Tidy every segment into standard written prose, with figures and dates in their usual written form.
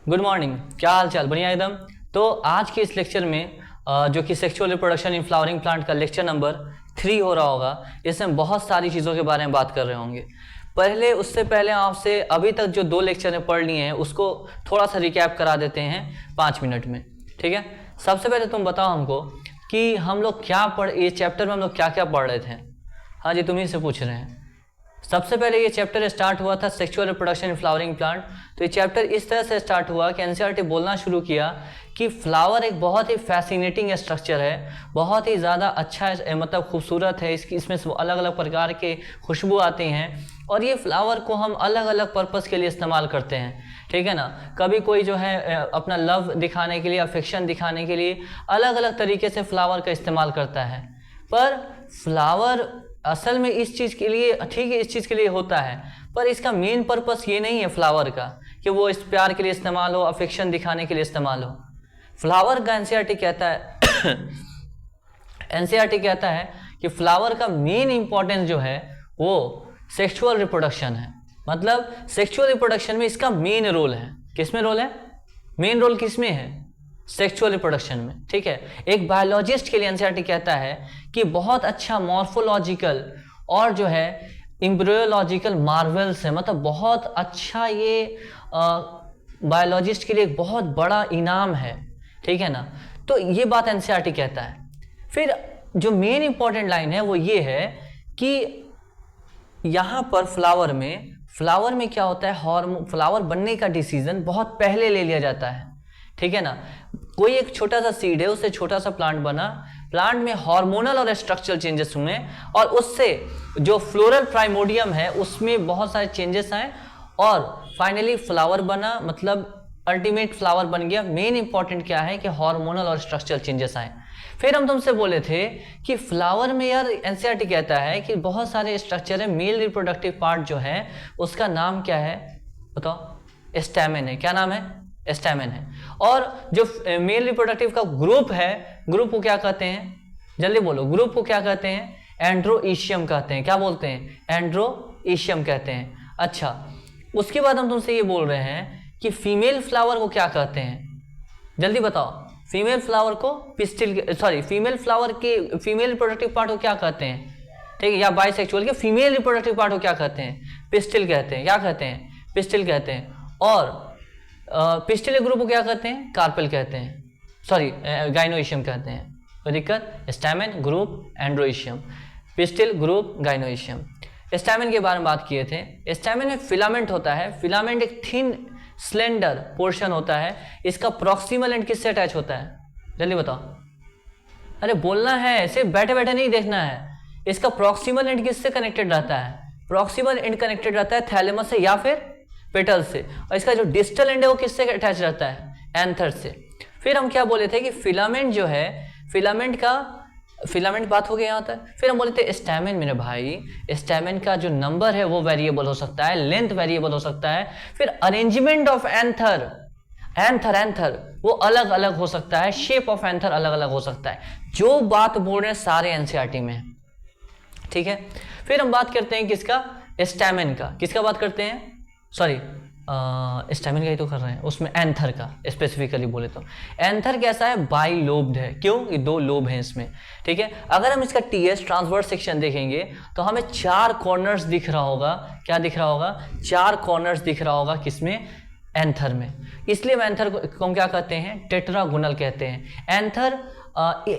Good morning, क्या हाल चाल? बढ़िया एकदम। तो आज के इस लेक्चर में जो कि sexual reproduction in flowering plant का लेक्चर नंबर 3 हो रहा होगा, इसमें बहुत सारी चीज़ों के बारे में बात कर रहे होंगे। उससे पहले आपसे अभी तक जो 2 लेक्चर ने पढ़ लिए हैं उसको थोड़ा सा रिकैप करा देते हैं 5 मिनट में, ठीक है। सबसे पहले तुम बताओ हमको कि हम लोग ये चैप्टर में हम लोग क्या क्या पढ़ रहे थे। हाँ जी, तुम्ही से पूछ रहे हैं। सबसे पहले ये चैप्टर स्टार्ट हुआ था sexual reproduction in flowering plant. तो ये चैप्टर इस तरह से स्टार्ट हुआ कि एनसीईआरटी बोलना शुरू किया कि फ्लावर एक बहुत ही फैसिनेटिंग स्ट्रक्चर है, बहुत ही ज़्यादा अच्छा है, मतलब खूबसूरत है। इसमें अलग अलग प्रकार के खुशबू आती हैं और ये फ्लावर को हम अलग अलग पर्पज़ के लिए इस्तेमाल करते हैं, ठीक है ना। कभी कोई जो है अपना लव दिखाने के लिए, अफेक्शन दिखाने के लिए अलग अलग तरीके से फ्लावर का इस्तेमाल करता है। पर फ्लावर असल में इस चीज़ के लिए, ठीक है, इस चीज़ के लिए होता है, पर इसका मेन पर्पस ये नहीं है फ्लावर का कि वो इस प्यार के लिए इस्तेमाल हो, अफेक्शन दिखाने के लिए इस्तेमाल हो। फ्लावर का एनसीईआरटी कहता है एनसीईआरटी कहता है कि फ्लावर का मेन इंपॉर्टेंस जो है वो सेक्सुअल रिप्रोडक्शन है। मतलब सेक्सुअल रिप्रोडक्शन में इसका मेन रोल है। किसमें रोल है? मेन रोल किसमें है? सेक्सुअल रिप्रोडक्शन में, ठीक है। एक बायोलॉजिस्ट के लिए एनसीईआरटी कहता है कि बहुत अच्छा मॉर्फोलॉजिकल और जो है एम्ब्रियोलॉजिकल मार्वल्स है, मतलब बहुत अच्छा ये बायोलॉजिस्ट के लिए एक बहुत बड़ा इनाम है, ठीक है ना। तो ये बात एनसीईआरटी कहता है। फिर जो मेन इंपॉर्टेंट लाइन है वो ये है कि यहाँ पर फ्लावर में क्या होता है, फ्लावर बनने का डिसीजन बहुत पहले ले लिया जाता है, ठीक है ना। कोई एक छोटा सा सीड है, उससे छोटा सा प्लांट बना, प्लांट में हार्मोनल और स्ट्रक्चरल चेंजेस हुए और उससे जो फ्लोरल प्राइमोडियम है उसमें बहुत सारे चेंजेस आए और फाइनली फ्लावर बना, मतलब अल्टीमेट फ्लावर बन गया। मेन इंपॉर्टेंट क्या है कि हार्मोनल और स्ट्रक्चरल चेंजेस आए। फिर हम तुमसे बोले थे कि फ्लावर में यार एनसीईआरटी कहता है कि बहुत सारे स्ट्रक्चर है। मेल रिप्रोडक्टिव पार्ट जो है उसका नाम क्या है बताओ? स्टैमेन है। क्या नाम है? स्टैमेन है। और जो मेल रिप्रोडक्टिव का ग्रुप है, ग्रुप को क्या कहते हैं? जल्दी बोलो, ग्रुप को क्या कहते हैं? एंड्रोइशियम कहते हैं। क्या बोलते हैं? एंड्रोइशियम कहते हैं। अच्छा, उसके बाद हम तुमसे ये बोल रहे हैं कि फीमेल फ्लावर को क्या कहते हैं? जल्दी बताओ। फीमेल फ्लावर को फीमेल फ्लावर के फीमेल रिप्रोडक्टिव पार्ट को क्या कहते हैं? ठीक है, या बाइसेक्सुअल के फीमेल रिप्रोडक्टिव पार्ट को क्या कहते हैं? पिस्टिल कहते हैं। क्या कहते हैं? पिस्टिल कहते हैं। और पिस्टिल ग्रुप को क्या कहते हैं? कार्पेल कहते हैं, गाइनोइशियम कहते हैं। कोई दिक्कत? Stamen, group, androecium, pistil, group, gynoecium. Stamen के बारे में बात किए थे। स्टैमेन में फिलामेंट होता है। फिलामेंट एक थिन स्लेंडर पोर्शन होता है। इसका प्रॉक्सिमल एंड किससे अटैच होता है? जल्दी बताओ। अरे बोलना है, सिर्फ बैठे बैठे नहीं देखना है। इसका प्रॉक्सिमल एंड किससे कनेक्टेड रहता है? प्रॉक्सिमल एंड कनेक्टेड रहता है थैलेमस से या फिर पेटल से। और इसका जो डिस्टल एंड है वो किससे अटैच रहता है? एंथर से। फिर हम क्या बोले थे कि फिलामेंट जो है, फिलामेंट बात हो गई यहाँ तक। फिर हम बोले थे स्टैमेन मेरे भाई, स्टैमेन का जो नंबर है वो वेरिएबल हो सकता है, लेंथ वेरिएबल हो सकता है। फिर अरेंजमेंट ऑफ एंथर वो अलग अलग हो सकता है, शेप ऑफ एंथर अलग अलग हो सकता है। जो बात बोल रहे हैं सारे एनसीईआरटी में, ठीक है। फिर हम बात करते हैं किसका? स्टैमेन का। किसका बात करते हैं? स्टैमेन का ही तो कर रहे हैं, उसमें एंथर का स्पेसिफिकली बोले तो। एंथर कैसा है? बाई लोब्ड है। क्यों? ये 2 लोब हैं इसमें, ठीक है। अगर हम इसका टीएस ट्रांसवर्स सेक्शन देखेंगे तो हमें 4 कॉर्नर्स दिख रहा होगा। क्या दिख रहा होगा? 4 कॉर्नर्स दिख रहा होगा। किसमें? एंथर में। इसलिए हम एंथर को हम क्या कहते हैं? टेट्रागोनल कहते हैं। एंथर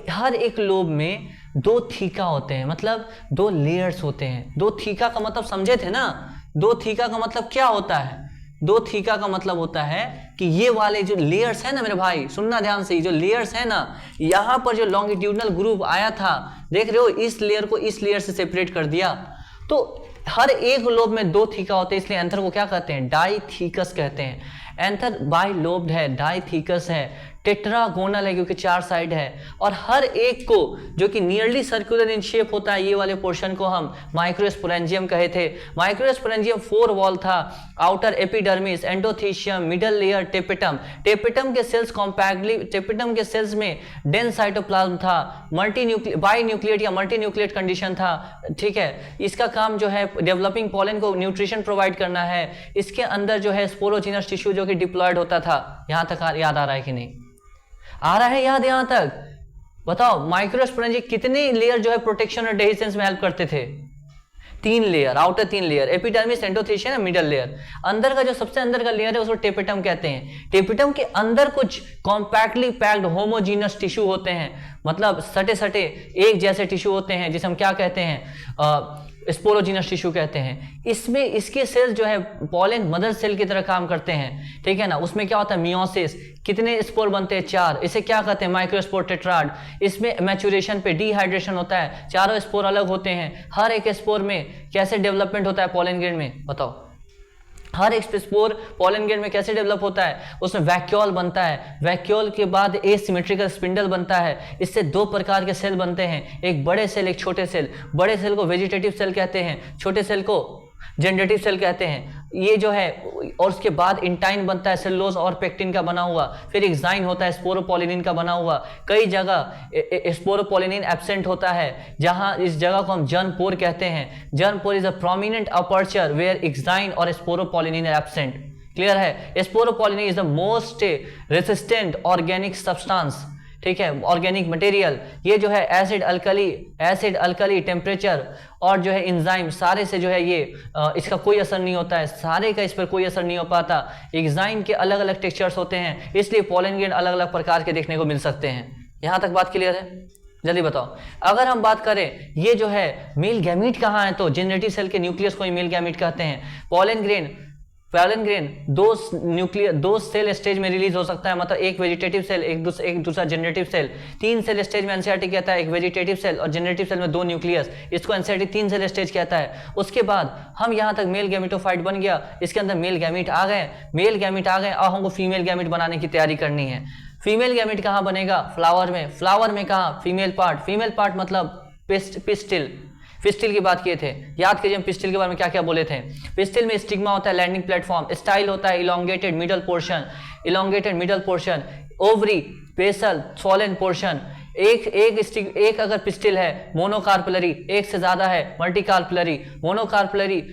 हर एक लोब में 2 थीका होते हैं, मतलब 2 लेयर्स होते हैं। 2 थीका का मतलब समझे थे ना? 2 थीका का मतलब क्या होता है? 2 थीका का मतलब होता है कि ये वाले जो लेयर्स है ना मेरे भाई, सुनना ध्यान से, जो लेयर्स है ना, यहाँ पर जो लॉन्गिट्यूडनल ग्रुप आया था, देख रहे हो, इस लेयर को इस लेयर से सेपरेट कर दिया। तो हर एक लोब में 2 थीका होते हैं, इसलिए एंथर को क्या कहते हैं? डाईथीकस कहते हैं। एंथर बाई लोब्ड है, डाईथीकस है, टेट्रागोनल है क्योंकि 4 साइड है, और हर एक को जो कि नियरली सर्कुलर इन शेप होता है, ये वाले पोर्शन को हम माइक्रोस्पोरेंजियम कहे थे। माइक्रोस्पोरेंजियम 4 वॉल था, outer epidermis, endothecium, middle layer, tapetum. Tapetum के सेल्स कॉम्पैक्टली, टेपिटम के सेल्स में डेंस साइटोप्लाज्म था, बाई न्यूक्लिएट या मल्टी न्यूक्लिएट कंडीशन था, ठीक है। इसका काम जो है डेवलपिंग पॉलन को न्यूट्रिशन प्रोवाइड करना है। इसके अंदर जो है स्पोरोजिनस टिश्यू जो कि डिप्लॉयड होता था। यहां तक याद आ रहा है कि नहीं आ रहा है याद? यहां तक बताओ माइक्रोस्पोरेंजियम कितने लेयर जो है प्रोटेक्शन और डेहिसेंस में हेल्प करते थे? 3 layer, outer 3 layer, epidermis, endothecium, middle layer. अंदर का जो सबसे अंदर का लेयर है उसको टेपिटम कहते हैं। टेपिटम के अंदर कुछ कॉम्पैक्टली पैक्ड होमोजीनस टिश्यू होते हैं, मतलब सटे सटे एक जैसे टिश्यू होते हैं, जिसे हम क्या कहते हैं, स्पोरोजिनस टिश्यू कहते हैं। इसमें इसके सेल्स जो है पॉलन मदर सेल की तरह काम करते हैं, ठीक है ना। उसमें क्या होता है, मियोसिस, कितने स्पोर बनते हैं? 4। इसे क्या कहते हैं? Microspore tetrad. इसमें मैचुरेशन पे डिहाइड्रेशन होता है, चारों स्पोर अलग होते हैं। हर एक स्पोर में कैसे डेवलपमेंट होता है पॉलन ग्रेन में बताओ? हर एक स्पोर पॉलन ग्रेन में कैसे डेवलप होता है? उसमें वैक्यूल बनता है, वैक्यूल के बाद एसिमेट्रिकल स्पिंडल बनता है। इससे 2 प्रकार के सेल बनते हैं, एक बड़े सेल, एक छोटे सेल। बड़े सेल को वेजिटेटिव सेल कहते हैं, छोटे सेल को जनरेटिव सेल कहते हैं। ये जो है, और उसके बाद इंटाइन बनता है, सेलुलोज और पेक्टिन का बना हुआ। फिर एक्साइन होता है, स्पोरोपोलिनिन का बना हुआ। कई जगह स्पोरोपोलिनिन एब्सेंट होता है, जहां इस जगह को हम जर्म पोर कहते हैं। Germ pore is a prominent aperture where exine और स्पोरोपोलिनिन आर एब्सेंट। क्लियर है? Sporopollenin is the most resistant organic substance, ठीक है, ऑर्गेनिक मटेरियल। ये जो है एसिड अल्कली टेम्परेचर और जो है इंजाइम, सारे से जो है ये इसका कोई असर नहीं होता है, सारे का इस पर कोई असर नहीं हो पाता। एग्जाइम के अलग अलग टेक्सचर्स होते हैं, इसलिए पॉलन ग्रेन अलग अलग प्रकार के देखने को मिल सकते हैं। यहां तक बात क्लियर है? जल्दी बताओ। अगर हम बात करें ये जो है मेल गैमीट कहाँ है, तो जनरेटिव सेल के न्यूक्लियस को ही मेल गैमीट कहते हैं। पॉलन ग्रेन 2 सेल स्टेज में रिलीज हो सकता है, मतलब एक वेजिटेटिव सेल, एक दूसरा जनरेटिव सेल। 3 सेल स्टेज में एनसीईआरटी कहता है, एक वेजिटेटिव सेल और जनरेटिव सेल में 2 न्यूक्लियस। इसको एनसीईआरटी 3 सेल स्टेज कहता है। उसके बाद हम यहाँ तक मेल गैमेटोफाइट बन गया, इसके अंदर मेल गैमीट आ गए, और हमको फीमेल गैमीट बनाने की तैयारी करनी है। फीमेल गैमीट कहाँ बनेगा? फ्लावर में। फ्लावर में कहाँ? फीमेल पार्ट मतलब पिस्टिल की बात किए थे, याद कीजिए हम पिस्टिल के बारे में क्या क्या बोले थे। पिस्टिल में स्टिग्मा होता है, लैंडिंग प्लेटफॉर्म, स्टाइल होता है, elongated middle portion, ovary, पेसल, swollen portion. एक अगर पिस्टिल है मोनोकार्पलरी, एक से ज्यादा है मल्टीकार्पलरी। मोनोकार्पलरी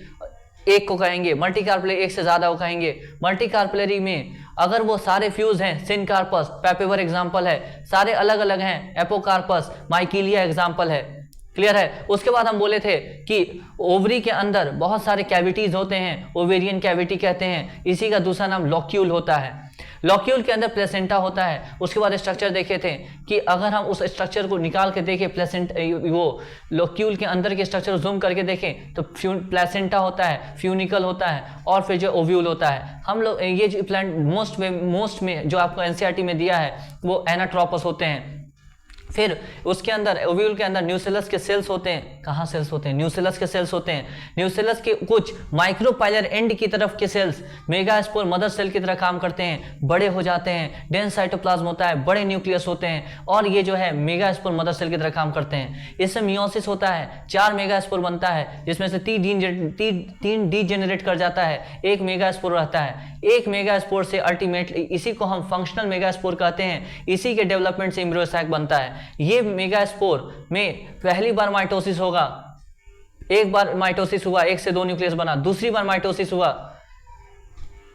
एक को कहेंगे, मल्टीकार्पलरी एक से ज्यादा को कहेंगे। मल्टीकार्पलरी में अगर वो सारे फ्यूज हैं, सिनकार्पस, पेपेवर एग्जाम्पल है, सारे अलग अलग हैं, एपोकार्पस, माइकिलिया एग्जाम्पल है। क्लियर है? उसके बाद हम बोले थे कि ओवरी के अंदर बहुत सारे कैविटीज होते हैं, ओवेरियन कैविटी कहते हैं। इसी का दूसरा नाम लॉक्यूल होता है। लॉक्यूल के अंदर प्लेसेंटा होता है। उसके बाद स्ट्रक्चर देखे थे कि अगर हम उस स्ट्रक्चर को निकाल के देखें, वो लॉक्यूल के अंदर के स्ट्रक्चर जूम करके देखें तो प्लेसेंटा होता है, फ्यूनिकल होता है, और फिर जो ओव्यूल होता है। हम लोग ये जो प्लांट मोस्ट में जो आपको एनसीईआरटी में दिया है वो एनाट्रोपस होते हैं। फिर उसके अंदर ओव्यूल के अंदर न्यूसेलस के सेल्स होते हैं। कहाँ सेल्स होते हैं? न्यूसेलस के सेल्स होते हैं। न्यूसेलस के कुछ माइक्रोपाइलर एंड की तरफ के सेल्स मेगास्पोर मदर सेल की तरह काम करते हैं, बड़े हो जाते हैं, डेंस साइटोप्लाज्म होता है, बड़े न्यूक्लियस होते हैं, और ये जो है मेगास्पोर मदर सेल की तरह काम करते हैं। इससे मियोसिस होता है, 4 मेगास्पोर बनता है, जिसमें से 3 डीजेनरेट कर जाता है, 1 मेगास्पोर रहता है। 1 मेगास्पोर से अल्टीमेटली, इसी को हम फंक्शनल मेगास्पोर कहते हैं, इसी के डेवलपमेंट से एम्ब्रियो सैक बनता है। ये मेगास्पोर में पहली बार माइटोसिस होगा, एक बार माइटोसिस हुआ, 1 से 2 न्यूक्लियस बना, दूसरी बार माइटोसिस हुआ,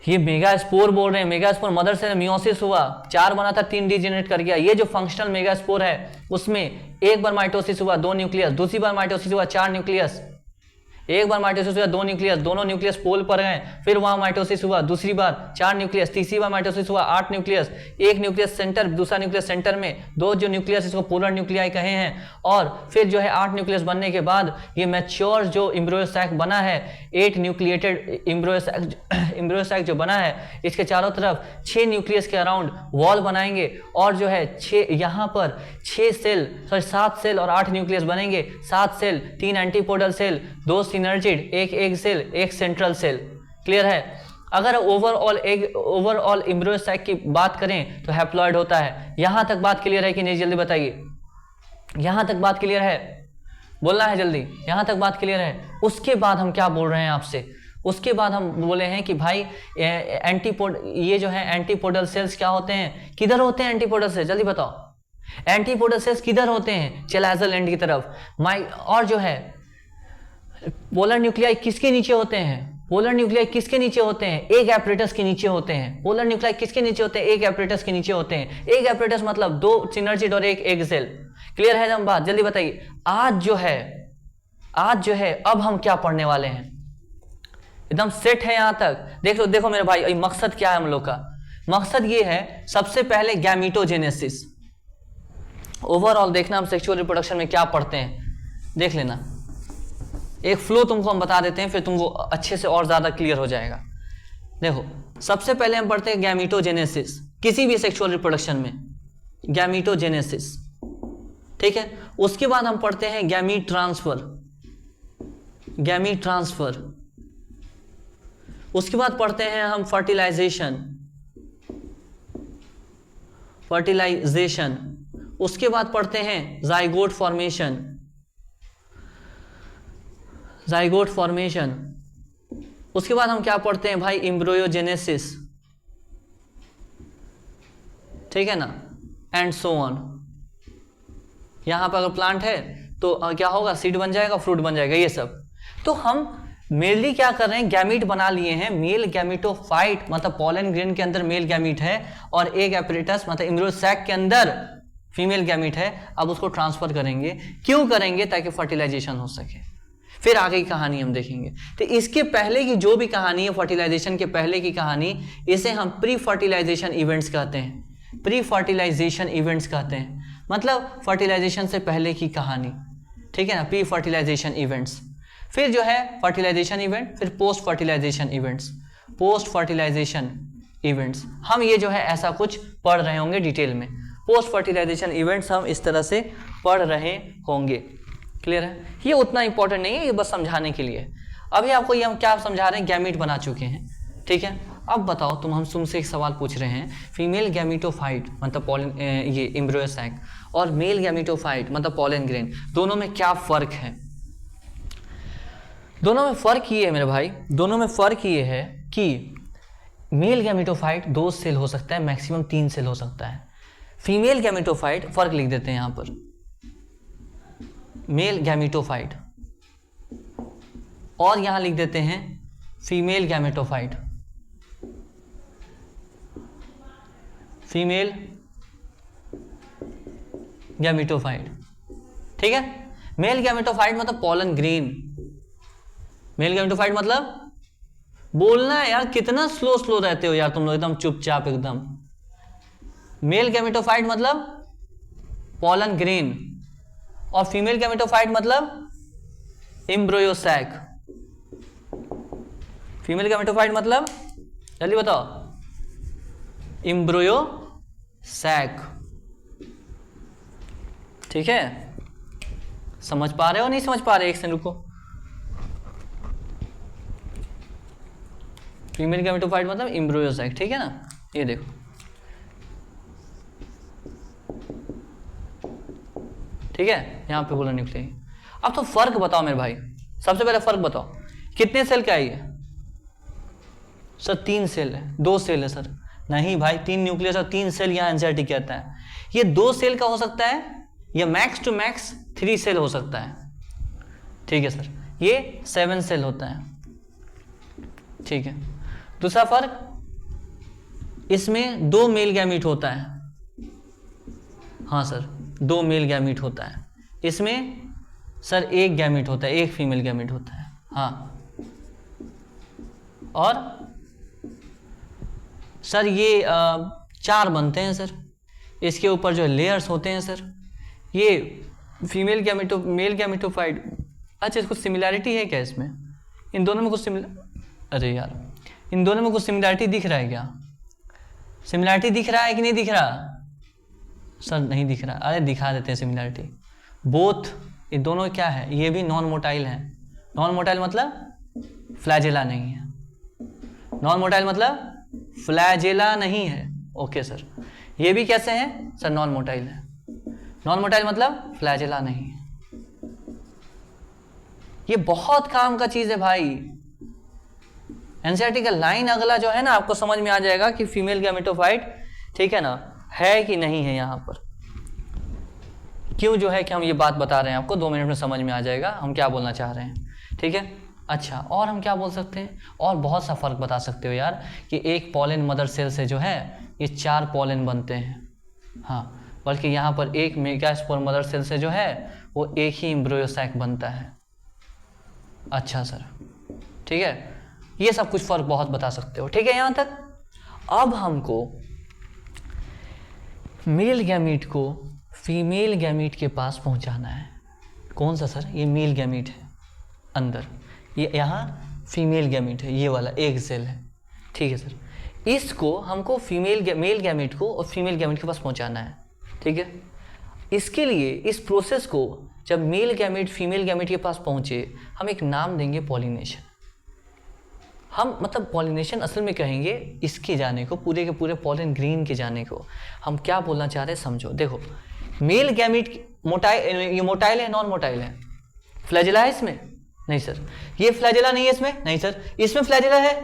ये मेगास्पोर बोल रहे हैं, मेगास्पोर मदर से मियोसिस हुआ, 4 बना था, 3 डीजेनरेट कर गया। ये जो फंक्शनल मेगास्पोर है उसमें एक बार माइटोसिस हुआ, 2 न्यूक्लियस, दूसरी बार माइटोसिस हुआ, 4 न्यूक्लियस, एक बार माइटोसिस हुआ, 2 न्यूक्लियस, दोनों न्यूक्लियस पोल पर गए, फिर वहां माइटोसिस हुआ, दूसरी बार 4 न्यूक्लियस, तीसरी बार माइटोसिस हुआ, 8 न्यूक्लियस, एक न्यूक्लियस सेंटर, दूसरा न्यूक्लियस सेंटर में, 2 जो न्यूक्लियस इसको पोलर न्यूक्लियाई कहे हैं, और फिर जो है 8 न्यूक्लियस बनने के बाद ये मैच्योर जो एम्ब्रियो सैक बना है, 8 न्यूक्लिएटेड एम्ब्रियो सैक जो बना है, इसके चारों तरफ 6 न्यूक्लियस के अराउंड वॉल बनाएंगे, और जो है 6 यहाँ पर 7 सेल और 8 न्यूक्लियस बनेंगे। 7 cell, 3 antipodal cell, 2 synergid, 1 egg cell, 1 central cell. Clear है? अगर ओवरऑल एम्ब्रियो सैक की बात करें तो हैप्लॉइड होता है। यहां तक बात क्लियर है कि नहीं, जल्दी बताइए, यहां तक बात क्लियर है, बोलना है जल्दी, यहां तक बात क्लियर है। उसके बाद हम क्या बोल रहे हैं आपसे, उसके बाद हम बोले हैं कि भाई ये जो है एंटीपोडल सेल्स क्या होते हैं, किधर होते हैं एंटीपोडल सेल्स, जल्दी बताओ, एंटीपोडल सेल्स किधर होते हैं, चेलाजल एंड की तरफ। और जो है पोलर न्यूक्लियाई किसके नीचे होते हैं, पोलर न्यूक्लियाई किसके नीचे होते हैं, एग एपरेटस के नीचे होते हैं। पोलर न्यूक्लियाई किसके नीचे होते हैं, एग एपरेटस के नीचे होते हैं। एग एपरेटस मतलब 2 सिनर्जिड और एक एग सेल। क्लियर है एकदम बात, जल्दी बताइए। आज जो है अब हम क्या पढ़ने वाले हैं, एकदम सेट है यहां तक। देखो मेरे भाई, मकसद क्या है हम लोग का, मकसद ये है सबसे पहले गैमीटोजेनेसिस। ओवरऑल देखना हम सेक्सुअल रिप्रोडक्शन में क्या पढ़ते हैं, देख लेना, एक फ्लो तुमको हम बता देते हैं, फिर तुमको अच्छे से और ज्यादा क्लियर हो जाएगा। देखो सबसे पहले हम पढ़ते हैं गैमीटोजेनेसिस, किसी भी सेक्सुअल रिप्रोडक्शन में गैमीटोजेनेसिस, ठीक है। उसके बाद हम पढ़ते हैं गैमीट ट्रांसफर। उसके बाद पढ़ते हैं हम फर्टिलाइजेशन। उसके बाद पढ़ते हैं जाइगोट फॉर्मेशन। उसके बाद हम क्या पढ़ते हैं भाई, एम्ब्रियोजेनेसिस, ठीक है ना, एंड सो ऑन। यहां पर अगर प्लांट है तो क्या होगा, सीड बन जाएगा, फ्रूट बन जाएगा, ये सब। तो हम मेनली क्या कर रहे हैं, गैमीट बना लिए हैं, मेल गैमीटोफाइट मतलब पॉलन ग्रेन के अंदर मेल गैमीट है, और एग एपरेटस मतलब एम्ब्रियो सैक के अंदर फीमेल गैमीट है। अब उसको ट्रांसफर करेंगे, क्यों करेंगे, ताकि फर्टिलाइजेशन हो सके। फिर आगे की कहानी हम देखेंगे। तो इसके पहले की जो भी कहानी है, फर्टिलाइजेशन के पहले की कहानी, इसे हम प्री फर्टिलाइजेशन इवेंट्स कहते हैं। प्री फर्टिलाइजेशन इवेंट्स कहते हैं मतलब फर्टिलाइजेशन से पहले की कहानी, ठीक है ना, प्री फर्टिलाइजेशन इवेंट्स। फिर जो है फर्टिलाइजेशन इवेंट, फिर पोस्ट फर्टिलाइजेशन इवेंट्स। हम ये जो है ऐसा कुछ पढ़ रहे होंगे डिटेल में। पोस्ट फर्टिलाइजेशन इवेंट्स हम इस तरह से पढ़ रहे होंगे। क्लियर है, ये उतना इंपॉर्टेंट नहीं है, ये बस समझाने के लिए। अभी आपको ये हम क्या समझा रहे हैं, गैमीट बना चुके हैं, ठीक है। अब बताओ हम तुमसे एक सवाल पूछ रहे हैं, फीमेल गैमीटोफाइट मतलब पॉलन, ये एम्ब्रियो सैक, और मेल गैमीटोफाइट मतलब पॉलन ग्रेन, दोनों में क्या फर्क है। दोनों में फर्क ये है मेरे भाई, दोनों में फर्क ये है कि मेल गैमीटोफाइट 2 सेल हो सकता है, मैक्सिमम 3 सेल हो सकता है। फीमेल गैमीटोफाइट, फर्क लिख देते हैं यहां पर, मेल गैमीटोफाइट, और यहां लिख देते हैं फीमेल गैमीटोफाइट। ठीक है। मेल गैमीटोफाइट मतलब पॉलन ग्रेन, मेल गैमीटोफाइट मतलब, बोलना है यार, कितना स्लो रहते हो यार तुम लोग, एकदम चुपचाप एकदम। मेल गैमीटोफाइट मतलब पॉलन ग्रेन, और फीमेल गैमीटोफाइट मतलब एम्ब्रियो सैक। फीमेल गैमीटोफाइट मतलब, जल्दी बताओ, एम्ब्रियो सैक, ठीक है। समझ पा रहे हो, नहीं समझ पा रहे, एक सेकंड रुको। फीमेल गैमेटोफाइट मतलब एम्ब्रियो सैक, ठीक है ना, ये देखो। ठीक है, यहां पे बोला न्यूक्लियाई। अब तो फर्क बताओ मेरे भाई, सबसे पहले फर्क बताओ, कितने सेल का है ये सर? 3 सेल है, 2 सेल है सर। नहीं भाई, 3 न्यूक्लियस और 3 सेल यहाँ एनसीईआरटी कहता है। ये 2 सेल का हो सकता है, या मैक्स टू मैक्स 3 सेल हो सकता है, ठीक है सर। ये 7 सेल होता है, ठीक है। दूसरा फर्क, इसमें 2 मेल गैमीट होता है। हाँ सर, 2 मेल गैमीट होता है। इसमें सर 1 गैमीट होता है, 1 फीमेल गैमीट होता है। हाँ, और सर ये 4 बनते हैं सर। इसके ऊपर जो लेयर्स होते हैं सर, ये फीमेल गैमेटो मेल गैमेटोफाइट। अच्छा, इसको सिमिलैरिटी है क्या इसमें? इन दोनों में कुछ अरे यार, इन दोनों में कुछ सिमिलैरिटी दिख रहा है क्या? सिमिलैरिटी दिख रहा है कि नहीं दिख रहा सर? नहीं दिख रहा। अरे दिखा देते हैं सिमिलैरिटी। बोथ, ये दोनों क्या है? ये भी नॉन मोटाइल है। नॉन मोटाइल मतलब फ्लैजेला नहीं है। नॉन मोटाइल मतलब फ्लैजेला नहीं है। ओके सर, ये भी कैसे हैं सर? नॉन मोटाइल है। नॉन मोटाइल मतलब फ्लैजेला नहीं है। ये बहुत काम का चीज है भाई। एनसीईआरटी का लाइन अगला जो है ना, आपको समझ में आ जाएगा कि फीमेल गैमेटोफाइट, ठीक है ना, है कि नहीं है। यहां पर क्यों जो है कि हम ये बात बता रहे हैं आपको, 2 मिनट में समझ में आ जाएगा हम क्या बोलना चाह रहे हैं, ठीक है। अच्छा, और हम क्या बोल सकते हैं? और बहुत सा फर्क बता सकते हो यार, कि एक पॉलन मदर सेल से जो है ये 4 पॉलन बनते हैं, हाँ, बल्कि यहाँ पर एक मेगास्पोर मदर सेल से जो है वो एक ही एम्ब्रियो सैक बनता है। अच्छा सर, ठीक है, ये सब कुछ फर्क बहुत बता सकते हो, ठीक है यहाँ तक। अब हमको मेल गैमीट को फीमेल गैमीट के पास पहुंचाना है। कौन सा सर? ये मेल गैमीट है अंदर, ये यहाँ फीमेल गैमीट है, ये वाला एग सेल है, ठीक है सर। इसको हमको मेल गैमीट को और फीमेल गैमीट के पास पहुंचाना है, ठीक है। इसके लिए इस प्रोसेस को जब मेल गैमीट फीमेल गैमीट के पास पहुंचे, हम एक नाम देंगे पॉलिनेशन। हम मतलब पॉलिनेशन असल में कहेंगे इसके जाने को, पूरे के पूरे पॉलन ग्रीन के जाने को। हम क्या बोलना चाह रहे हैं समझो। देखो, मेल गैमीट मोटाइल, ये मोटाइल है नॉन मोटाइल है? फ्लैजेला है इसमें? नहीं सर। ये फ्लैजेला नहीं है इसमें? नहीं सर। इसमें फ्लैजेला है?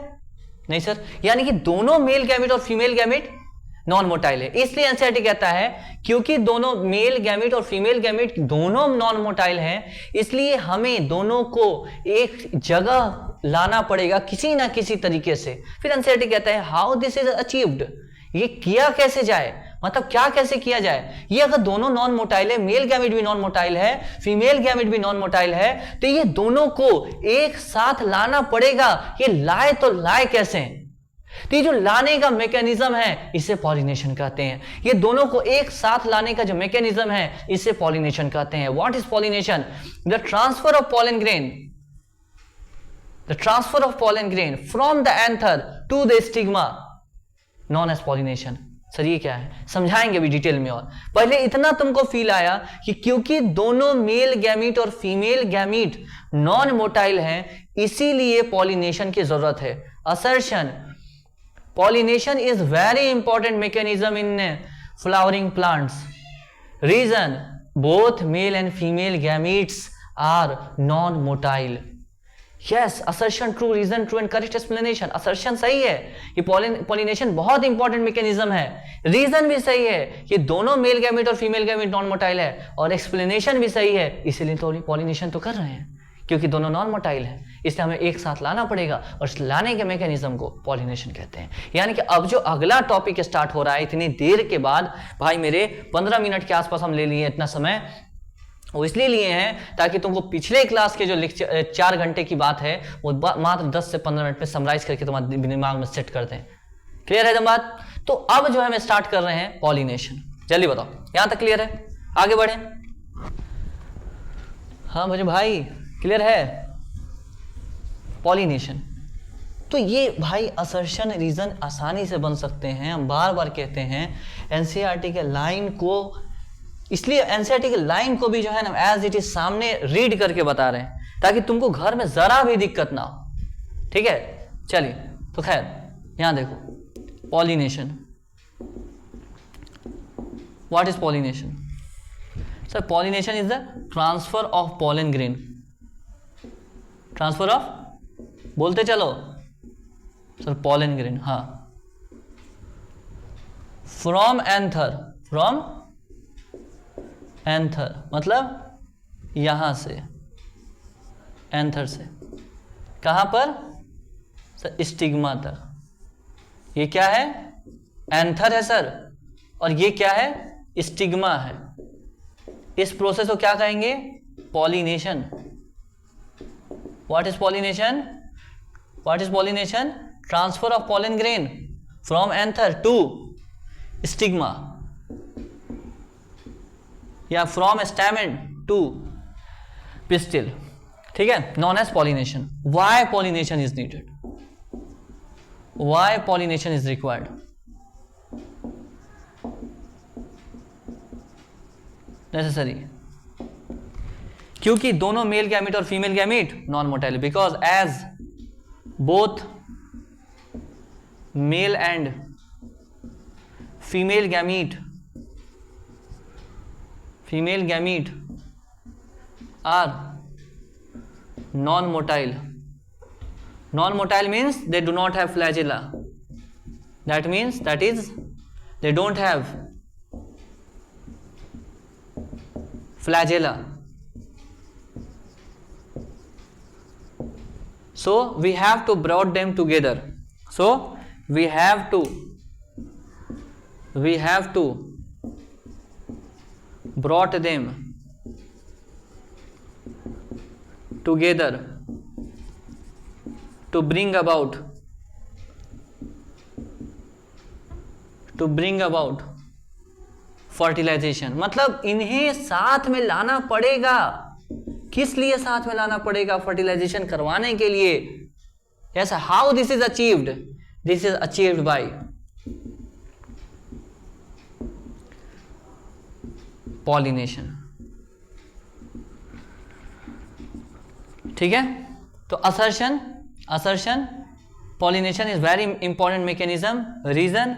नहीं सर। यानी कि दोनों मेल गैमीट और फीमेल गैमीट नॉन मोटाइल है। इसलिए एनसीईआरटी कहता है क्योंकि दोनों मेल गैमीट और फीमेल गैमीट दोनों नॉन मोटाइल हैं, इसलिए हमें दोनों को एक जगह लाना पड़ेगा किसी ना किसी तरीके से। फिर एनसीईआरटी कहता है हाउ दिस इज अचीव्ड, ये किया कैसे जाए, मतलब क्या कैसे किया जाए। ये अगर दोनों नॉन मोटाइल है, मेल गैमीट भी नॉन मोटाइल है, फीमेल गैमीट भी नॉन मोटाइल है, तो ये दोनों को एक साथ लाना पड़ेगा। ये लाए तो लाए कैसे? तो ये जो लाने का मैकेनिज्म है इसे पॉलिनेशन कहते हैं। ये दोनों को एक साथ लाने का जो मैकेनिज्म है इसे पॉलिनेशन कहते हैं। What is pollination? The transfer of pollen grain, the transfer of pollen grain from the anther to the stigma known as pollination. Sir ये क्या है? समझाएंगे अभी डिटेल में। और पहले इतना तुमको फील आया कि क्योंकि दोनों मेल गैमीट और फीमेल गैमीट नॉन मोटाइल हैं, इसीलिए पॉलिनेशन की जरूरत है। Assertion, pollination is very important mechanism in flowering plants. Reason, both male and female gametes are non-motile. Yes, assertion true, reason true and correct explanation. assertion सही है, ये pollination बहुत important mechanism है। reason भी सही है, ये दोनों मेल गैमीट और फीमेल गैमीट नॉन मोटाइल है, और explanation भी सही है, इसीलिए तो pollination तो कर रहे हैं क्योंकि दोनों नॉन मोटाइल हैं। इसलिए हमें एक साथ लाना पड़ेगा, और इस लाने के मैकेनिज्म को पॉलिनेशन कहते हैं। यानी कि अब जो अगला टॉपिक स्टार्ट हो रहा है इतनी देर के बाद, भाई मेरे 15 मिनट के आसपास हम ले लिए इतना समय, वो इसलिए लिए हैं ताकि तुमको पिछले क्लास के जो 4 घंटे की बात है वो मात्र 10 से 15 मिनट में समराइज करके तुम्हारे दिमाग में सेट कर दें। क्लियर है बात? तो अब जो है हम स्टार्ट कर रहे हैं पॉलिनेशन। जल्दी बताओ, यहां तक क्लियर है? आगे बढ़े। हाँ मुझे भाई क्लियर है? पॉलिनेशन, तो ये भाई असर्शन रीजन आसानी से बन सकते हैं। हम बार बार कहते हैं एनसीईआरटी के लाइन को, इसलिए एनसीईआरटी के लाइन को भी जो है ना एज इट इज सामने रीड करके बता रहे हैं ताकि तुमको घर में जरा भी दिक्कत ना हो, ठीक है। चलिए, तो खैर यहां देखो, pollination, what is pollination? Sir pollination is the transfer of pollen grain, transfer of, बोलते चलो सर, पॉलन ग्रेन, हाँ, फ्रॉम एंथर, फ्रॉम एंथर मतलब यहां से, एंथर से कहां पर सर? स्टिग्मा तक। ये क्या है? एंथर है सर, और ये क्या है? स्टिग्मा है। इस प्रोसेस को क्या कहेंगे? Pollination. What is pollination? What is pollination? Transfer of pollen grain from anther to stigma, या from stamen to pistil, ठीक है, known as pollination. Why pollination is needed? Why pollination is required? Necessary, क्योंकि दोनों male gamete और female gamete non motile, because as both male and female gamete are non-motile. Non-motile means they do not have flagella. That means they don't have flagella. So we have to brought them together. So we have to brought them together to bring about fertilisation. मतलब इन्हें साथ में लाना पड़ेगा. किस लिए साथ में लाना पड़ेगा? फर्टिलाइजेशन करवाने के लिए. Yes, how this is achieved? This is achieved by pollination. ठीक है. तो assertion pollination is very important mechanism. Reason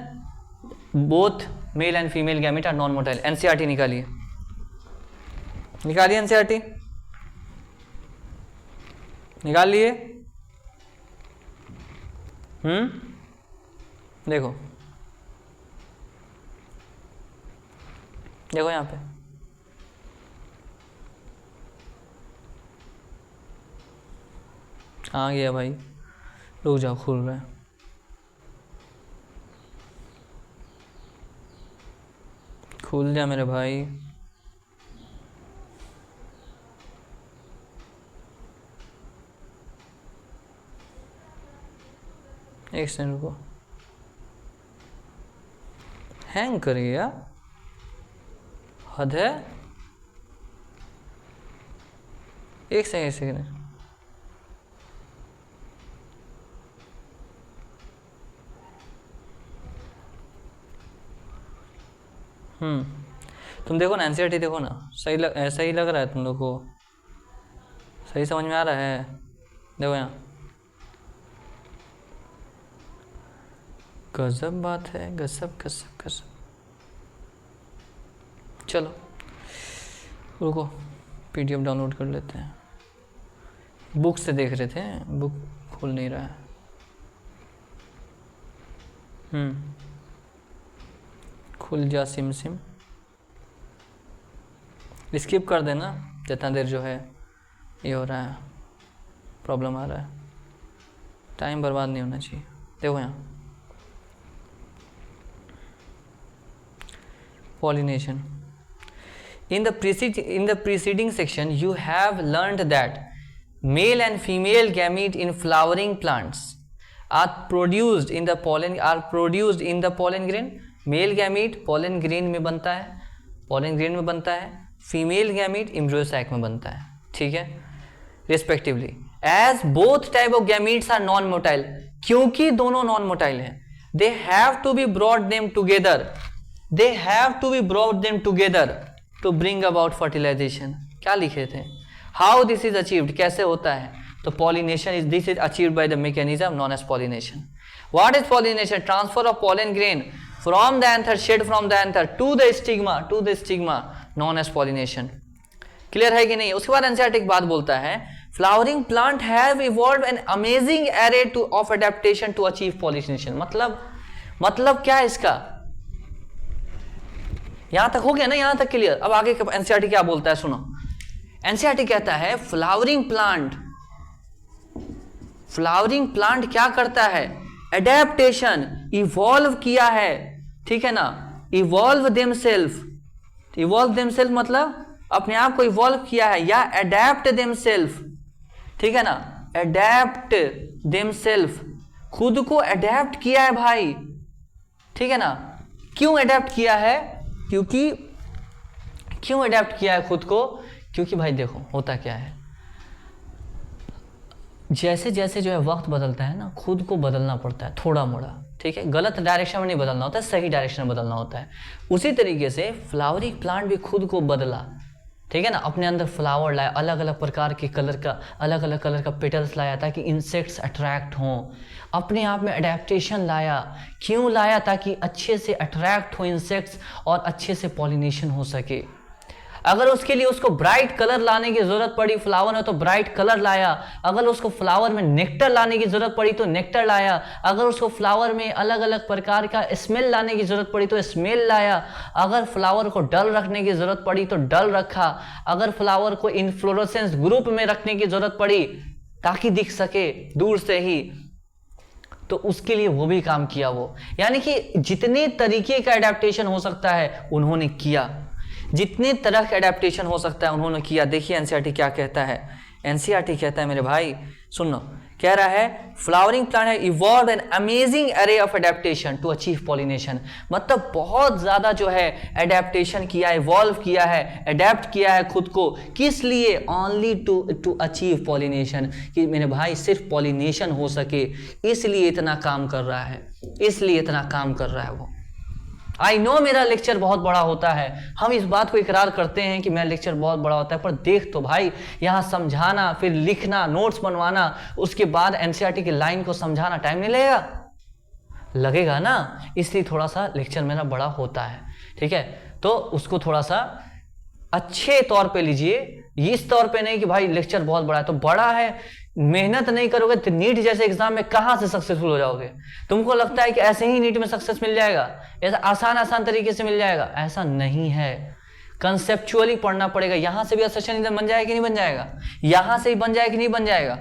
both male and female gamete are non motile. NCERT निकालिए एनसीईआरटी निकाल लिए. देखो यहाँ पे आ गया भाई. रुक जाओ, खुल रहा है. खुल जा मेरे भाई. एक सेकंड रुको. हैंग करिए, हद है. एक सेकंड. तुम देखो ना एनसीईआरटी देखो ना. सही लग रहा है तुम लोग को? सही समझ में आ रहा है? देखो यहाँ गजब बात है. गजब. चलो रुको, पीडीएफ डाउनलोड कर लेते हैं. बुक से देख रहे थे, बुक खुल नहीं रहा है. खुल जा सिम. स्किप कर देना जितना देर जो है ये हो रहा है, प्रॉब्लम आ रहा है. टाइम बर्बाद नहीं होना चाहिए. देखो यहाँ pollination. In the preceding section you have learned that male and female gamete in flowering plants are produced in the pollen grain. Male gamete pollen grain में बनता है. फीमेल गैमीट एम्ब्रियो सैक में बनता है. ठीक है, respectively. As both type of gametes are non motile, क्योंकि दोनों नॉन मोटाइल हैं. They have to be brought them together to bring about fertilisation. क्या लिखे थे? हाउ दिस इज अचीव्ड, कैसे होता है? तो pollination this is achieved by the mechanism known as pollination. What is pollination? Transfer of pollen grain from the anther, shed from the anther to the stigma known as pollination. Clear है कि नहीं? उसके बाद NCERT एक बात बोलता है, flowering plant have evolved an amazing array of adaptation to achieve pollination. मतलब क्या है इसका? यहां तक हो गया ना? यहां तक क्लियर? अब आगे एनसीईआरटी क्या बोलता है सुनो. एनसीईआरटी कहता है फ्लावरिंग प्लांट क्या करता है? एडेप्टेशन, इवॉल्व किया है. ठीक है ना? इवॉल्व देमसेल्फ मतलब अपने आप को इवॉल्व किया है, या एडेप्ट देमसेल्फ. ठीक है ना? एडेप्ट देमसेल्फ, खुद को एडेप्ट किया है भाई. ठीक है ना? क्यों एडेप्ट किया है? क्यों एडेप्ट किया है खुद को? क्योंकि भाई देखो होता क्या है, जैसे जैसे जो है वक्त बदलता है ना, खुद को बदलना पड़ता है थोड़ा मोड़ा. ठीक है, गलत डायरेक्शन में नहीं बदलना होता है, सही डायरेक्शन में बदलना होता है. उसी तरीके से फ्लावरिंग प्लांट भी खुद को बदला. ठीक है ना, अपने अंदर फ्लावर लाया, अलग अलग प्रकार के कलर का, अलग अलग कलर का पेटल्स लाया ताकि इंसेक्ट्स अट्रैक्ट हों, अपने आप में अडेप्टेशन लाया। क्यों लाया? ताकि अच्छे से अट्रैक्ट हो इंसेक्ट्स और अच्छे से पॉलिनेशन हो सके। अगर उसके लिए उसको ब्राइट कलर लाने की जरूरत पड़ी फ्लावर में तो ब्राइट कलर लाया, अगर उसको फ्लावर में नेक्टर लाने की जरूरत पड़ी तो नेक्टर लाया, अगर उसको फ्लावर में अलग अलग प्रकार का स्मेल लाने की जरूरत पड़ी तो स्मेल लाया, अगर फ्लावर को डल रखने की जरूरत पड़ी तो डल रखा, अगर फ्लावर को इन्फ्लोरेसेंस ग्रुप में रखने की जरूरत पड़ी ताकि दिख सके दूर से ही, तो उसके लिए वो भी काम किया वो। यानी कि जितने तरीके का एडेप्टेशन हो सकता है उन्होंने किया, जितने तरह का एडेप्टेशन हो सकता है उन्होंने किया। देखिए एनसीईआरटी क्या कहता है, एनसीईआरटी कहता है मेरे भाई सुनो, कह रहा है फ्लावरिंग प्लांट है evolve an amazing array of adaptation to achieve pollination. मतलब बहुत ज्यादा जो है एडेप्टेशन किया, इवॉल्व किया है, एडेप्ट किया है खुद को, किस लिए? ओनली टू अचीव पॉलिनेशन, कि मेरे भाई सिर्फ पॉलिनेशन हो सके, इसलिए इतना काम कर रहा है, इसलिए इतना काम कर रहा है वो। आई नो मेरा लेक्चर बहुत बड़ा होता है, हम इस बात को इकरार करते हैं कि मेरा लेक्चर बहुत बड़ा होता है, पर देख तो भाई यहाँ समझाना, फिर लिखना, नोट्स बनवाना, उसके बाद एनसीईआरटी की लाइन को समझाना टाइम नहीं लगेगा? लगेगा ना, इसलिए थोड़ा सा लेक्चर मेरा बड़ा होता है। ठीक है, तो उसको थोड़ा सा अच्छे तौर पे लीजिए, इस तौर पे नहीं कि भाई लेक्चर बहुत बड़ा है। तो बड़ा है, मेहनत नहीं करोगे तो नीट जैसे एग्जाम में कहां से सक्सेसफुल हो जाओगे? तुमको लगता है कि ऐसे ही नीट में सक्सेस मिल जाएगा, ऐसा आसान तरीके से मिल जाएगा? ऐसा नहीं है, कंसेप्चुअली पढ़ना पड़ेगा। यहां से भी असर्शन इधर बन जाएगा कि नहीं बन जाएगा? यहां से ही बन जाएगा कि नहीं बन जाएगा?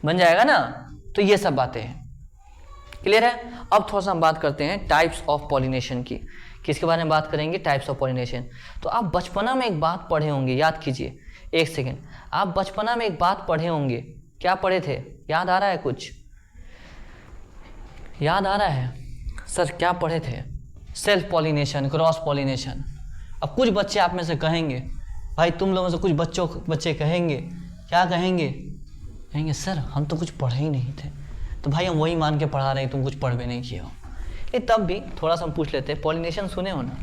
बन जाएगा ना। तो ये सब बातें हैं, क्लियर है। अब थोड़ा सा हम बात करते हैं टाइप्स ऑफ पॉलिनेशन की। किसके बारे में बात करेंगे? Types of pollination. तो आप बचपना में एक बात पढ़े होंगे, याद कीजिए एक सेकेंड, आप बचपना में एक बात पढ़े होंगे। क्या पढ़े थे? याद आ रहा है? कुछ याद आ रहा है? सर क्या पढ़े थे? Self pollination, cross pollination. अब कुछ बच्चे आप में से कहेंगे, भाई तुम लोगों से कुछ बच्चे कहेंगे, क्या कहेंगे? कहेंगे सर हम तो कुछ पढ़े ही नहीं थे। तो भाई हम वही मान के पढ़ा रहे हैं, तुम कुछ पढ़ भी नहीं किए हो। ये तब भी थोड़ा सा हम पूछ लेते हैं, पॉलिनेशन सुने हो ना?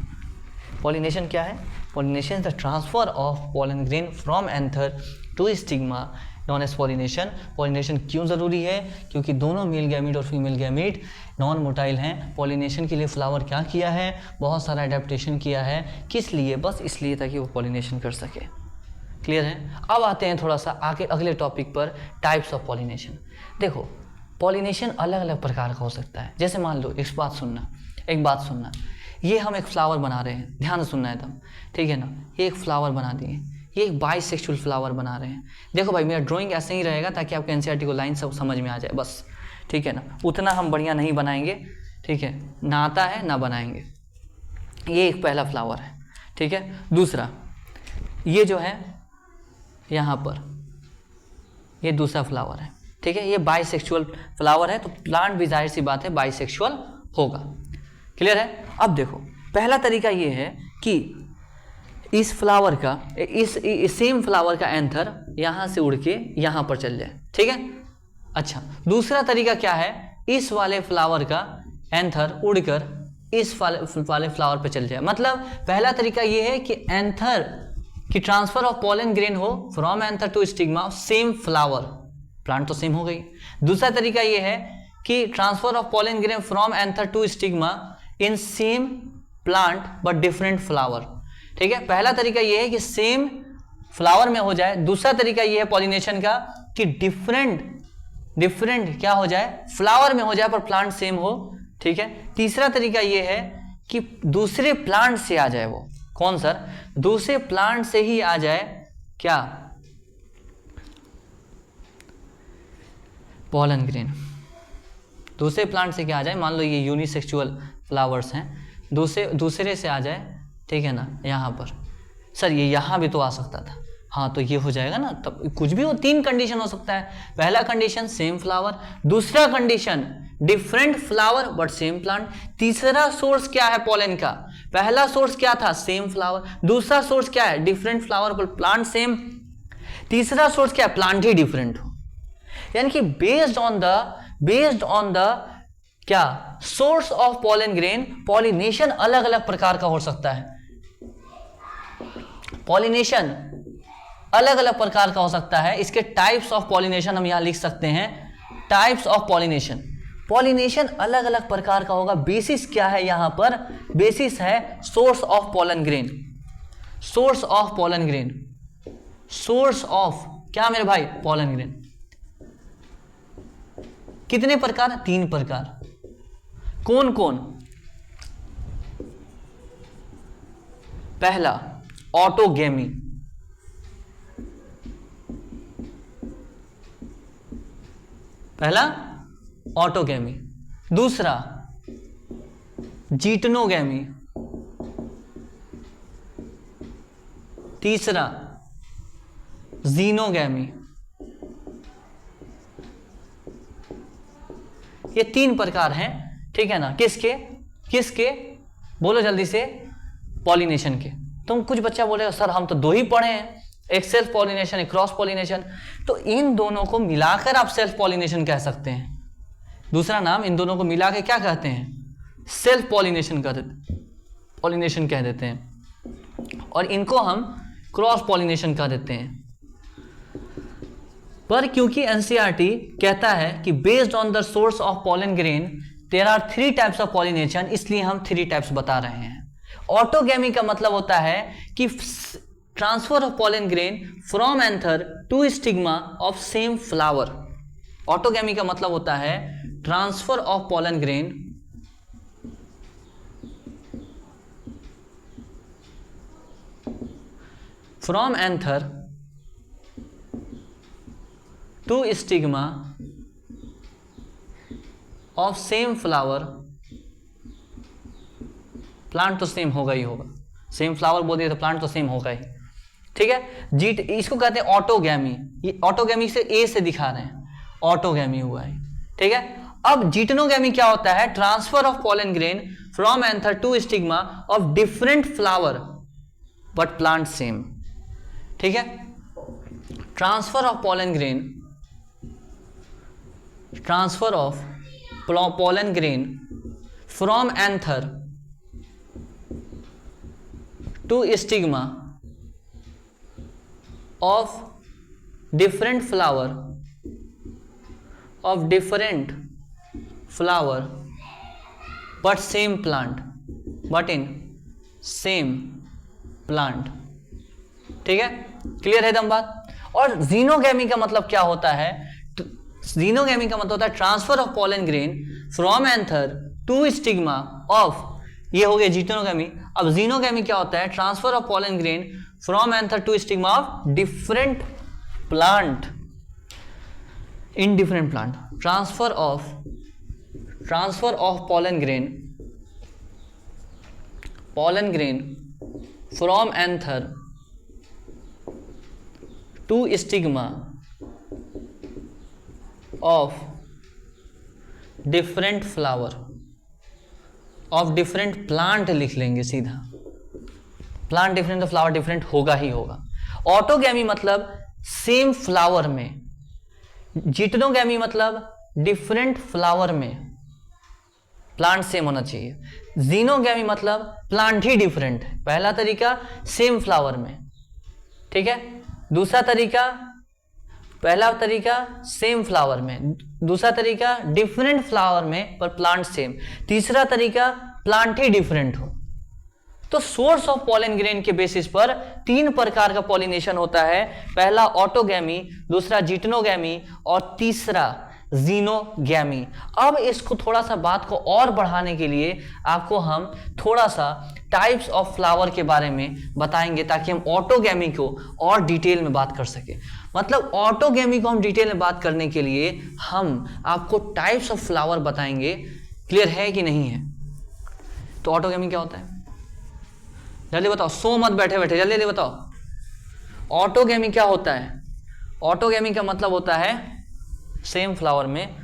पॉलिनेशन क्या है? Pollination is the transfer of pollen grain from anther to stigma known as pollination. Pollination क्यों ज़रूरी है? क्योंकि दोनों मेल गैमीट और फीमेल गैमीट नॉन मोटाइल हैं। पॉलिनेशन के लिए फ्लावर क्या किया है? बहुत सारा एडेप्टेशन किया है। किस लिए? बस इसलिए ताकि वो पॉलिनेशन कर सके। क्लियर है। अब आते हैं थोड़ा सा आगे अगले टॉपिक पर, टाइप्स ऑफ पॉलिनेशन। देखो पॉलिनेशन अलग अलग प्रकार का हो सकता है। जैसे मान लो एक बात सुनना, ये हम एक फ्लावर बना रहे हैं, ध्यान से सुनना एकदम, ठीक है ना। ये एक फ्लावर बना दिए, ये एक बाइसेक्सुअल फ्लावर बना रहे हैं। देखो भाई मेरा ड्राइंग ऐसे ही रहेगा ताकि आपको एनसीईआरटी को लाइन सब समझ में आ जाए बस, ठीक है ना। उतना हम बढ़िया नहीं बनाएंगे, ठीक है ना, आता है ना बनाएंगे। ये एक पहला फ्लावर है, ठीक है। दूसरा ये जो है यहाँ पर, ये दूसरा फ्लावर है, ठीक है। ये बाइसेक्सुअल फ्लावर है, तो प्लांट भी जाहिर सी बात है बाइसेक्सुअल होगा। क्लियर है। अब देखो पहला तरीका ये है कि इस फ्लावर का, इस सेम फ्लावर का एंथर यहाँ से उड़ के यहाँ पर चल जाए, ठीक है। अच्छा दूसरा तरीका क्या है? इस वाले फ्लावर का एंथर उड़कर इस वाले फ्लावर पे चल जाए। मतलब पहला तरीका ये है कि एंथर की ट्रांसफर ऑफ पॉलन ग्रेन हो from anther to stigma of same flower, plant तो सेम हो गई। दूसरा तरीका ये है कि transfer of pollen grain from anther to stigma in same plant but different flower, ठीक है। पहला तरीका ये है कि सेम फ्लावर में हो जाए। दूसरा तरीका ये है पॉलिनेशन का कि डिफरेंट क्या हो जाए, फ्लावर में हो जाए पर प्लांट सेम हो, ठीक है। तीसरा तरीका ये है कि दूसरे प्लांट से आ जाए। वो कौन सर? दूसरे प्लांट से ही आ जाए क्या? पॉलन ग्रेन दूसरे प्लांट से क्या आ जाए? मान लो ये यूनिसेक्सुअल फ्लावर्स हैं, दूसरे से आ जाए, ठीक है ना। यहाँ पर सर ये यहाँ भी तो आ सकता था, हाँ तो ये हो जाएगा ना। तब कुछ भी हो, तीन कंडीशन हो सकता है। पहला कंडीशन सेम फ्लावर, दूसरा condition different flower but same plant, तीसरा सोर्स क्या है पॉलन का? पहला सोर्स क्या था? Same flower. दूसरा सोर्स क्या है? Different flower but plant same. तीसरा सोर्स क्या है? प्लांट ही डिफरेंट हो। यानी कि बेस्ड ऑन द क्या source of pollen grain, pollination अलग अलग प्रकार का हो सकता है। पॉलिनेशन अलग अलग प्रकार का हो सकता है, इसके टाइप्स ऑफ पॉलिनेशन हम यहां लिख सकते हैं, टाइप्स ऑफ पॉलिनेशन। पॉलिनेशन अलग अलग प्रकार का होगा। बेसिस क्या है यहां पर? बेसिस है source of pollen grain, source of pollen grain, source of क्या मेरे भाई? Pollen grain. कितने प्रकार? 3 प्रकार। कौन कौन? पहला ऑटोगेमी, पहला ऑटोगेमी, दूसरा जीटनोगेमी, तीसरा जीनोगेमी। ये 3 प्रकार हैं, ठीक है ना? किसके? किसके? बोलो जल्दी से। पॉलिनेशन के। तुम कुछ बच्चा बोलेगा सर हम तो 2 ही पढ़े हैं, एक सेल्फ पॉलिनेशन, एक क्रॉस पॉलिनेशन। तो इन दोनों को मिलाकर आप सेल्फ पॉलिनेशन कह सकते हैं। दूसरा नाम इन दोनों को मिला के क्या कहते हैं? सेल्फ पॉलिनेशन पॉलिनेशन कह देते हैं, और इनको हम क्रॉस पॉलिनेशन कह देते हैं। पर क्योंकि एनसीईआरटी कहता है कि based on the source of pollen grain there are 3 types of pollination, इसलिए हम 3 टाइप्स बता रहे हैं। ऑटोगेमी का मतलब होता है कि transfer of pollen grain from anther to stigma of same flower. Autogamy का मतलब होता है transfer of pollen grain from anther to stigma of same flower. Plant तो सेम होगा ही होगा, सेम फ्लावर बोल दिया तो प्लांट तो सेम होगा ही, ठीक है। जीट इसको कहते हैं ऑटोगेमी। ये ऑटोगेमी से ए से दिखा रहे हैं, ऑटोगेमी हुआ है, ठीक है। अब जीटनोगेमी क्या होता है? Transfer of pollen grain from anther to stigma of different flower but plant same, ठीक है। Transfer of pollen grain, transfer of pollen grain from anther to stigma of different flower but same plant, but in same plant, ठीक है। Clear है दम बात? और xenogamy का मतलब क्या होता है? जीनोगेमी का मतलब होता है transfer of pollen grain from anther to stigma of, ये हो गया जीटनोगेमी। अब जीनोगेमी क्या होता है? Transfer of pollen grain from anther to stigma of different plant in different plant. Transfer of pollen grain from anther to stigma of different flower of different plant लिख लेंगे सीधा। प्लांट डिफरेंट तो flower different होगा ही होगा। Autogamy मतलब same flower में, जीटनोगेमी मतलब डिफरेंट फ्लावर में प्लांट सेम होना चाहिए। जीनोगेमी मतलब प्लांट ही डिफरेंट है। पहला तरीका सेम फ्लावर में, ठीक है। दूसरा तरीका, पहला तरीका सेम फ्लावर में, दूसरा तरीका डिफरेंट फ्लावर में पर प्लांट सेम, तीसरा तरीका प्लांट ही डिफरेंट हो। तो सोर्स ऑफ पॉलन ग्रेन के बेसिस पर 3 प्रकार का पॉलिनेशन होता है। पहला ऑटोगेमी, दूसरा जीटनोगेमी और तीसरा जीनोगेमी। अब इसको थोड़ा सा बात को और बढ़ाने के लिए आपको हम थोड़ा सा टाइप्स ऑफ फ्लावर के बारे में बताएंगे ताकि हम ऑटोगेमी को और डिटेल में बात कर सके। मतलब ऑटोगेमी को हम डिटेल में बात करने के लिए हम आपको टाइप्स ऑफ फ्लावर बताएंगे। क्लियर है कि नहीं है? तो ऑटोगेमी क्या होता है जल्दी बताओ, सो मत बैठे बैठे, जल्दी जल्दी बताओ। ऑटोगेमी क्या होता है? ऑटोगेमी का मतलब होता है सेम फ्लावर में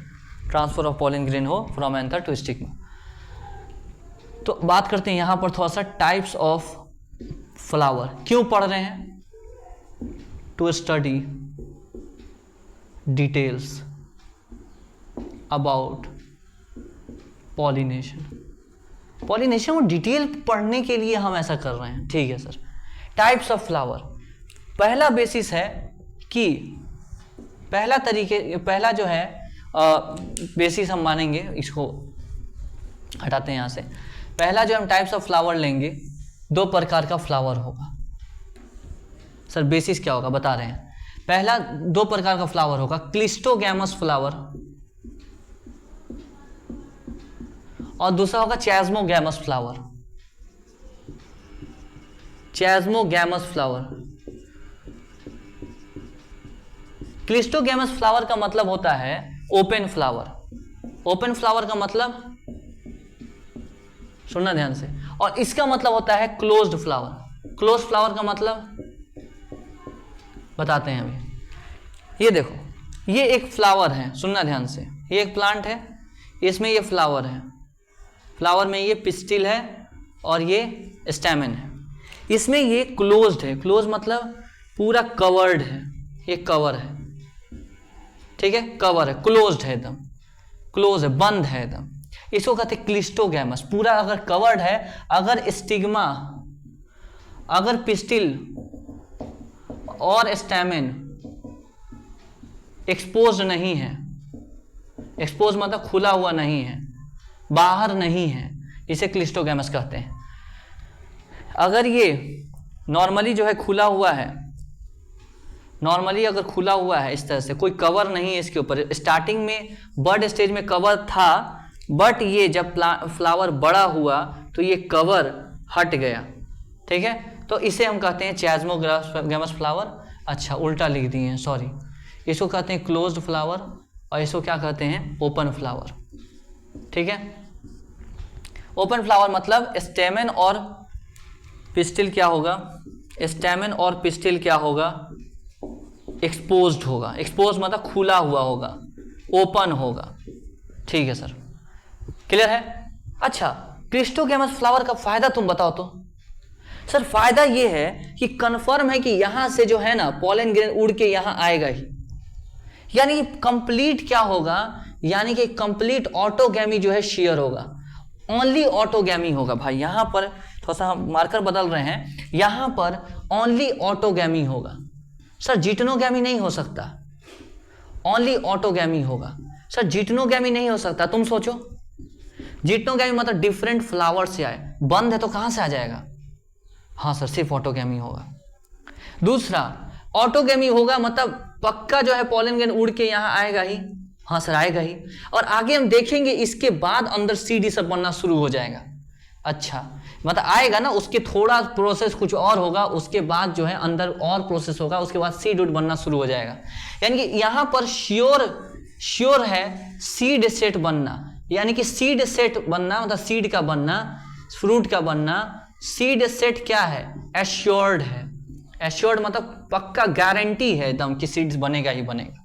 ट्रांसफर ऑफ पॉलन ग्रेन हो फ्रॉम एंथर टू स्टिग्मा। तो बात करते हैं यहां पर थोड़ा सा टाइप्स ऑफ फ्लावर। क्यों पढ़ रहे हैं? To study details about pollination. Pollination को डिटेल पढ़ने के लिए हम ऐसा कर रहे हैं, ठीक है सर। Types of flower. पहला बेसिस है कि पहला जो है बेसिस हम मानेंगे, इसको हटाते हैं यहाँ से। पहला जो हम टाइप्स ऑफ फ्लावर लेंगे, 2 प्रकार का फ्लावर होगा। सर बेसिस क्या होगा बता रहे हैं। पहला 2 प्रकार का फ्लावर होगा, क्लिस्टोगैमस फ्लावर, और दूसरा होगा chasmogamous flower. Chasmogamous flower. Cleistogamous flower का मतलब होता है ओपन फ्लावर। ओपन फ्लावर का मतलब, सुनना ध्यान से, और इसका मतलब होता है क्लोज्ड फ्लावर। क्लोज्ड फ्लावर का मतलब बताते हैं अभी। ये देखो, ये एक फ्लावर है, सुनना ध्यान से, ये एक प्लांट है, इसमें ये फ्लावर है, फ्लावर में ये पिस्टिल है और ये स्टैमेन है। इसमें ये क्लोज्ड है, क्लोज मतलब पूरा कवर्ड है, ये कवर है, ठीक है, कवर है, क्लोज्ड है, एकदम क्लोज है, बंद है एकदम। इसको कहते हैं क्लिस्टोगैमस। पूरा अगर कवर्ड है, अगर स्टिग्मा, अगर पिस्टिल और स्टैमेन एक्सपोज नहीं है, एक्सपोज मतलब खुला हुआ नहीं है, बाहर नहीं है, इसे क्लिस्टोगैमस कहते हैं। अगर ये नॉर्मली जो है खुला हुआ है, नॉर्मली अगर खुला हुआ है इस तरह से, कोई कवर नहीं है इसके ऊपर, स्टार्टिंग में बर्ड स्टेज में कवर था, बट ये जब फ्लावर बड़ा हुआ तो ये कवर हट गया, ठीक है, तो इसे हम कहते हैं चैस्मोगैमस फ्लावर। अच्छा उल्टा लिख दिए हैं, सॉरी। इसको कहते हैं क्लोज्ड फ्लावर और इसको क्या कहते हैं, ओपन फ्लावर, ठीक है। ओपन फ्लावर मतलब स्टेमन और पिस्टिल क्या होगा, स्टेमन और पिस्टिल क्या होगा, एक्सपोज्ड होगा। एक्सपोज मतलब खुला हुआ होगा, ओपन होगा, ठीक है सर, क्लियर है। अच्छा क्लिस्टोगैमस फ्लावर का फायदा तुम बताओ तो। सर फायदा ये है कि कंफर्म है कि यहां से जो है ना पॉलन ग्रेन उड़ के यहां आएगा ही, यानी कंप्लीट क्या होगा, यानी कि कंप्लीट ऑटोगैमी जो है शेयर होगा, ओनली ऑटोगैमी होगा। भाई यहां पर थोड़ा सा हम मार्कर बदल रहे हैं, यहां पर ओनली ऑटोगैमी होगा सर, जिटनोगैमी नहीं हो सकता, ओनली ऑटोगैमी होगा सर, जिटनोगैमी नहीं हो सकता। तुम सोचो, जिटनोगैमी मतलब डिफरेंट फ्लावर से आए, बंद है तो कहां से आ जाएगा, हाँ सर सिर्फ ऑटोगैमी होगा। दूसरा ऑटोगैमी होगा मतलब पक्का जो है पॉलन ग्रेन उड़ के यहां आएगा ही, हाँ सर आएगा ही, और आगे हम देखेंगे इसके बाद अंदर सीड सब बनना शुरू हो जाएगा। अच्छा मतलब आएगा ना, उसके थोड़ा प्रोसेस कुछ और होगा, उसके बाद जो है अंदर और प्रोसेस होगा, उसके बाद सीड उड बनना शुरू हो जाएगा। यानी कि यहां पर श्योर है सीड सेट बनना, यानी कि सीड सेट बनना मतलब सीड का बनना, फ्रूट का बनना। सीड सेट क्या है, एश्योर्ड है। एश्योर्ड मतलब पक्का गारंटी है एकदम कि सीड्स बनेगा ही बनेगा।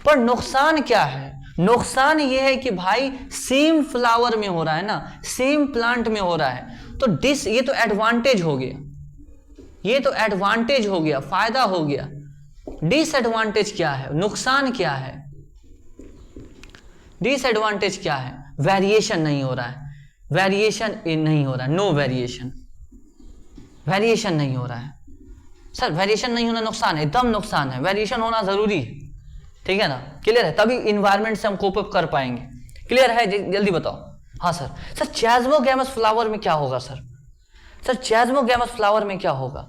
पर नुकसान क्या है, नुकसान ये है कि भाई सेम फ्लावर में हो रहा है ना, सेम प्लांट में हो रहा है, तो ये तो एडवांटेज हो गया, ये तो एडवांटेज हो गया, फायदा हो गया। डिसएडवांटेज क्या है, नुकसान क्या है, डिसएडवांटेज क्या है, वेरिएशन नहीं हो रहा है, वेरिएशन नहीं हो रहा है, नो वेरिएशन, वेरिएशन नहीं हो रहा है सर। वेरिएशन नहीं होना नुकसान है, एकदम नुकसान है, वेरिएशन होना जरूरी है, ठीक है ना, क्लियर है, तभी इन्वायरमेंट से हम कोप अप कर पाएंगे। क्लियर है, जल्दी बताओ। हाँ सर, सर चैस्मोगैमस फ्लावर में क्या होगा सर, सर चैस्मोगैमस फ्लावर में क्या होगा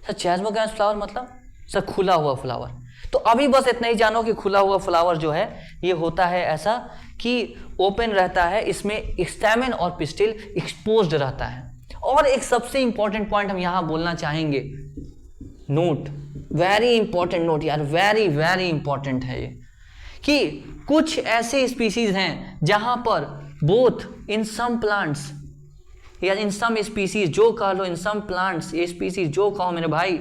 सर, चैस्मोगैमस फ्लावर मतलब सर खुला हुआ फ्लावर। तो अभी बस इतना ही जानो कि खुला हुआ फ्लावर जो है ये होता है ऐसा कि ओपन रहता है, इसमें स्टैमेन और पिस्टिल एक्सपोज्ड रहता है। और एक सबसे इंपॉर्टेंट पॉइंट हम यहां बोलना चाहेंगे, नोट, वेरी इंपॉर्टेंट नोट यार, वेरी वेरी इंपॉर्टेंट है ये, कि कुछ ऐसे स्पीसीज हैं जहां पर बोथ इन सम प्लांट्स या इन सम स्पीसीज, जो कह लो इन सम प्लांट्स, ये स्पीसीज जो कहो मेरे भाई,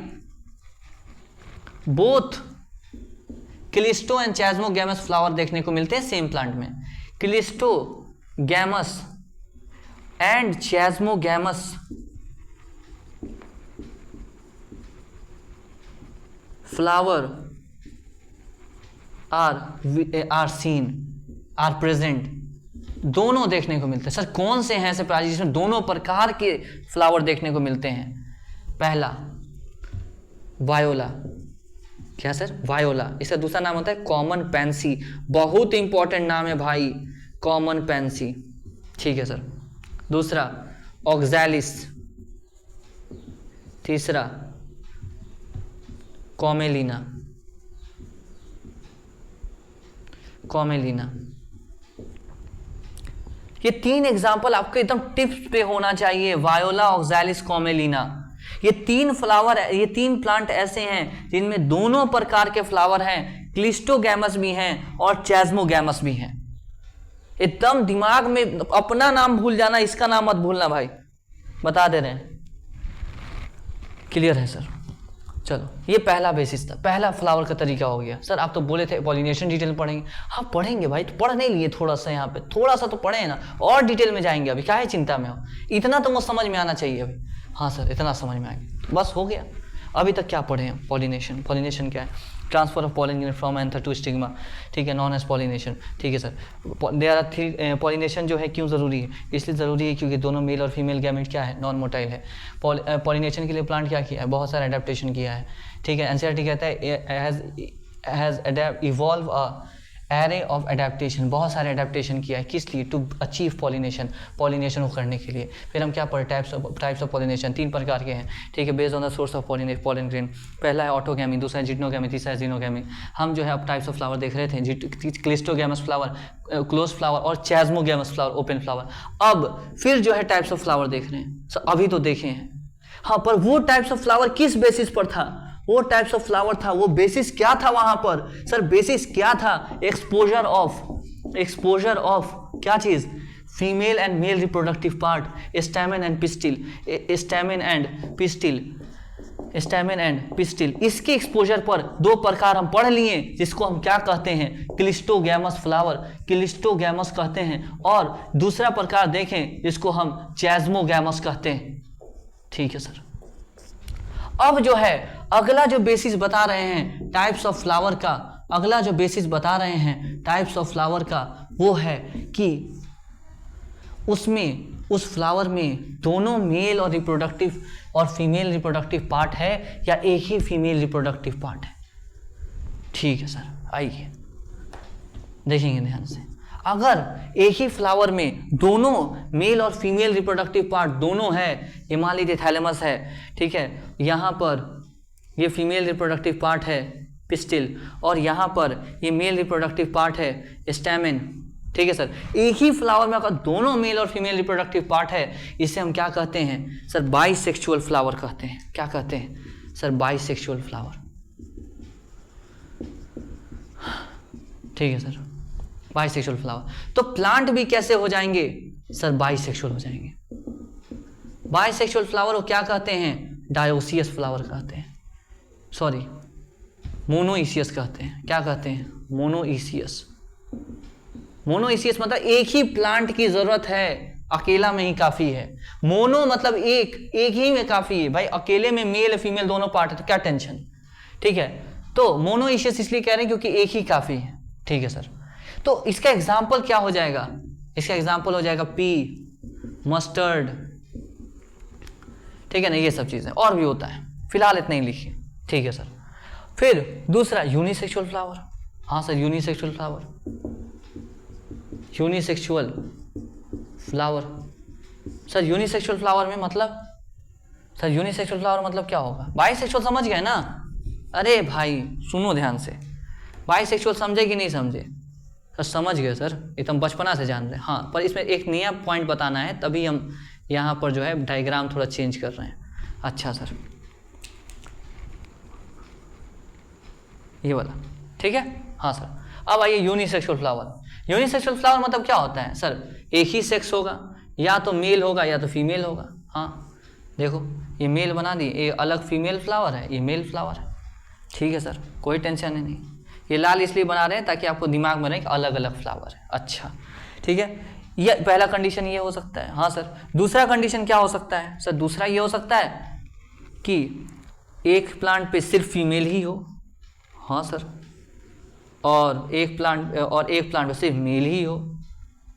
both cleisto and chasmogamous flower देखने को मिलते हैं सेम प्लांट में। Cleistogamous and chasmogamous flower are seen, are present, दोनों देखने को मिलते हैं। सर कौन से हैं ऐसे प्राणी जिसमें दोनों प्रकार के फ्लावर देखने को मिलते हैं, पहला वायोला, क्या सर? वायोला। इसका दूसरा नाम होता है कॉमन पैंसी, बहुत इंपॉर्टेंट नाम है भाई, कॉमन पैंसी, ठीक है सर। दूसरा ऑक्सैलिस, तीसरा कॉमेलिना, कॉमेलिना। ये 3 एग्जाम्पल आपको एकदम टिप्स पे होना चाहिए, वायोला, ऑक्सैलिस, कॉमेलिना। ये 3 फ्लावर, ये 3 प्लांट ऐसे हैं जिनमें दोनों प्रकार के फ्लावर हैं, क्लिस्टोगैमस भी हैं और चैस्मोगैमस भी हैं। एकदम दिमाग में अपना नाम भूल जाना, इसका नाम मत भूलना भाई, बता दे रहे हैं। क्लियर है सर? चलो, ये पहला बेसिस था, पहला फ्लावर का तरीका हो गया। सर आप तो बोले थे पॉलिनेशन डिटेल पढ़ेंगे, हाँ पढ़ेंगे भाई, तो पढ़ नहीं लिए थोड़ा सा, यहाँ पे थोड़ा सा तो पढ़े ना, और डिटेल में जाएंगे। अभी काहे चिंता में हो, इतना तो मुझे समझ में आना चाहिए अभी। हाँ सर, इतना समझ में आ गया, बस हो गया। अभी तक क्या पढ़े हैं? पॉलिनेशन। पॉलिनेशन क्या है? Transfer of pollen unit from anther to stigma, ठीक है, नॉन एज पॉलिनेशन, ठीक है सर। देयर आर 3 पॉलिनेशन जो है क्यों ज़रूरी है? इसलिए ज़रूरी है क्योंकि दोनों मेल और फीमेल गैमेट क्या है? नॉन मोटाइल है। पॉलिनेशन के लिए प्लांट क्या किया है? बहुत सारा एडेप्टेशन किया है, ठीक है। एनसीईआरटी कहता है has evolve a array of adaptation, बहुत सारे एडेप्टेशन किया है, किस लिए? टू अचीव पॉलिनेशन, पॉलिनेशन को करने के लिए। फिर हम क्या पढ़े? टाइप्स ऑफ पॉलिनेशन 3 प्रकार के हैं, ठीक है, based on the source of pollen grain. पहला है ऑटोगैमी, दूसरा है जिटनोगैमी, तीसरा है जीनोगैमी। हम जो है अब टाइप्स ऑफ फ्लावर देख रहे थे, क्लिस्टोगैमस फ्लावर, क्लोज फ्लावर और चैस्मोगैमस फ्लावर, ओपन फ्लावर। अब फिर जो है टाइप्स ऑफ फ्लावर देख रहे हैं। सर अभी तो देखे हैं, हाँ, पर वो टाइप्स ऑफ फ्लावर किस बेसिस पर था? वो टाइप्स ऑफ फ्लावर था, वो बेसिस क्या था वहां पर? सर बेसिस क्या था? एक्सपोजर ऑफ क्या चीज? Female and male reproductive part, stamen and pistil, stamen and pistil. इसके एक्सपोजर पर 2 प्रकार हम पढ़ लिए, जिसको हम क्या कहते हैं? क्लिस्टोगैमस फ्लावर, क्लिस्टोगैमस कहते हैं। और दूसरा प्रकार देखें जिसको हम चैस्मोगैमस कहते हैं, ठीक है सर। अब जो है अगला जो बेसिस बता रहे हैं टाइप्स ऑफ फ्लावर का, अगला जो बेसिस बता रहे हैं टाइप्स ऑफ फ्लावर का, वो है कि उसमें, उस फ्लावर में दोनों मेल और रिप्रोडक्टिव और फीमेल रिप्रोडक्टिव पार्ट है या एक ही फीमेल रिप्रोडक्टिव पार्ट है, ठीक है सर। आइए देखेंगे ध्यान से। अगर एक ही फ्लावर में दोनों मेल और फीमेल रिप्रोडक्टिव पार्ट दोनों है, ये मान लीजिए थैलेमस है, ठीक है, यहाँ पर ये फीमेल रिप्रोडक्टिव पार्ट है पिस्टिल, और यहाँ पर ये मेल रिप्रोडक्टिव पार्ट है स्टैमेन, ठीक है सर। एक ही फ्लावर में अगर दोनों मेल और फीमेल रिप्रोडक्टिव पार्ट है, इसे हम क्या कहते हैं सर? बाइसेक्सुअल फ्लावर कहते हैं। क्या कहते हैं सर? बाइसेक्सुअल फ्लावर, ठीक है सर, बाइसेक्सुअल फ्लावर। तो प्लांट भी कैसे हो जाएंगे सर? बाइसेक्सुअल हो जाएंगे। बाइसेक्सुअल फ्लावर को क्या कहते हैं? डायोसियस फ्लावर कहते हैं, सॉरी मोनोइसियस कहते हैं। क्या कहते हैं? मोनोइसियस। मोनोइसियस मतलब एक ही प्लांट की जरूरत है, अकेला में ही काफी है। मोनो मतलब एक ही में काफी है भाई, अकेले में मेल फीमेल दोनों पार्ट है तो क्या टेंशन, ठीक है। तो मोनोइसियस इसलिए कह रहे हैं क्योंकि एक ही काफी है, ठीक है सर। तो इसका एग्जाम्पल क्या हो जाएगा? इसका एग्जाम्पल हो जाएगा पी, मस्टर्ड, ठीक है ना, ये सब चीजें। और भी होता है, फिलहाल इतना ही लिखिए, ठीक है सर। फिर दूसरा यूनिसेक्सुअल फ्लावर। हाँ sir, unisexual flower, unisexual flower. Sir unisexual flower में मतलब, सर यूनिसेक्सुअल फ्लावर मतलब क्या होगा? बाइसेक्सुअल समझ गए ना? अरे भाई सुनो ध्यान से, बाइसेक्सुअल समझे कि नहीं समझे? सर समझ गए सर, एकदम बचपना से जान रहे हैं। हाँ, पर इसमें एक नया पॉइंट बताना है, तभी हम यहाँ पर जो है डायग्राम थोड़ा चेंज कर रहे हैं। अच्छा सर, ये वाला, ठीक है। हाँ सर, अब आइए यूनिसेक्सुअल फ्लावर। यूनिसेक्सुअल फ्लावर मतलब क्या होता है सर? एक ही सेक्स होगा, या तो मेल होगा या तो फीमेल होगा। हाँ देखो, ये मेल बना दिए, ये अलग फीमेल फ्लावर है, ये मेल फ्लावर है, ठीक है सर, कोई टेंशन नहीं। ये लाल इसलिए बना रहे हैं ताकि आपको दिमाग में रहे कि अलग अलग फ्लावर है। अच्छा ठीक है, ये पहला कंडीशन ये हो सकता है। हाँ सर, दूसरा कंडीशन क्या हो सकता है सर? दूसरा ये हो सकता है कि एक प्लांट पे सिर्फ फीमेल ही हो। हाँ सर, और एक प्लांट पे सिर्फ मेल ही हो।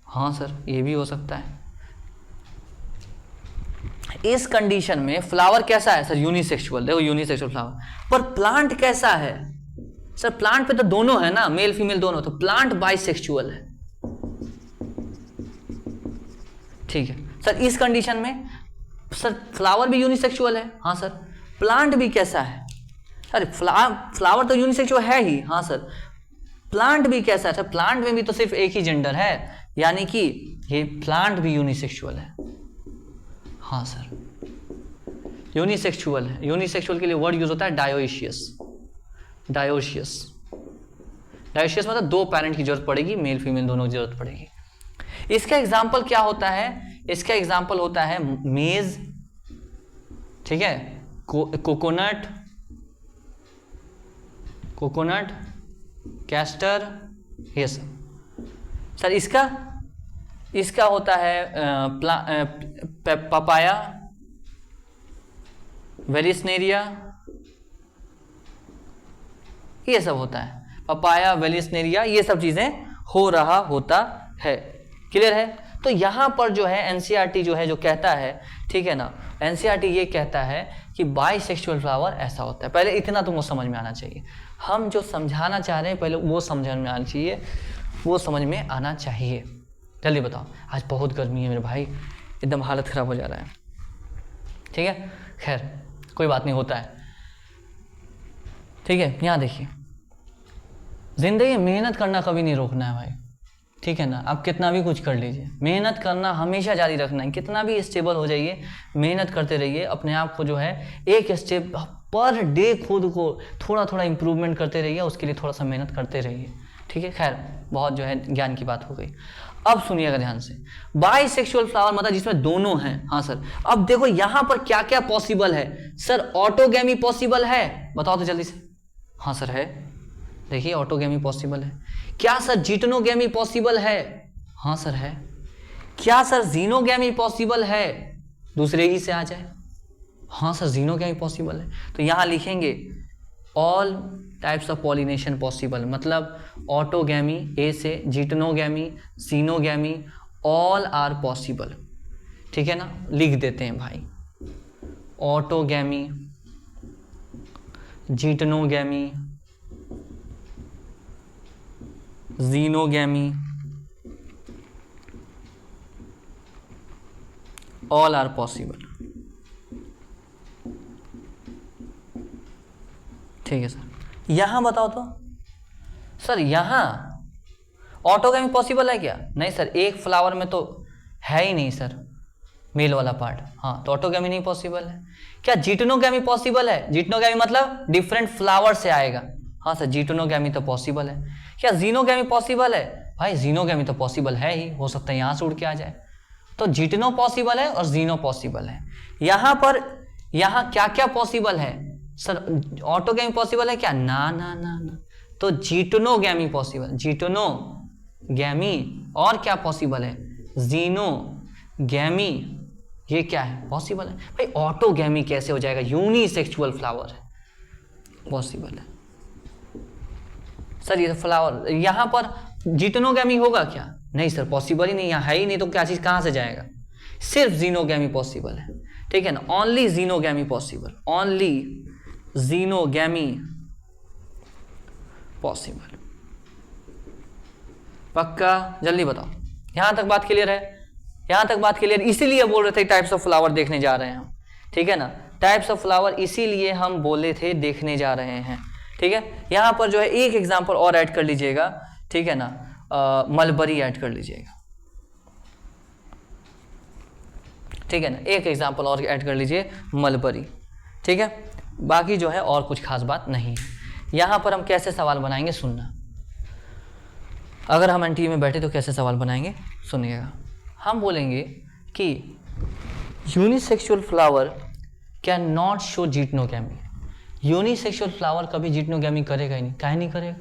हाँ सर, ये भी हो सकता है। इस कंडीशन में फ्लावर कैसा है सर? यूनिसेक्सुअल। देखो यूनिसेक्सुअल फ्लावर, पर प्लांट कैसा है सर? प्लांट पे तो दोनों है ना, मेल फीमेल दोनों, तो प्लांट बाइसेक्सुअल है। ठीक है सर, इस कंडीशन में सर फ्लावर भी यूनिसेक्सुअल है। हाँ सर, प्लांट भी कैसा है? अरे फ्लावर तो यूनिसेक्सुअल है ही। हाँ सर, प्लांट भी कैसा है सर? प्लांट में भी तो सिर्फ एक ही जेंडर है, यानी कि ये प्लांट भी यूनिसेक्सुअल है। हाँ सर, यूनिसेक्सुअल है। यूनिसेक्सुअल के लिए वर्ड यूज होता है डायोइशियस। डायोशियस, डायोशियस मतलब दो पेरेंट की जरूरत पड़ेगी, मेल फीमेल दोनों की जरूरत पड़ेगी। इसका एग्जाम्पल क्या होता है? इसका एग्जाम्पल होता है मेज, ठीक है, कोकोनट, कोकोनट, कैस्टर, ये सब। सर इसका होता है पपाया, वेलिस्नेरिया, ये सब होता है। पपाया, वेलिस्नेरिया, ये सब चीजें हो रहा होता है। क्लियर है? तो यहां पर जो है एनसीईआरटी जो है जो कहता है, ठीक है ना, एनसीईआरटी ये कहता है कि बाइसेक्सुअल फ्लावर ऐसा होता है। पहले इतना तुमको समझ में आना चाहिए। हम जो समझाना चाह रहे हैं पहले वो समझ में आना चाहिए, वो समझ में आना चाहिए। जल्दी बताओ, आज बहुत गर्मी है मेरे भाई, एकदम हालत खराब हो जा रहा है। ठीक है, खैर कोई बात नहीं, होता है। ठीक है, यहाँ देखिए, जिंदगी में मेहनत करना कभी नहीं रोकना है भाई, ठीक है ना। आप कितना भी कुछ कर लीजिए, मेहनत करना हमेशा जारी रखना है। कितना भी स्टेबल हो जाइए, मेहनत करते रहिए, अपने आप को जो है एक स्टेप पर डे खुद को थोड़ा थोड़ा इंप्रूवमेंट करते रहिए, उसके लिए थोड़ा सा मेहनत करते रहिए। ठीक है, खैर बहुत जो है ज्ञान की बात हो गई। अब सुनिएगा ध्यान से, बाइसेक्सुअल फ्लावर मतलब जिसमें दोनों हैं। हाँ सर, अब देखो यहां पर क्या क्या पॉसिबल है सर? ऑटोगैमी पॉसिबल है, बताओ तो जल्दी से। हाँ सर है, देखिए ऑटोगैमी पॉसिबल है। क्या सर जिटनोगैमी पॉसिबल है? हाँ सर है। क्या सर जीनोगैमी पॉसिबल है? दूसरे ही से आ जाए। हाँ सर जीनोगैमी पॉसिबल है। तो यहां लिखेंगे all types of pollination possible, मतलब ऑटोगैमी ए से, geitonogamy, xenogamy, all are possible. ठीक है ना, लिख देते हैं भाई, autogamy, geitonogamy, xenogamy, all are possible. ठीक है सर, यहां बताओ तो सर, यहां ऑटोगैमी पॉसिबल है क्या? नहीं सर, एक फ्लावर में तो है ही नहीं सर मेल वाला पार्ट। हाँ, तो ऑटोगैमी नहीं पॉसिबल है। क्या जिटनोगैमी पॉसिबल है? जिटनोगैमी मतलब डिफरेंट फ्लावर से आएगा। हाँ सर, जिटनोगैमी तो पॉसिबल है। क्या जीनोगैमी पॉसिबल है? भाई जीनोगैमी तो पॉसिबल है ही, हो सकता है यहां से उड़ के आ जाए। तो जिटनो पॉसिबल है और जीनो पॉसिबल है। यहां पर यहां क्या क्या पॉसिबल है सर? ऑटोगैमी पॉसिबल है क्या? ना ना ना ना, तो जिटनोगैमी पॉसिबल, जिटनोगैमी, और क्या पॉसिबल है? जीनोगैमी, ये क्या है? पॉसिबल है। भाई ऑटोगैमी कैसे हो जाएगा? यूनिसेक्सुअल फ्लावर है, पॉसिबल है सर। ये फ्लावर यहां पर जिटनोगैमी होगा क्या? नहीं सर, पॉसिबल ही नहीं, यहाँ है ही नहीं, तो क्या चीज कहां से जाएगा? सिर्फ जीनोगैमी पॉसिबल है। ठीक है ना, only xenogamy possible, only xenogamy possible. पक्का? जल्दी बताओ, यहां तक बात क्लियर है? यहां तक बात क्लियर, इसीलिए बोल रहे थे टाइप्स ऑफ फ्लावर देखने जा रहे हैं हम। ठीक है ना, टाइप्स ऑफ फ्लावर इसीलिए हम बोले थे देखने जा रहे हैं। ठीक है, यहां पर जो है एक एग्जांपल और ऐड कर लीजिएगा। ठीक है ना, मलबरी ऐड कर लीजिएगा। ठीक है ना, एक एग्जांपल और ऐड कर लीजिए, मलबरी। ठीक है, बाकी जो है और कुछ खास बात नहीं है। यहां पर हम कैसे सवाल बनाएंगे सुनना, अगर हम एनटीए में बैठे तो कैसे सवाल बनाएंगे सुनिएगा। हम बोलेंगे कि unisexual flower can not show geitonogamy. Unisexual flower कभी जिटनोगैमी करेगा ही नहीं। काहे नहीं करेगा?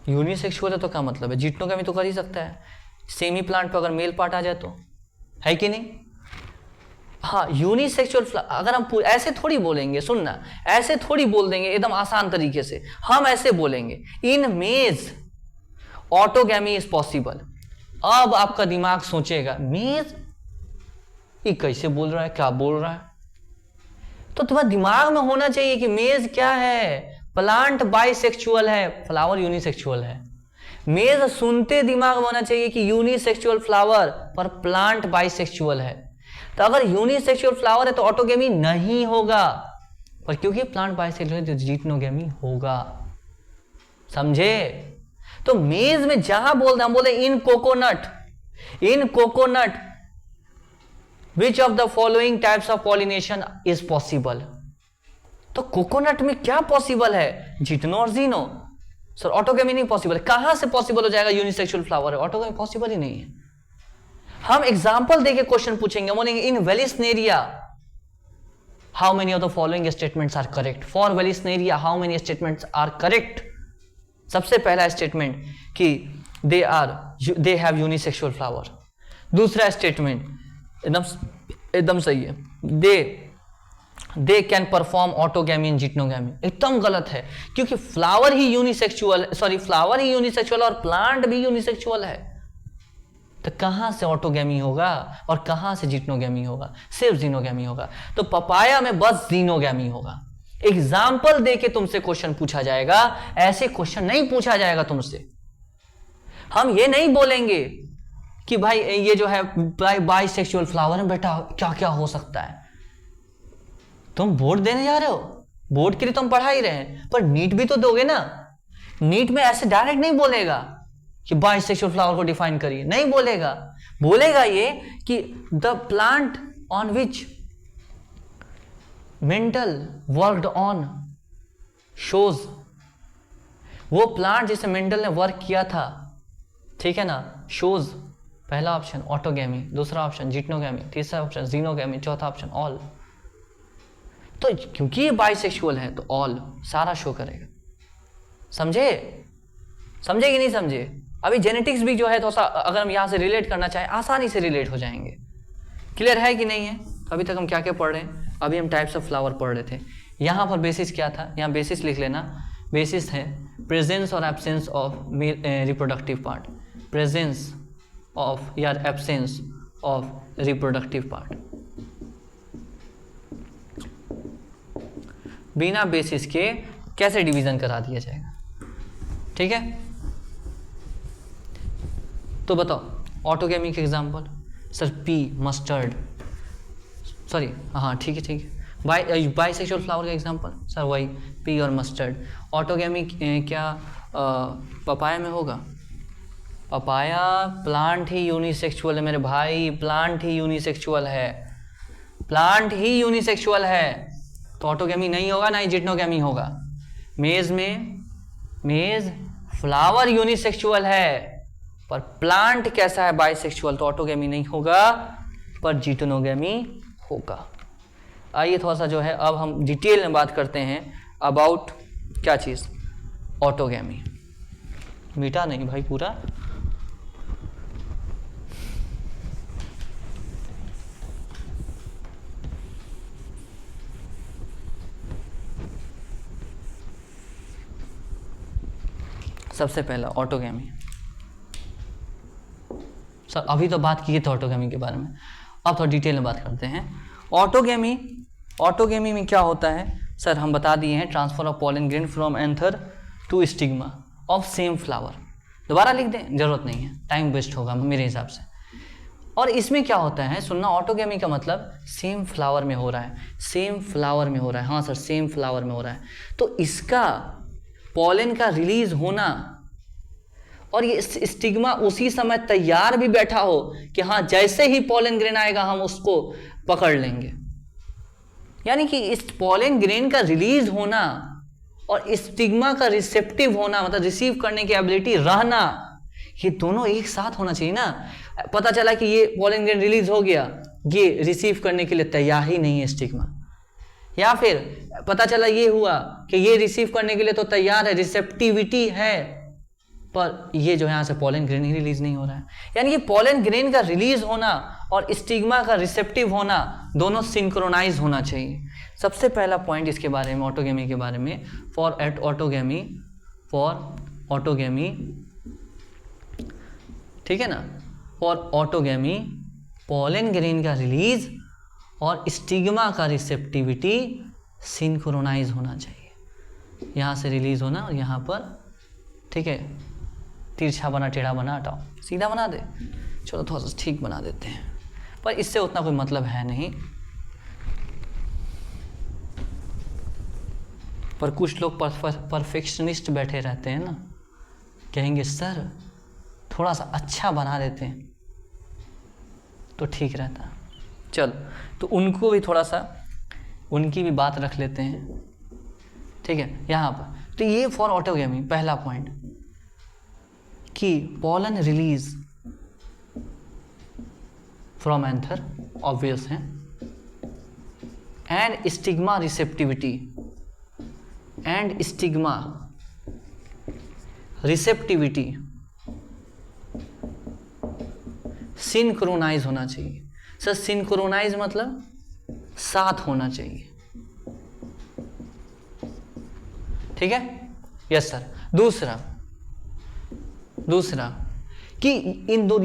यूनिसेक्सुअल है तो क्या मतलब है? जिटनोगैमी तो कर ही सकता है। सेमी प्लांट पर अगर मेल पार्ट आ जाए तो, है कि नहीं? हाँ, यूनिसेक्सुअल अगर हम ऐसे थोड़ी बोलेंगे, सुनना, ऐसे थोड़ी बोल देंगे एकदम आसान तरीके से। हम ऐसे बोलेंगे इन मेज ऑटोगैमी इज पॉसिबल। अब आपका दिमाग सोचेगा मेज ये कैसे बोल रहा है, क्या बोल रहा है। तो तुम्हारे दिमाग में होना चाहिए कि मेज क्या है, प्लांट बाइसेक्सुअल है, फ्लावर यूनिसेक्सुअल है। मेज सुनते दिमाग में होना चाहिए कि यूनिसेक्सुअल फ्लावर पर प्लांट बाइसेक्सुअल है। तो अगर यूनिसेक्सुअल फ्लावर है तो ऑटोगेमी नहीं होगा, पर क्योंकि प्लांट बाइसेक्सुअल है तो जिटनोगेमी होगा। समझे। तो मेज में जहां बोलते हम बोलते in coconut which of the following types of pollination is possible. तो कोकोनट में क्या पॉसिबल है, जिटनो और जीनो। सर ऑटोगेमी नहीं पॉसिबल है, कहां से पॉसिबल हो जाएगा, यूनिसेक्सुअल फ्लावर है, ऑटोगेमी पॉसिबल ही नहीं है। हम एग्जांपल देके क्वेश्चन पूछेंगे, बोलेंगे in Vallisneria how many of the following statements are correct. For Vallisneria how many statements are correct. सबसे पहला स्टेटमेंट कि दे हैव यूनिसेक्सुअल फ्लावर। दूसरा स्टेटमेंट एकदम सही है, they can perform autogamy and geitonogamy. एकदम गलत है, क्योंकि फ्लावर ही यूनिसेक्सुअल और प्लांट भी यूनिसेक्सुअल है। तो कहां से ऑटोगैमी होगा और कहां से जिटनोगैमी होगा, सिर्फ जीनोगैमी होगा। तो पपाया में बस जीनोगैमी होगा। एग्जाम्पल देके तुमसे क्वेश्चन पूछा जाएगा, ऐसे क्वेश्चन नहीं पूछा जाएगा तुमसे। हम ये नहीं बोलेंगे कि भाई ये जो है बाइसेक्सुअल फ्लावर है, बेटा क्या क्या हो सकता है। तुम बोर्ड देने जा रहे हो, बोर्ड के लिए तुम पढ़ा ही रहे हैं, पर नीट भी तो दोगे ना। नीट में ऐसे डायरेक्ट नहीं बोलेगा कि बाइसेक्सुअल फ्लावर को डिफाइन करिए, नहीं बोलेगा। बोलेगा ये कि the plant on which mental worked on shows, वो प्लांट जिसे मेंटल ने वर्क किया था, ठीक है ना, शोज। पहला ऑप्शन ऑटोगैमी, दूसरा ऑप्शन जिटनोगैमी, तीसरा ऑप्शन जीनोगैमी, चौथा ऑप्शन ऑल। तो क्योंकि ये बाइसेक्सुअल है तो ऑल सारा शो करेगा। समझे कि नहीं समझे। अभी जेनेटिक्स भी जो है थोड़ा सा अगर हम यहां से रिलेट करना चाहें आसानी से रिलेट हो जाएंगे। क्लियर है कि नहीं है। अभी तक हम क्या क्या पढ़ रहे हैं, अभी हम टाइप्स ऑफ फ्लावर पढ़ रहे थे। यहां पर बेसिस क्या था, यहां बेसिस लिख लेना। बेसिस है प्रेजेंस और absence of reproductive part, presence of या एब्सेंस ऑफ रिप्रोडक्टिव पार्ट। बिना बेसिस के कैसे डिवीजन करा दिया जाएगा, ठीक है। तो बताओ ऑटोगैमी के example. Sir P mustard, sorry हाँ ठीक है। बाइसेक्सुअल फ्लावर का एग्जांपल सर वही पी और मस्टर्ड। ऑटोगैमी क्या पपाया में होगा। पपाया प्लांट ही यूनिसेक्सुअल है मेरे भाई, प्लांट ही यूनिसेक्सुअल है, तो ऑटोगैमी नहीं होगा, ना ही जिटनोगैमी होगा। मेज फ्लावर यूनिसेक्सुअल है, पर प्लांट कैसा है, बाइसेक्सुअल, तो ऑटोगैमी नहीं होगा, पर जिटनोगैमी होगा। आइए थोड़ा सा जो है अब हम डिटेल में बात करते हैं अबाउट क्या चीज़, ऑटोगैमी। मीठा नहीं भाई पूरा। सबसे पहला ऑटोगैमी। सर अभी तो बात की थी ऑटोगैमी के बारे में, अब थोड़ा डिटेल में बात करते हैं। ऑटोगैमी में क्या होता है सर, हम बता दिए हैं, transfer of pollen grain from anther to stigma of same flower. दोबारा लिख दें, जरूरत नहीं है, टाइम वेस्ट होगा मेरे हिसाब से। और इसमें क्या होता है सुनना, ऑटोगैमी का मतलब सेम फ्लावर में हो रहा है, हाँ सर सेम फ्लावर में हो रहा है। तो इसका पॉलन का रिलीज होना और ये स्टिग्मा उसी समय तैयार भी बैठा हो कि हाँ जैसे ही पॉलन ग्रेन आएगा हम उसको पकड़ लेंगे। यानी कि इस पॉलन ग्रेन का रिलीज होना और स्टिग्मा का रिसेप्टिव होना, मतलब रिसीव करने की एबिलिटी रहना, ये दोनों एक साथ होना चाहिए ना। पता चला कि ये पॉलन ग्रेन रिलीज हो गया, ये रिसीव करने के लिए तैयार ही नहीं है स्टिग्मा, या फिर पता चला ये हुआ कि ये रिसीव करने के लिए तो तैयार है, रिसेप्टिविटी है, पर ये जो है यहाँ से पॉलन ग्रेन ही रिलीज नहीं हो रहा है। यानी कि पॉलन ग्रेन का रिलीज होना और स्टिग्मा का रिसेप्टिव होना दोनों सिंक्रोनाइज होना चाहिए। सबसे पहला पॉइंट इसके बारे में, ऑटोगैमी के बारे में, फॉर ऑटोगैमी, ठीक है ना, फॉर ऑटोगैमी पॉलन ग्रेन का रिलीज और स्टिग्मा का रिसेप्टिविटी सिंक्रोनाइज होना चाहिए। यहाँ से रिलीज होना और यहाँ पर, ठीक है, तिरछा बना टेढ़ा बना, हटाओ, सीधा बना दे, चलो थोड़ा सा ठीक बना देते हैं, पर इससे उतना कोई मतलब है नहीं। पर कुछ लोग परफेक्शनिस्ट बैठे रहते हैं ना, कहेंगे सर थोड़ा सा अच्छा बना देते हैं तो ठीक रहता। चल, तो उनको भी थोड़ा सा, उनकी भी बात रख लेते हैं, ठीक है। यहाँ पर तो ये फॉर ऑटोगेमी पहला पॉइंट कि pollen release from anther obvious है, and stigma receptivity, and stigma receptivity synchronise होना चाहिए। सर सिंक्रोनाइज मतलब साथ होना चाहिए, ठीक है, यस सर। दूसरा कि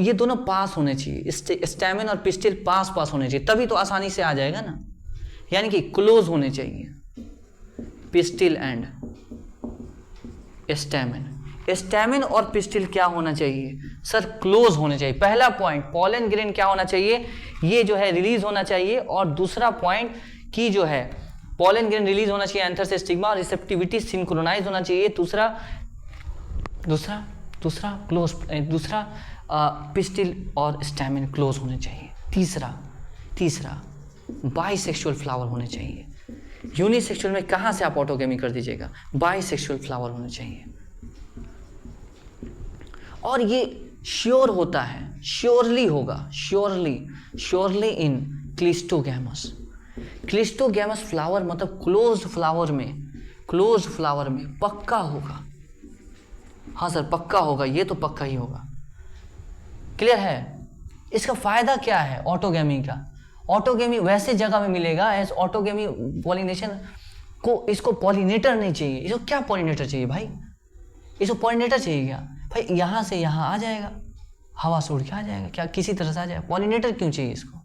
ये दोनों पास होने चाहिए, स्टैमेन और पिस्टिल पास होने चाहिए, तभी तो आसानी से आ जाएगा ना, यानी कि क्लोज होने चाहिए पिस्टिल एंड स्टैमेन। स्टैमेन और पिस्टिल क्या होना चाहिए सर? क्लोज होने चाहिए। पहला पॉइंट पॉलन ग्रेन क्या होना चाहिए, ये जो है रिलीज होना चाहिए, और दूसरा पॉइंट की जो है पॉलन ग्रेन रिलीज होना चाहिए एंथर से स्टिग्मा, और रिसेप्टिविटी सिंक्रोनाइज होना चाहिए। दूसरा क्लोज, दूसरा पिस्टिल और स्टैमेन क्लोज होने चाहिए। तीसरा बाइसेक्सुअल फ्लावर होने चाहिए। यूनिसेक्सुअल में कहाँ से आप ऑटोगेमी कर दीजिएगा, बाइसेक्सुअल फ्लावर होने चाहिए। और ये श्योर होता है, श्योरली होगा, श्योरली इन क्लिस्टोगैमस। क्लिस्टोगैमस फ्लावर मतलब क्लोज फ्लावर में पक्का होगा। हाँ सर पक्का होगा, ये तो पक्का ही होगा। क्लियर है? इसका फायदा क्या है ऑटोगेमी का? ऑटोगेमी वैसे जगह में मिलेगा एज ऑटोगेमी पॉलिनेशन को, इसको पॉलिनेटर नहीं चाहिए। इसको क्या पॉलिनेटर चाहिए भाई? इसको पॉलिनेटर चाहिए क्या भाई? यहाँ से यहाँ आ जाएगा, हवा से उड़ के आ जाएगा, क्या किसी तरह से आ जाएगा। पॉलिनेटर क्यों चाहिए इसको?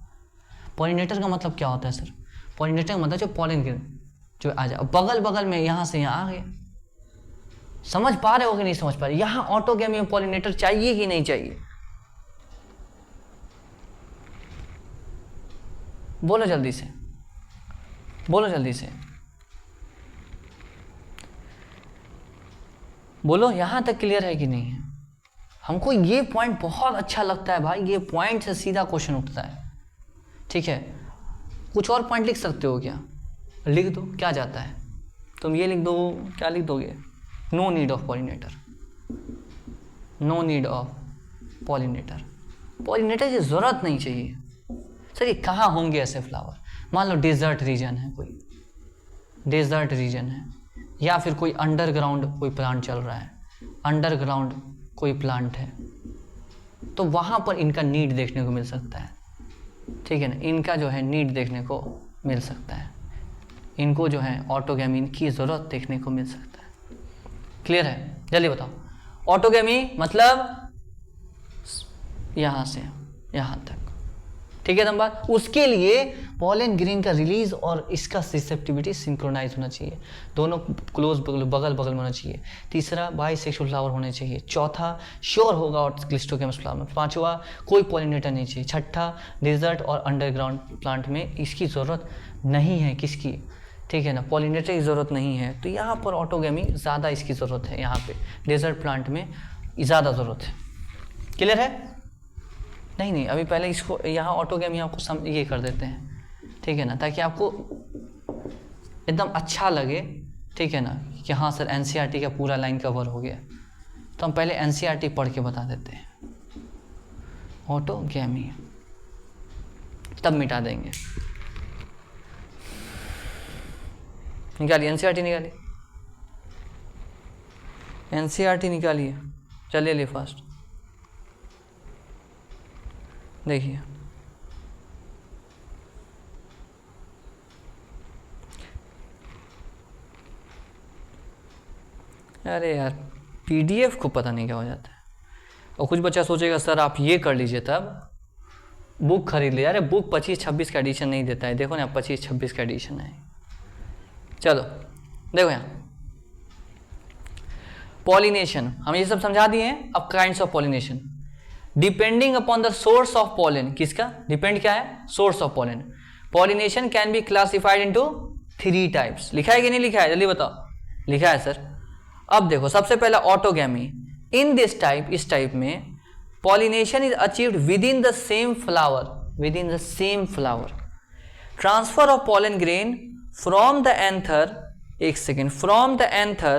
पॉलिनेटर का मतलब क्या होता है सर? पॉलिनेटर का मतलब जो पॉलिन जो आ जाए बगल में, यहाँ से यहाँ आ गया। समझ पा रहे हो कि नहीं समझ पा रहे? यहाँ ऑटोगेमी में पॉलिनेटर चाहिए कि नहीं चाहिए? बोलो जल्दी से, बोलो यहाँ तक क्लियर है कि नहीं है? हमको ये पॉइंट बहुत अच्छा लगता है भाई, ये पॉइंट से सीधा क्वेश्चन उठता है, ठीक है। कुछ और पॉइंट लिख सकते हो क्या? लिख दो, क्या जाता है? तुम ये लिख दो, क्या लिख दोगे? No need of pollinator, no need of pollinator. Pollinator की जरूरत नहीं चाहिए। सर ये कहाँ होंगे ऐसे फ्लावर? मान लो डेजर्ट रीजन है, कोई डेजर्ट रीजन है, या फिर कोई अंडरग्राउंड कोई प्लांट चल रहा है, अंडरग्राउंड कोई प्लांट है, तो वहाँ पर इनका नीड देखने को मिल सकता है, ठीक है ना। इनका जो है नीड देखने को मिल सकता है, इनको जो है ऑटोगेमी की ज़रूरत देखने को मिल सकता है। क्लियर है? जल्दी बताओ। ऑटोगेमी मतलब यहाँ से यहाँ तक, ठीक है ना बात। उसके लिए पॉलन ग्रेन का रिलीज और इसका रिसेप्टिविटी सिंक्रोनाइज होना चाहिए, दोनों क्लोज बगल में होना चाहिए। तीसरा बाइसेक्सुअल फ्लावर होने चाहिए। चौथा श्योर होगा और क्लिस्टोगैमस फ्लावर में। पांचवा कोई पॉलिनेटर नहीं चाहिए। छठा डेजर्ट और अंडरग्राउंड प्लांट में इसकी ज़रूरत नहीं है, किसकी, ठीक है ना, पॉलिनेटर की ज़रूरत नहीं है। तो यहाँ पर ऑटोगेमी ज़्यादा इसकी ज़रूरत है, यहाँ पे डेजर्ट प्लांट में ज़्यादा ज़रूरत है। क्लियर है? नहीं अभी पहले इसको यहाँ ऑटोगेमी आपको ये कर देते हैं, ठीक है ना, ताकि आपको एकदम अच्छा लगे, ठीक है ना, कि हाँ सर एनसीईआरटी का पूरा लाइन कवर हो गया। तो हम पहले एनसीईआरटी पढ़ के बता देते हैं, ऑटोगेमी, तब मिटा देंगे। निकालिए एनसीईआरटी, निकालिए एनसीईआरटी, निकालिए, चलिए फास्ट देखिए। अरे यार पीडीएफ को पता नहीं क्या हो जाता है। और कुछ बच्चा सोचेगा सर आप ये कर लीजिए तब, बुक खरीद लिया। अरे बुक 25-26 का एडिशन नहीं देता है, देखो ना 25-26 का एडिशन है। चलो देखो यहाँ पॉलिनेशन हम ये सब समझा दिए हैं। अब kinds of pollination depending upon the source of pollen, किसका डिपेंड क्या है, source of pollen. Pollination can be classified into 3 types. लिखा है कि नहीं लिखा है, जल्दी बताओ। लिखा है सर। अब देखो सबसे पहला ऑटोगैमी। इन दिस टाइप, इस टाइप में pollination is achieved within the same flower, within the same flower. Transfer of pollen grain from the anther, एक second, from the anther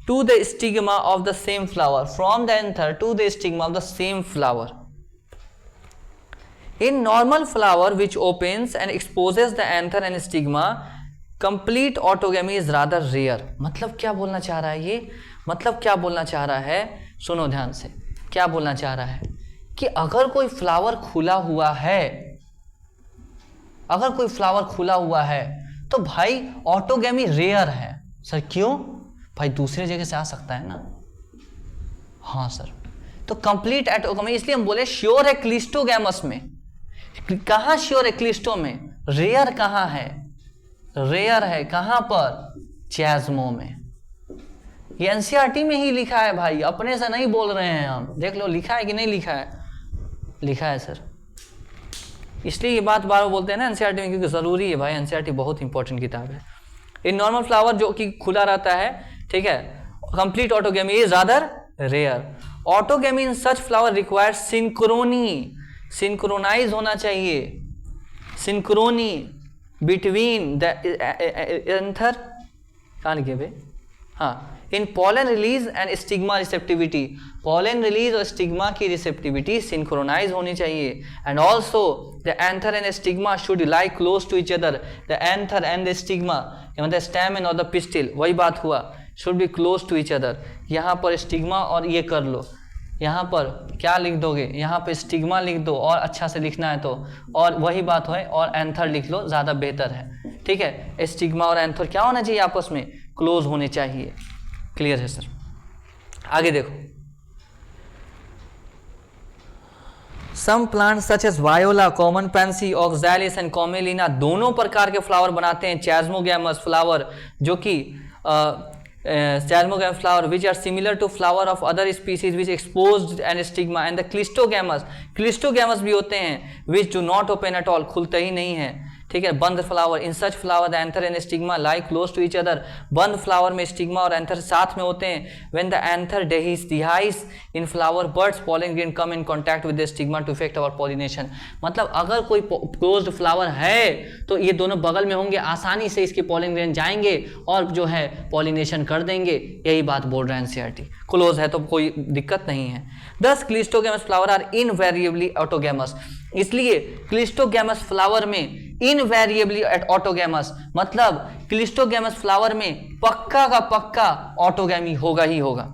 to the stigma of the same flower, from the anther to the stigma of the same flower. In normal flower which opens and exposes the anther and stigma, complete autogamy is rather rare. मतलब क्या बोलना चाह रहा है ये, मतलब क्या बोलना चाह रहा है, सुनो ध्यान से। क्या बोलना चाह रहा है कि अगर कोई फ्लावर खुला हुआ है, अगर कोई फ्लावर खुला हुआ है तो भाई ऑटोगैमी रेयर है। सर क्यों? भाई दूसरे जगह से आ सकता है ना। हाँ सर, तो कंप्लीट ऑटोगैमी इसलिए हम बोले श्योर है क्लिस्टोगैमस में। कहाँ श्योर है? क्लिस्टो में। रेयर कहाँ है? रेयर है कहाँ पर? चैज़्मो में। ये एनसीईआरटी में ही लिखा है भाई, अपने से नहीं बोल रहे हैं हम। देख लो लिखा है कि नहीं लिखा है, लिखा है सर। इसलिए ये बात बार बार बोलते हैं ना एनसीईआरटी में, क्योंकि ज़रूरी है भाई, एनसीईआरटी बहुत इंपॉर्टेंट किताब है। इन नॉर्मल फ्लावर जो कि खुला रहता है, ठीक है, complete autogamy is rather rare. Autogamy in such flower require synchrony, synchronise होना चाहिए, सिंक्रोनी बिटवीन द एंथर, कहाँ लिखे भाई, हाँ, इन pollen release and stigma receptivity. Pollen release और स्टिग्मा की रिसेप्टिविटी सिंक्रोनाइज होनी चाहिए। And also the anther and stigma should lie close to each other. The anther and the stigma, मतलब स्टेमन और द पिस्टिल, वही बात हुआ, should be close to each other. यहाँ पर स्टिग्मा और ये कर लो, यहाँ पर क्या लिख दोगे, यहाँ पे स्टिग्मा लिख दो, और अच्छा से लिखना है तो, और वही बात है, और एंथर लिख लो, ज़्यादा बेहतर है। ठीक है, स्टिग्मा और एंथर क्या होना चाहिए, आपस में क्लोज होने चाहिए। क्लियर है सर? आगे देखो, some plant such as viola, common pansy, oxalis and commelina दोनों प्रकार के फ्लावर बनाते हैं। चैज़्मोगैमस फ्लावर जो कि Chasmogamous flower which are similar to flower of other species which exposed and stigma, and the Clistogamous भी होते हैं which do not open at all, खुलते ही नहीं है। ठीक है, बंद flower. In such flower the anther and stigma lie close to each other. बंद फ्लावर में स्टिग्मा और एंथर साथ में होते हैं। When the anther dehisce in flower buds pollen grain come in contact with the stigma to effect our pollination. मतलब अगर कोई क्लोज्ड फ्लावर है तो ये दोनों बगल में होंगे, आसानी से इसके पॉलन ग्रेन जाएंगे और जो है पॉलिनेशन कर देंगे। यही बात बोल रहा है एनसीईआरटी। क्लोज है तो कोई दिक्कत नहीं है। दस क्लिस्टोगैमस फ्लावर आर इनवेरिएबली ऑटोगैमस। इसलिए क्लिस्टोगैमस फ्लावर में इनवेरिएबली ऑटोगैमस, मतलब क्लिस्टोगैमस फ्लावर में पक्का का पक्का ऑटोगैमी होगा ही होगा।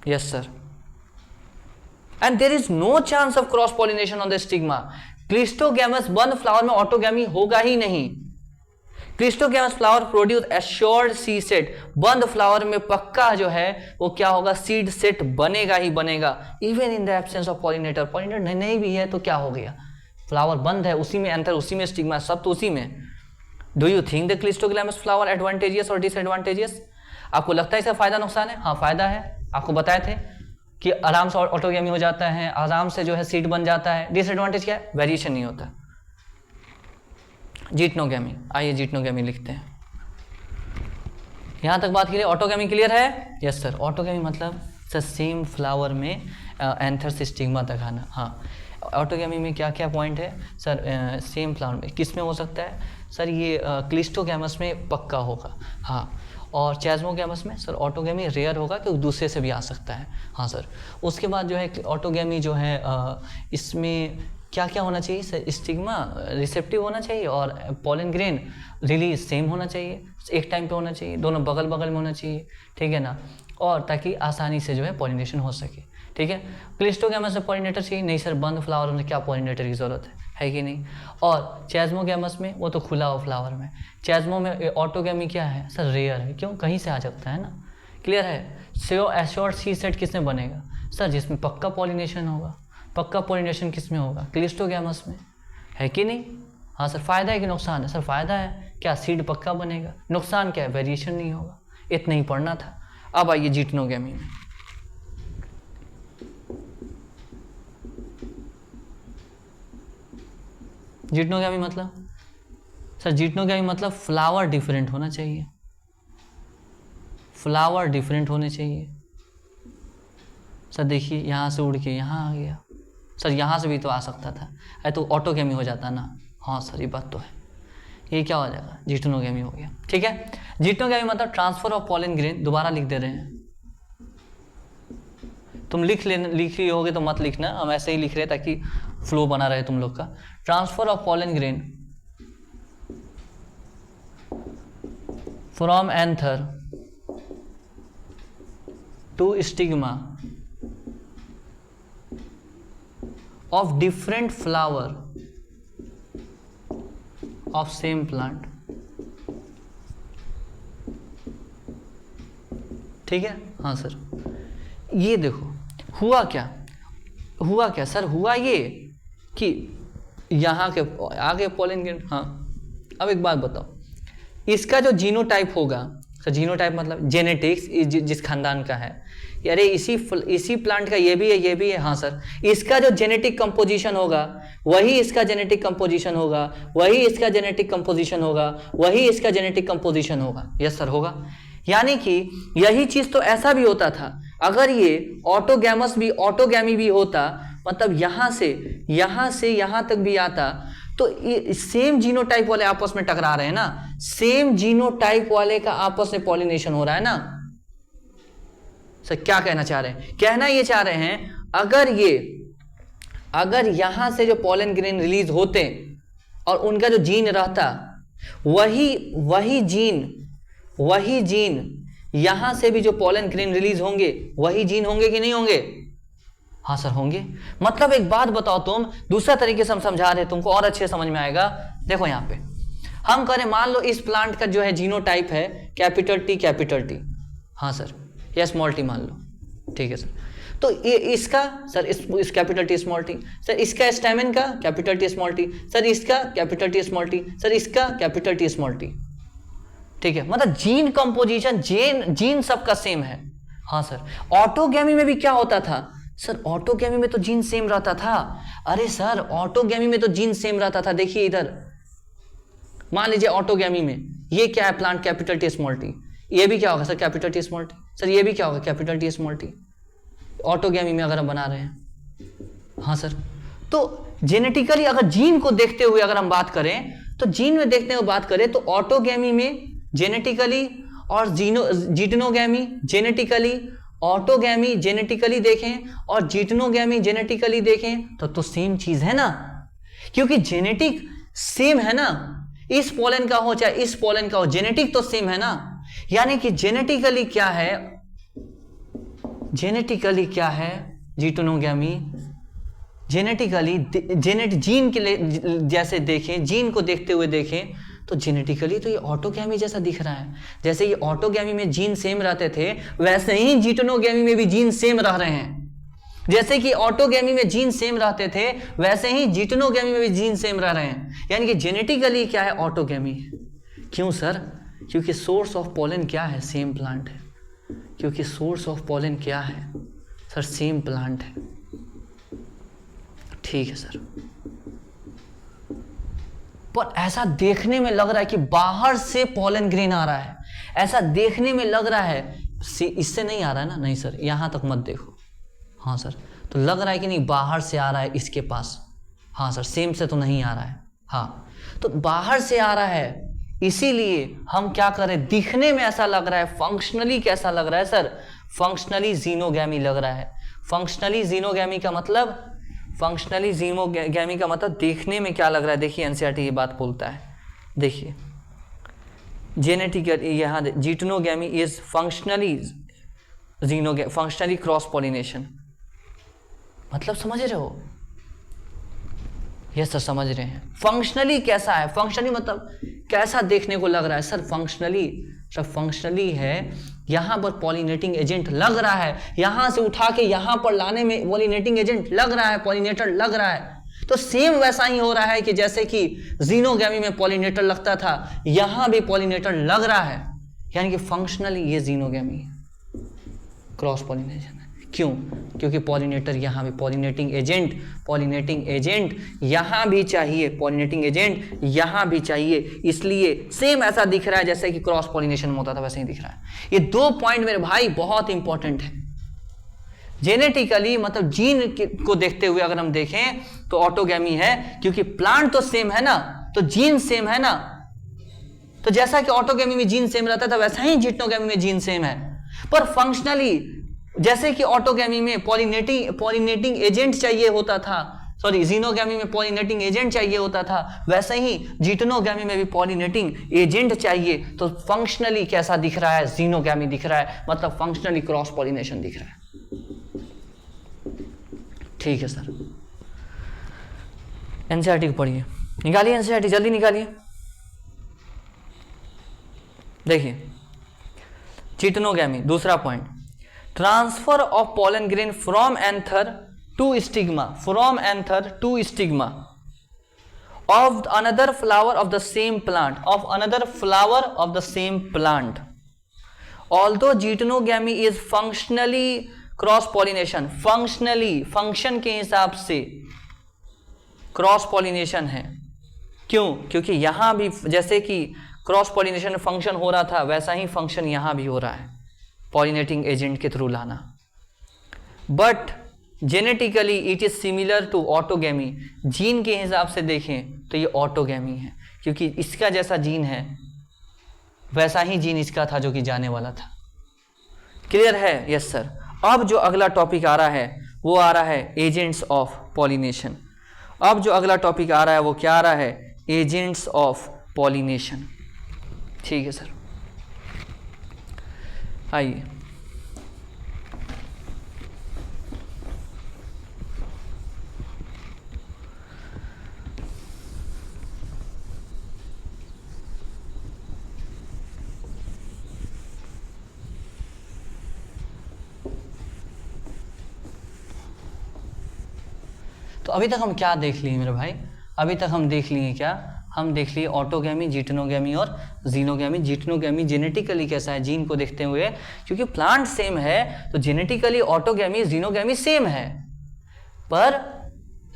Yes sir. And there is no chance of cross pollination on the stigma. Cleistogamous बंद फ्लावर में ऑटोगैमी होगा ही नहीं। Cleistogamous flower produce assured seed set. बंद फ्लावर में पक्का जो है वो क्या होगा, सीड सेट बनेगा ही बनेगा। Even in the absence of pollinator, pollinator नहीं भी है तो क्या हो गया, फ्लावर बंद है, उसी में एंथर, उसी में स्टिग्मा, सब तो उसी में। Do you think the cleistogamous flower advantageous और डिसएडवांटेजियस? आपको लगता है इसका फायदा नुकसान है? हाँ फायदा है। आपको बताए थे कि आराम से ऑटोगैमी हो जाता है, आराम से जो है सीड बन जाता है। डिसएडवांटेज क्या है? वेरिएशन नहीं होता। जिटनोगैमी, आइए जिटनोगैमी लिखते हैं। यहाँ तक बात क्लियर? ऑटोगैमी क्लियर है? Yes sir. ऑटोगैमी मतलब सर सेम फ्लावर में एंथर से स्टिग्मा तक आना। हाँ, ऑटोगैमी में क्या क्या पॉइंट है सर? सेम फ्लावर में किस में हो सकता है सर? ये क्लिस्टोगैमस में पक्का होगा। हाँ, और चैज़्मोगैमस में सर ऑटोगैमी रेयर होगा क्योंकि दूसरे से भी आ सकता है। हाँ सर। उसके बाद जो है ऑटोगैमी जो है इसमें क्या क्या होना चाहिए सर? स्टिग्मा रिसेप्टिव होना चाहिए और पॉलन ग्रेन रिलीज सेम होना चाहिए, एक टाइम पे होना चाहिए, दोनों बगल बगल में होना चाहिए। ठीक है ना, और ताकि आसानी से जो है पॉलिनेशन हो सके। ठीक है, क्लिस्टोगैमस में पॉलिनेटर चाहिए नहीं सर, बंद फ्लावर में क्या पॉलिनेटर की ज़रूरत है कि नहीं? और चैज़्मोगैमस में वो तो खुला हो फ्लावर में। चैज़्मो में ऑटोगैमी क्या है सर? रेयर है। क्यों? कहीं से आ सकता है ना। क्लियर है? एश्योर्ड सीड सेट किसमें बनेगा सर? जिसमें पक्का पॉलिनेशन होगा। पक्का पोलिनेशन किस में होगा? क्लिस्टोगैमस में, है कि नहीं? हाँ सर, फायदा है कि नुकसान है? सर फायदा है, क्या सीड पक्का बनेगा। नुकसान क्या है? वेरिएशन नहीं होगा। इतना ही पढ़ना था। अब आइए जिटनोगैमी में। जिटनोगैमी मतलब सर, जिटनोगैमी मतलब फ्लावर डिफरेंट होना चाहिए, फ्लावर डिफरेंट होने चाहिए। सर देखिए यहाँ से उड़ के यहाँ आ गया, सर यहाँ से भी तो आ सकता था, है तो ऑटोगैमी हो जाता ना। हाँ सर ये बात तो है, ये क्या हो जाएगा? जिटनोगैमी हो गया। ठीक है, जिटनोगैमी मतलब ट्रांसफर ऑफ पॉलन ग्रेन। दोबारा लिख दे रहे हैं, तुम लिख ही होगे तो मत लिखना, हम ऐसे ही लिख रहे ताकि फ्लो बना रहे तुम लोग का। Transfer of pollen grain from anther to stigma of different flower of same plant. ठीक है, हाँ सर। ये देखो हुआ क्या सर? हुआ ये कि यहाँ के आगे पॉलन ग्रेन। हाँ, अब एक बात बताओ, इसका जो जीनोटाइप होगा सर, जीनोटाइप मतलब जेनेटिक्स, जिस खानदान का है, अरे इसी प्लांट का ये भी है, ये भी है। हाँ सर, इसका जो जेनेटिक कंपोजिशन होगा वही इसका जेनेटिक कंपोजिशन होगा, वही इसका जेनेटिक कंपोजिशन होगा, वही इसका जेनेटिक कंपोजिशन होगा। यस सर, होगा। यानी कि यही चीज तो ऐसा भी होता था, अगर ये ऑटोगैमी भी होता, मतलब यहां से यहां तक भी आता, तो सेम जीनोटाइप वाले आपस में टकरा रहे हैं ना, सेम जीनोटाइप वाले का आपस में पॉलिनेशन हो रहा है ना। सर क्या कहना चाह रहे हैं? कहना ये चाह रहे हैं, अगर यहां से जो पॉलन ग्रेन रिलीज होते और उनका जो जीन रहता, वही जीन यहां से भी जो पॉलन ग्रेन रिलीज होंगे, वही जीन होंगे कि नहीं होंगे? हाँ सर होंगे। मतलब एक बात बताओ, तुम दूसरा तरीके से हम समझा रहे हैं, तुमको और अच्छे समझ में आएगा। देखो यहाँ पे हम करें, मान लो इस प्लांट का जो है जीनोटाइप है कैपिटल टी। हाँ सर, या स्मॉल टी मान लो। ठीक है सर, तो ये इसका सर इस capital T small T, sir इसका स्टैमिन का capital T small T, sir इसका capital T small T, sir इसका कैपिटल टी स्मॉल टी। ठीक है, मतलब जीन कंपोजिशन, जीन सबका सेम है। हाँ सर, ऑटोगैमी में भी क्या होता था सर? ऑटोगैमी में तो जीन सेम रहता था। अरे सर, ऑटोगैमी में तो जीन सेम रहता था। देखिए इधर मान लीजिए ऑटोगैमी में ये क्या है? Plant capital T small T. ये भी क्या होगा sir? Capital T small T. Sir ये भी क्या होगा? Capital T small T. Autogamy में अगर हम बना रहे हैं। हाँ सर, तो जेनेटिकली अगर जीन को देखते हुए अगर हम बात करें, तो जीन में देखते हुए बात करें, तो ऑटोगैमी में जेनेटिकली और जिटनोगैमी जेनेटिकली, ऑटोगैमी जेनेटिकली देखें और जिटनोगैमी जेनेटिकली देखें तो सेम चीज है ना, क्योंकि जेनेटिक सेम है ना। इस पॉलन का हो चाहे इस पॉलन का हो, जेनेटिक तो सेम है ना। यानी कि जेनेटिकली क्या है जिटनोगैमी, जेनेटिकली जीन के लिए जैसे देखें, जीन को देखते हुए देखें, तो जेनेटिकली तो ये ऑटोगैमी जैसा दिख रहा है। जैसे ये ऑटोगैमी में जीन सेम रहते थे, वैसे ही जिटनोगैमी में भी जीन सेम रह रहे हैं। जैसे कि ऑटोगैमी में जीन सेम रहते थे, वैसे ही जिटनोगैमी में भी जीन सेम रह रहे हैं। यानी कि जेनेटिकली क्या है? ऑटोगैमी। क्यों सर? क्योंकि सोर्स ऑफ पॉलन क्या है? सेम प्लांट है। क्योंकि सोर्स ऑफ पॉलन क्या है सर? सेम प्लांट है। ठीक है सर, पर ऐसा देखने में लग रहा है कि बाहर से पॉलन ग्रेन आ रहा है, ऐसा देखने में लग रहा है। इससे नहीं आ रहा है ना? नहीं सर, यहां तक मत देखो। हाँ सर, तो लग रहा है कि नहीं बाहर से आ रहा है इसके पास। हाँ सर, सेम से तो नहीं आ रहा है। हाँ, तो बाहर से आ रहा है, इसीलिए हम क्या करें, दिखने में ऐसा लग रहा है। फंक्शनली कैसा लग रहा है सर? फंक्शनली जीनोगैमी लग रहा है। फंक्शनली जीनोगैमी का मतलब देखने में क्या लग रहा है? देखिए एनसीईआरटी ये बात बोलता है, देखिए जेनेटिकली यहाँ जिटनोगैमी इज फंक्शनली क्रॉस पॉलिनेशन। मतलब समझ रहे हो? यस सर, समझ रहे हैं। फंक्शनली कैसा है? फंक्शनली मतलब कैसा देखने को लग रहा है सर? फंक्शनली है यहाँ पर पॉलिनेटिंग एजेंट लग रहा है, यहाँ से उठा के यहाँ पर लाने में पॉलिनेटिंग एजेंट लग रहा है, पॉलिनेटर लग रहा है। तो सेम वैसा ही हो रहा है कि जैसे कि जीनोगैमी में पॉलिनेटर लगता था, यहाँ भी पॉलिनेटर लग रहा है, यानी कि फंक्शनली ये जीनोगैमी है, क्रॉस पॉलिनेशन है। क्यों? क्योंकि पॉलिनेटर यहाँ भी पॉलिनेटिंग एजेंट यहाँ भी चाहिए, पॉलिनेटिंग एजेंट यहाँ भी चाहिए, इसलिए सेम ऐसा दिख रहा है जैसे कि क्रॉस पॉलिनेशन में होता था वैसे ही दिख रहा है। ये 2 पॉइंट मेरे भाई बहुत इंपॉर्टेंट है। जेनेटिकली मतलब जीन को देखते हुए अगर हम देखें तो ऑटोगैमी है, क्योंकि प्लांट तो सेम है ना, तो जीन सेम है ना। तो जैसा कि ऑटोगैमी में जीन सेम रहता था वैसा ही जिटनोगैमी में जीन सेम है, पर फंक्शनली जैसे कि ऑटोगैमी में पॉलिनेटिंग एजेंट चाहिए होता था, सॉरी जीनोगैमी में पॉलिनेटिंग एजेंट चाहिए होता था, वैसे ही जिटनोगैमी में भी पॉलिनेटिंग एजेंट चाहिए। तो फंक्शनली कैसा दिख रहा है? जीनोगैमी दिख रहा है, मतलब फंक्शनली क्रॉस पॉलिनेशन दिख रहा है। ठीक है सर, एनसीईआरटी को पढ़िए, निकालिए एनसीईआरटी, जल्दी निकालिए। देखिए जिटनोगैमी, दूसरा point, transfer of pollen grain from anther to stigma, from anther to stigma of another flower of the same plant, of another flower of the same plant. Although geitonogamy is functionally cross pollination, functionally function के हिसाब से cross pollination है। क्यों? क्योंकि यहां भी जैसे कि क्रॉस पॉलिनेशन फंक्शन हो रहा था वैसा ही फंक्शन यहां भी हो रहा है, पॉलिनेटिंग एजेंट के थ्रू लाना। But genetically it is similar to autogamy, gene के हिसाब से देखें तो ये ऑटोगैमी है, क्योंकि इसका जैसा जीन है वैसा ही जीन इसका था जो कि जाने वाला था। क्लियर है? Yes sir. अब जो अगला टॉपिक आ रहा है वो आ रहा है एजेंट्स ऑफ पॉलिनेशन। अब जो अगला टॉपिक आ रहा है वो क्या आ रहा है? Agents of pollination. ठीक है सर, आइए। तो अभी तक हम क्या देख लिए मेरे भाई? अभी तक हम देख लिए क्या? हम देख लिए ऑटोगैमी, जिटनोगैमी और जीनोगैमी। जिटनोगैमी जेनेटिकली कैसा है जीन को देखते हुए, क्योंकि प्लांट सेम है तो जेनेटिकली ऑटोगैमी जीनोगैमी सेम है, पर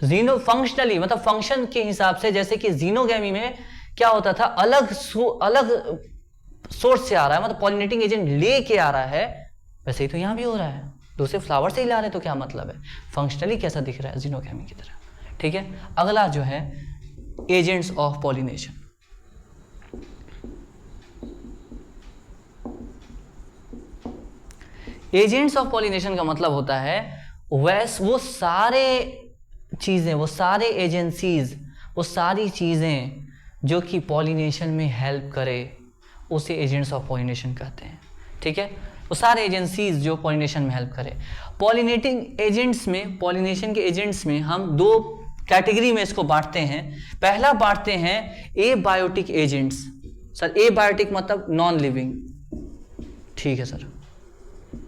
जीनो फंक्शनली मतलब फंक्शन के हिसाब से, जैसे कि जीनोगैमी में क्या होता था, अलग सोर्स से आ रहा है, मतलब पॉलिनेटिंग एजेंट लेके आ रहा है, वैसे ही तो यहाँ भी हो रहा है, दूसरे फ्लावर से ही ला रहे हैं, तो क्या मतलब है? फंक्शनली कैसा दिख रहा है? जीनोगैमी की तरह। ठीक है, अगला जो है agents of pollination. Agents of pollination का मतलब होता है वो सारे चीजें, वो सारे एजेंसीज, वो सारी चीजें जो कि पॉलिनेशन में हेल्प करे, उसे एजेंट्स ऑफ पॉलिनेशन कहते हैं। ठीक है, वो सारे एजेंसीज जो पॉलिनेशन में हेल्प करे। पॉलिनेटिंग एजेंट्स में, पॉलिनेशन के एजेंट्स में हम 2 कैटेगरी में इसको बांटते हैं। पहला बांटते हैं एबायोटिक एजेंट्स। सर एबायोटिक मतलब नॉन लिविंग, ठीक है सर।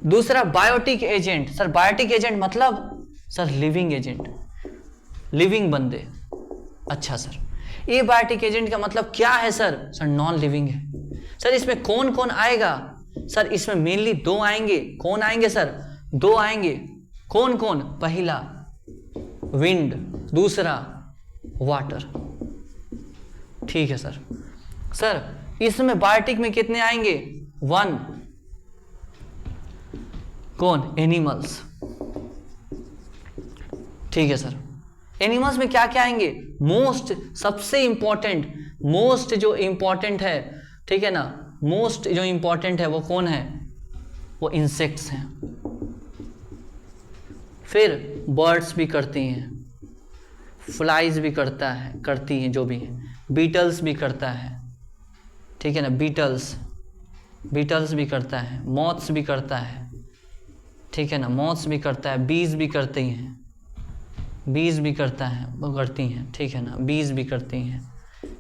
दूसरा biotic agent. Sir biotic agent मतलब सर लिविंग एजेंट, लिविंग बंदे। अच्छा सर, एबायोटिक एजेंट का मतलब क्या है सर? सर नॉन लिविंग है। सर इसमें कौन कौन आएगा? सर इसमें मेनली 2 आएंगे। कौन आएंगे सर? 2 आएंगे। कौन कौन? पहला विंड, दूसरा वाटर। ठीक है सर। सर इसमें बायोटिक में कितने आएंगे? 1। कौन? एनिमल्स। ठीक है सर। एनिमल्स में क्या क्या आएंगे? मोस्ट, सबसे इंपॉर्टेंट, मोस्ट जो इंपॉर्टेंट है, ठीक है ना, मोस्ट जो इंपॉर्टेंट है वो कौन है? वो इंसेक्ट्स हैं। फिर बर्ड्स भी करती हैं, फ्लाइज भी करती हैं जो भी हैं, बीटल्स भी करता है, ठीक है ना, बीटल्स भी करता है, मॉथ्स भी करता है, ठीक है ना, मॉथ्स भी करता है, बीज भी करती हैं, बीज भी करता है, वो करती हैं, ठीक है ना, बीज भी करती हैं,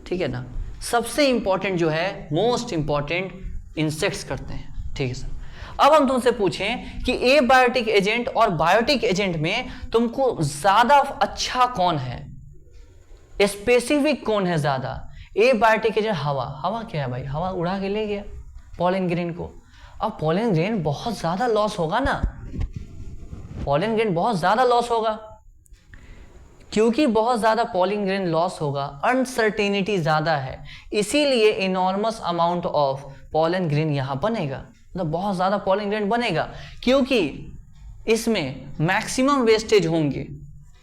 ठीक है ना। सबसे इंपॉर्टेंट जो है, मोस्ट इंपॉर्टेंट इंसेक्ट्स करते हैं, ठीक है सर। अब हम तुमसे पूछें कि एबायोटिक एजेंट और बायोटिक एजेंट में तुमको ज्यादा अच्छा कौन है, स्पेसिफिक कौन है ज्यादा? एबायोटिक एजेंट हवा क्या है भाई, हवा उड़ा के ले गया पॉलन ग्रेन को। अब पॉलन ग्रेन बहुत ज्यादा लॉस होगा ना, पॉलन ग्रेन बहुत ज्यादा लॉस होगा। क्योंकि बहुत ज्यादा पॉलन ग्रेन लॉस होगा, अनसर्टेनिटी ज्यादा है, इसीलिए enormous amount of pollen grain यहां बनेगा, मतलब बहुत ज्यादा पॉलन ग्रेन बनेगा, क्योंकि इसमें मैक्सिमम वेस्टेज होंगे।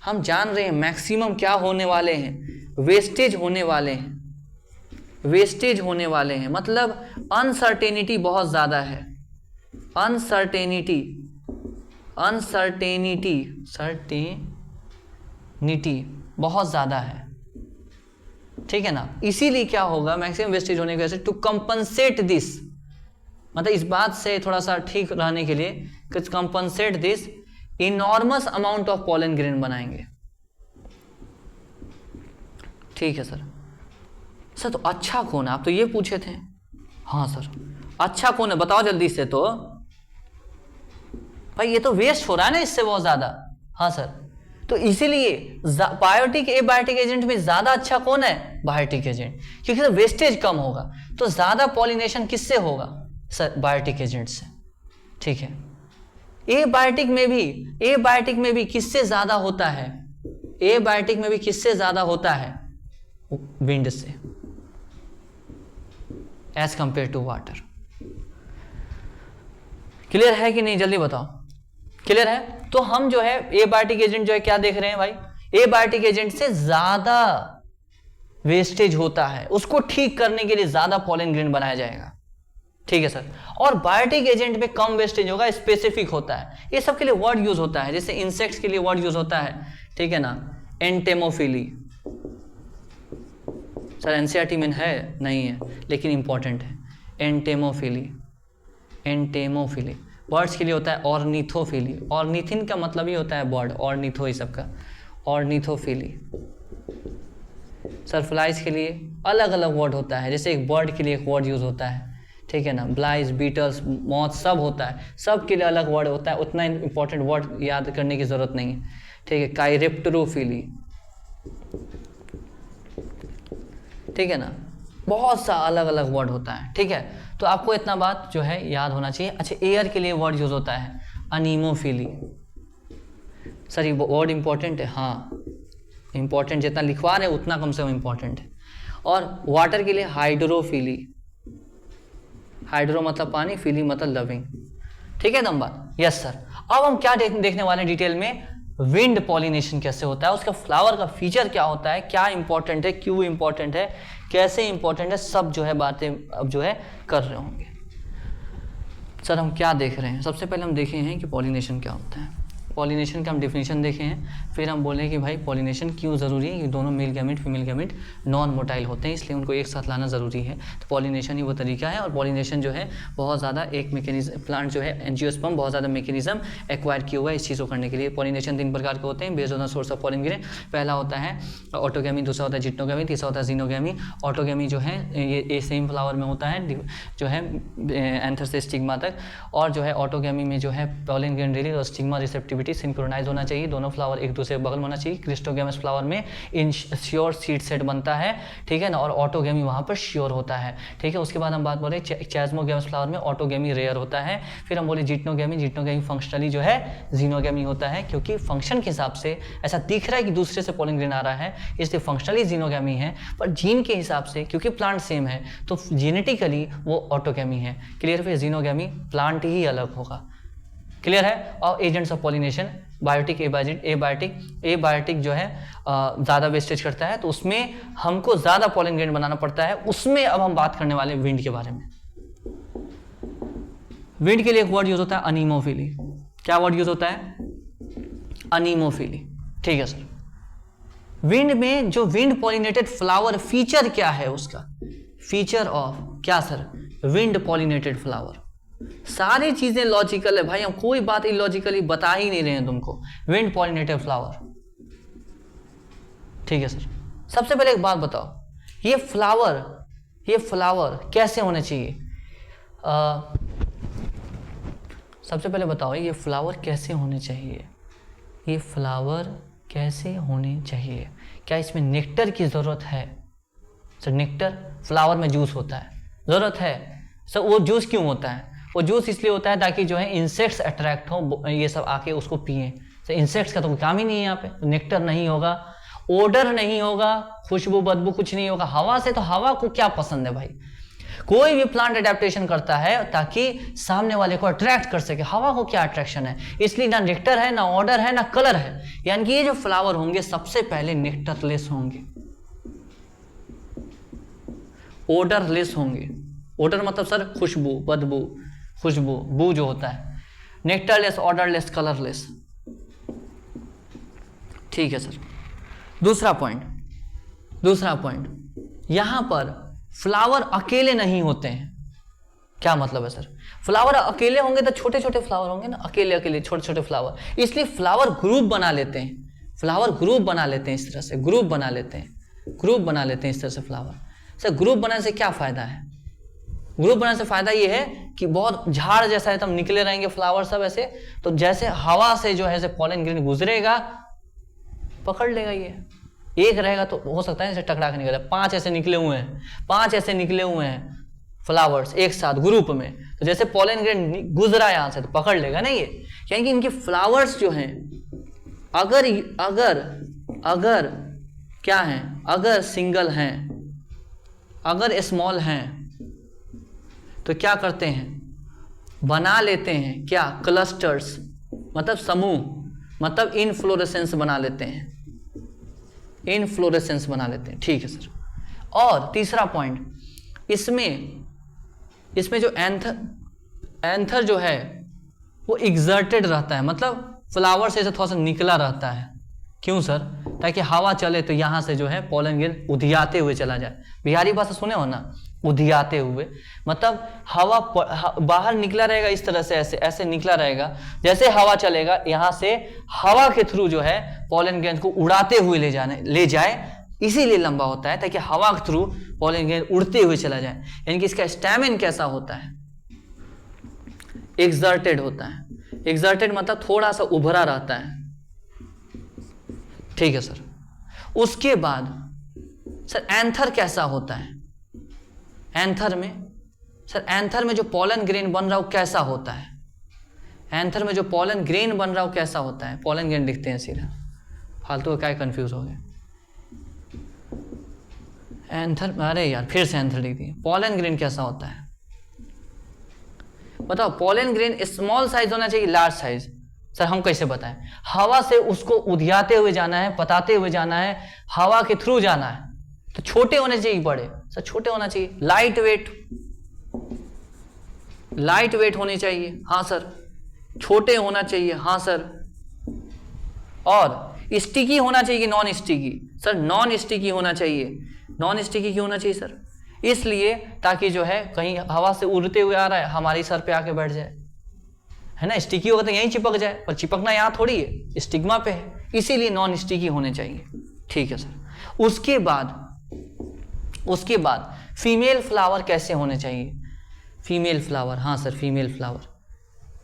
हम जान रहे हैं मैक्सिमम क्या होने वाले हैं, वेस्टेज होने वाले हैं, वेस्टेज होने वाले हैं, मतलब अनसर्टेनिटी बहुत ज्यादा है, सर्टेनिटी बहुत ज्यादा है, ठीक है ना। इसीलिए क्या होगा, मैक्सिमम वेस्टेज होने की वजह से टू कंपनसेट दिस, मतलब इस बात से थोड़ा सा ठीक रहने के लिए कुछ compensate this enormous amount of pollen grain बनाएंगे, ठीक है सर। सर तो अच्छा कौन है, आप तो ये पूछे थे। हाँ सर अच्छा कौन है बताओ जल्दी से, तो भाई ये तो वेस्ट हो रहा है ना इससे बहुत ज्यादा। हाँ सर, तो इसीलिए बायोटिक एबायोटिक एजेंट में ज्यादा अच्छा कौन है, बायोटिक एजेंट, क्योंकि तो वेस्टेज कम होगा, तो ज्यादा पॉलिनेशन किससे होगा सर, बायोटिक एजेंट से, ठीक है। एबायोटिक में भी किससे ज्यादा होता है, एबायोटिक में भी किससे ज्यादा होता है, विंड से, as compare to water. Clear है कि नहीं, जल्दी बताओ, क्लियर है। तो हम जो है एबायोटिक एजेंट जो है क्या देख रहे हैं भाई, एबायोटिक एजेंट से ज्यादा वेस्टेज होता है, उसको ठीक करने के लिए ज्यादा पॉलन ग्रेन बनाया जाएगा, ठीक है सर। और बायोटिक एजेंट में कम वेस्टेज होगा, स्पेसिफिक होता है। ये सब के लिए वर्ड यूज होता है, जैसे इंसेक्ट्स के लिए वर्ड यूज होता है, ठीक है ना, एंटेमोफिली। सर एनसीईआरटी में है नहीं है, लेकिन इंपॉर्टेंट है, एंटेमोफिली। बर्ड्स के लिए होता है ऑर्निथोफिली, ऑर्निथिन का मतलब ही होता है बर्ड, ऑर्निथो ही सबका, ऑर्निथोफिली। सर फ्लाइज के लिए अलग अलग वर्ड होता है, जैसे एक बर्ड के लिए एक वर्ड यूज होता है, ठीक है ना, ब्लाइज, बीटल्स, मॉथ सब होता है, सब के लिए अलग वर्ड होता है, उतना इंपॉर्टेंट वर्ड याद करने की जरूरत नहीं है, ठीक है। काइरेप्टेरोफिली, ठीक है ना, बहुत सा अलग अलग वर्ड होता है, ठीक है। तो आपको इतना बात जो है याद होना चाहिए। अच्छा, एयर के लिए वर्ड यूज होता है अनीमोफिली। सर ये वर्ड इंपॉर्टेंट है, हाँ इंपॉर्टेंट, जितना लिखवा रहे उतना कम से कम इंपॉर्टेंट है। और वाटर के लिए हाइड्रोफिली, हाइड्रो मतलब पानी, फिली मतलब लविंग, ठीक है दम बात, यस सर। अब हम क्या देखने वाले हैं डिटेल में, विंड पॉलिनेशन कैसे होता है, उसका फ्लावर का फीचर क्या होता है, क्या इंपॉर्टेंट है, क्यों इंपॉर्टेंट है, कैसे इंपॉर्टेंट है, सब जो है बातें अब जो है कर रहे होंगे। सर हम क्या देख रहे हैं, सबसे पहले हम देखे हैं कि पॉलिनेशन क्या होता है, पॉलिनेशन का हम डेफिनेशन देखे हैं, फिर हम बोले कि भाई पॉलिनेशन क्यों ज़रूरी है, कि दोनों male gamete female gamete non motile होते हैं, इसलिए उनको एक साथ लाना ज़रूरी है। तो पॉलिनेशन ही वो तरीका है, और पॉलिनेशन जो है बहुत ज़्यादा एक मैकेनिज्म, प्लांट जो है एंजियोस्पर्म बहुत ज़्यादा मैकेनिज्म एक्वायर किया हुआ है इस चीज़ को करने के लिए। पॉलिनेशन 3 प्रकार के होते हैं based on the source of pollen grain. पहला होता है ऑटोगैमी, दूसरा होता है जिटनोगैमी, तीसरा होता है जीनोगैमी। ऑटोगैमी जो है ये सेम फ्लावर में होता है, जो है एंथर से स्टिग्मा तक, और जो है ऑटोगैमी में जो है पॉलन ग्रेन रिलीज और स्टिग्मा रिसेप्टिविटी सिंक्रोनाइज होना चाहिए, दोनों फ्लावर एक दूसरे के बगल में होना चाहिए। क्रिस्टोगैमस फ्लावर में इन श्योर सीड सेट बनता है, ठीक है ना, और ऑटोगैमी वहाँ पर श्योर होता है, ठीक है। उसके बाद हम बात बोले चैज्मोगैमस फ्लावर में ऑटोगैमी रेयर होता है। फिर हम बोले जिटनोगैमी फंक्शनली जो है जीनोगैमी होता है, क्योंकि फंक्शन के हिसाब से ऐसा दिख रहा है कि दूसरे से पॉलन ग्रेन आ रहा है, इसलिए फंक्शनली जीनोगैमी है, पर जीन के हिसाब से क्योंकि प्लांट सेम है तो जेनेटिकली वो ऑटोगैमी है। क्लियर, फिर जीनोगैमी प्लांट ही अलग होगा, क्लियर है। और agents of pollination biotic, abiotic जो है ज़्यादा वेस्टेज करता है, तो उसमें हमको ज़्यादा पॉलन ग्रेन बनाना पड़ता है। उसमें अब हम बात करने वाले विंड के बारे में। विंड के लिए एक वर्ड यूज होता है अनीमोफिली। क्या वर्ड यूज होता है, अनीमोफिली, ठीक है सर। विंड में जो विंड पॉलिनेटेड फ्लावर फीचर क्या है, उसका फीचर ऑफ क्या सर, विंड पॉलिनेटेड फ्लावर। सारी चीजें लॉजिकल है भाई, हम कोई बात इलॉजिकली बता ही नहीं रहे हैं तुमको। विंड पॉलिनेटेड फ्लावर, ठीक है सर। सबसे पहले एक बात बताओ, ये फ्लावर कैसे होने चाहिए, सबसे पहले बताओ ये फ्लावर कैसे होने चाहिए, ये फ्लावर कैसे होने चाहिए, क्या इसमें नेक्टर की ज़रूरत है? सर नेक्टर, फ्लावर में जूस होता है, ज़रूरत है। सर वो जूस क्यों होता है? वो जूस इसलिए होता है ताकि जो है इंसेक्ट्स अट्रैक्ट हो, ये सब आके उसको पिए। सर इंसेक्ट्स का तो कोई काम ही नहीं है यहाँ पे, तो नेक्टर नहीं होगा, ओडर नहीं होगा, खुशबू बदबू कुछ नहीं होगा। हवा से तो हवा को क्या पसंद है भाई, कोई भी प्लांट अडेप्टेशन करता है ताकि सामने वाले को अट्रैक्ट कर सके। हवा को क्या अट्रैक्शन है, इसलिए ना नेक्टर है, ना ऑर्डर है, ना कलर है। यानी कि ये जो फ्लावर होंगे सबसे पहले नेक्टरलेस होंगे, ओडरलेस होंगे। ओडर मतलब सर खुशबू बदबू, खुशबू बू जो होता है, नेक्टरलेस, ऑर्डरलेस, कलरलेस। ठीक है सर। दूसरा पॉइंट यहां पर फ्लावर अकेले नहीं होते हैं। क्या मतलब है सर? फ्लावर अकेले होंगे तो छोटे छोटे फ्लावर होंगे ना, अकेले छोटे छोटे फ्लावर, इसलिए फ्लावर ग्रुप बना लेते हैं। फ्लावर ग्रुप बना लेते हैं, इस तरह से ग्रुप बना लेते हैं इस तरह से फ्लावर। सर ग्रुप बनाने से क्या फायदा है? ग्रुप बनाने से फायदा ये है कि बहुत झाड़ जैसा एकदम निकले रहेंगे फ्लावर सब ऐसे, तो जैसे हवा से जो है पॉलन ग्रेन गुजरेगा पकड़ लेगा। ये एक रहेगा तो हो सकता है इसे टकरा के निकले। 5 ऐसे निकले हुए हैं फ्लावर्स एक साथ ग्रुप में, तो जैसे पॉलन ग्रेन गुजरा यहां से तो पकड़ लेगा ना ये। यानी कि इनके फ्लावर्स जो हैं अगर क्या हैं, अगर सिंगल हैं, अगर स्मॉल हैं, तो क्या करते हैं, बना लेते हैं क्या, क्लस्टर्स, मतलब समूह, मतलब इनफ्लोरेसेंस बना लेते हैं, ठीक है सर। और तीसरा पॉइंट, इसमें जो एंथर जो है वो एग्जर्टेड रहता है, मतलब फ्लावर से थोड़ा सा निकला रहता है। क्यों सर? ताकि हवा चले तो यहाँ से जो है पॉलन ग्रेन उधियाते हुए चला जाए। बिहारी भाषा सुने हो ना, उधियाते हुए, मतलब हवा बाहर निकला रहेगा इस तरह से, ऐसे निकला रहेगा। जैसे हवा चलेगा यहाँ से हवा के थ्रू जो है पॉलन ग्रेन को उड़ाते हुए ले जाए, इसीलिए लंबा होता है ताकि हवा के थ्रू पॉलन ग्रेन उड़ते हुए चला जाए। यानी कि इसका स्टैमिन कैसा होता है, एक्सर्टेड होता है। एक्सर्टेड मतलब थोड़ा सा उभरा रहता है, ठीक है सर। उसके बाद सर एंथर कैसा होता है? एंथर में जो पॉलन ग्रेन बन रहा हो कैसा होता है? एंथर में जो पॉलन ग्रेन बन रहा हो कैसा होता है? पॉलन ग्रेन लिखते हैं सीधा, फालतू का क्या कंफ्यूज हो गया। एंथर, अरे यार फिर से एंथर लिख दिए। पॉलन ग्रेन कैसा होता है बताओ? पॉलन ग्रेन स्मॉल साइज होना चाहिए, लार्ज साइज? सर हम कैसे बताएं? हवा से उसको उधियाते हुए जाना है, पताते हुए जाना है, हवा के थ्रू जाना है, तो छोटे होने चाहिए, बड़े? सर छोटे होना चाहिए। लाइट वेट होने चाहिए, हाँ सर। छोटे होना चाहिए, हाँ सर। और स्टिकी होना चाहिए कि non sticky? Sir non sticky होना चाहिए। नॉन स्टिकी क्यों होना चाहिए सर? इसलिए ताकि जो है कहीं हवा से उड़ते हुए आ रहा है, हमारी सर पे आके बैठ जाए, है ना। स्टिकी होगा तो यहीं चिपक जाए, पर चिपकना यहाँ थोड़ी है, स्टिग्मा पे है, इसीलिए नॉन स्टिकी होने चाहिए, ठीक है सर। उसके बाद फीमेल फ्लावर कैसे होने चाहिए? फीमेल फ्लावर, हाँ सर फीमेल फ्लावर।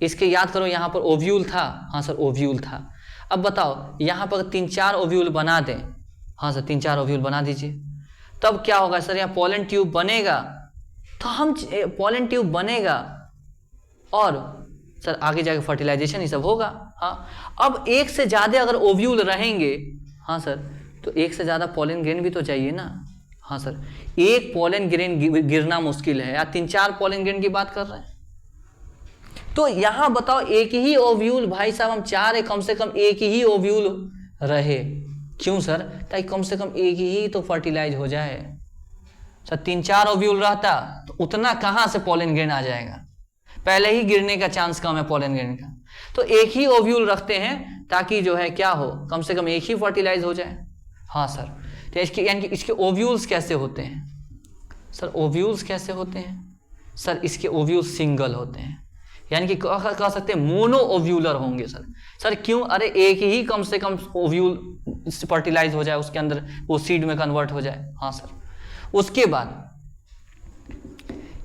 इसके याद करो, यहाँ पर ओव्यूल था, हाँ सर ओव्यूल था। अब बताओ यहाँ पर 3-4 ओव्यूल बना दें, हाँ सर 3-4 ओव्यूल बना दीजिए, तब क्या होगा सर? यहाँ पॉलन ट्यूब बनेगा, तो हम पॉलन ट्यूब बनेगा और सर आगे जाके फर्टिलाइजेशन ही सब होगा। हाँ, अब एक से ज़्यादा अगर ओव्यूल रहेंगे, हाँ सर, तो एक से ज़्यादा पॉलन ग्रेन भी तो चाहिए ना। हाँ सर, एक पॉलन ग्रेन गिरना मुश्किल है, या 3-4 पॉलन ग्रेन की बात कर रहे हैं। तो यहाँ बताओ एक ही ओव्यूल, भाई साहब हम चाह रहे कम से कम एक ही ओव्यूल रहे। क्यों सर? ताकि कम से कम एक ही तो फर्टिलाइज हो जाए। सर 3-4 ओव्यूल रहता तो उतना कहाँ से पॉलन ग्रेन आ जाएगा? पहले ही गिरने का चांस कम है पॉलन ग्रेन का, तो एक ही ओव्यूल रखते हैं ताकि जो है क्या हो, कम से कम एक ही फर्टिलाइज हो जाए। हाँ सर, तो यानी कि इसके ओव्यूल्स कैसे होते हैं? सर ओव्यूल्स कैसे होते हैं? सर इसके ओव्यूल्स सिंगल होते हैं, यानी कि कह सकते हैं मोनो ओव्यूलर होंगे सर। सर क्यों? अरे एक ही कम से कम ओव्यूल फर्टिलाइज हो जाए, उसके अंदर वो सीड में कन्वर्ट हो जाए। हाँ सर। उसके बाद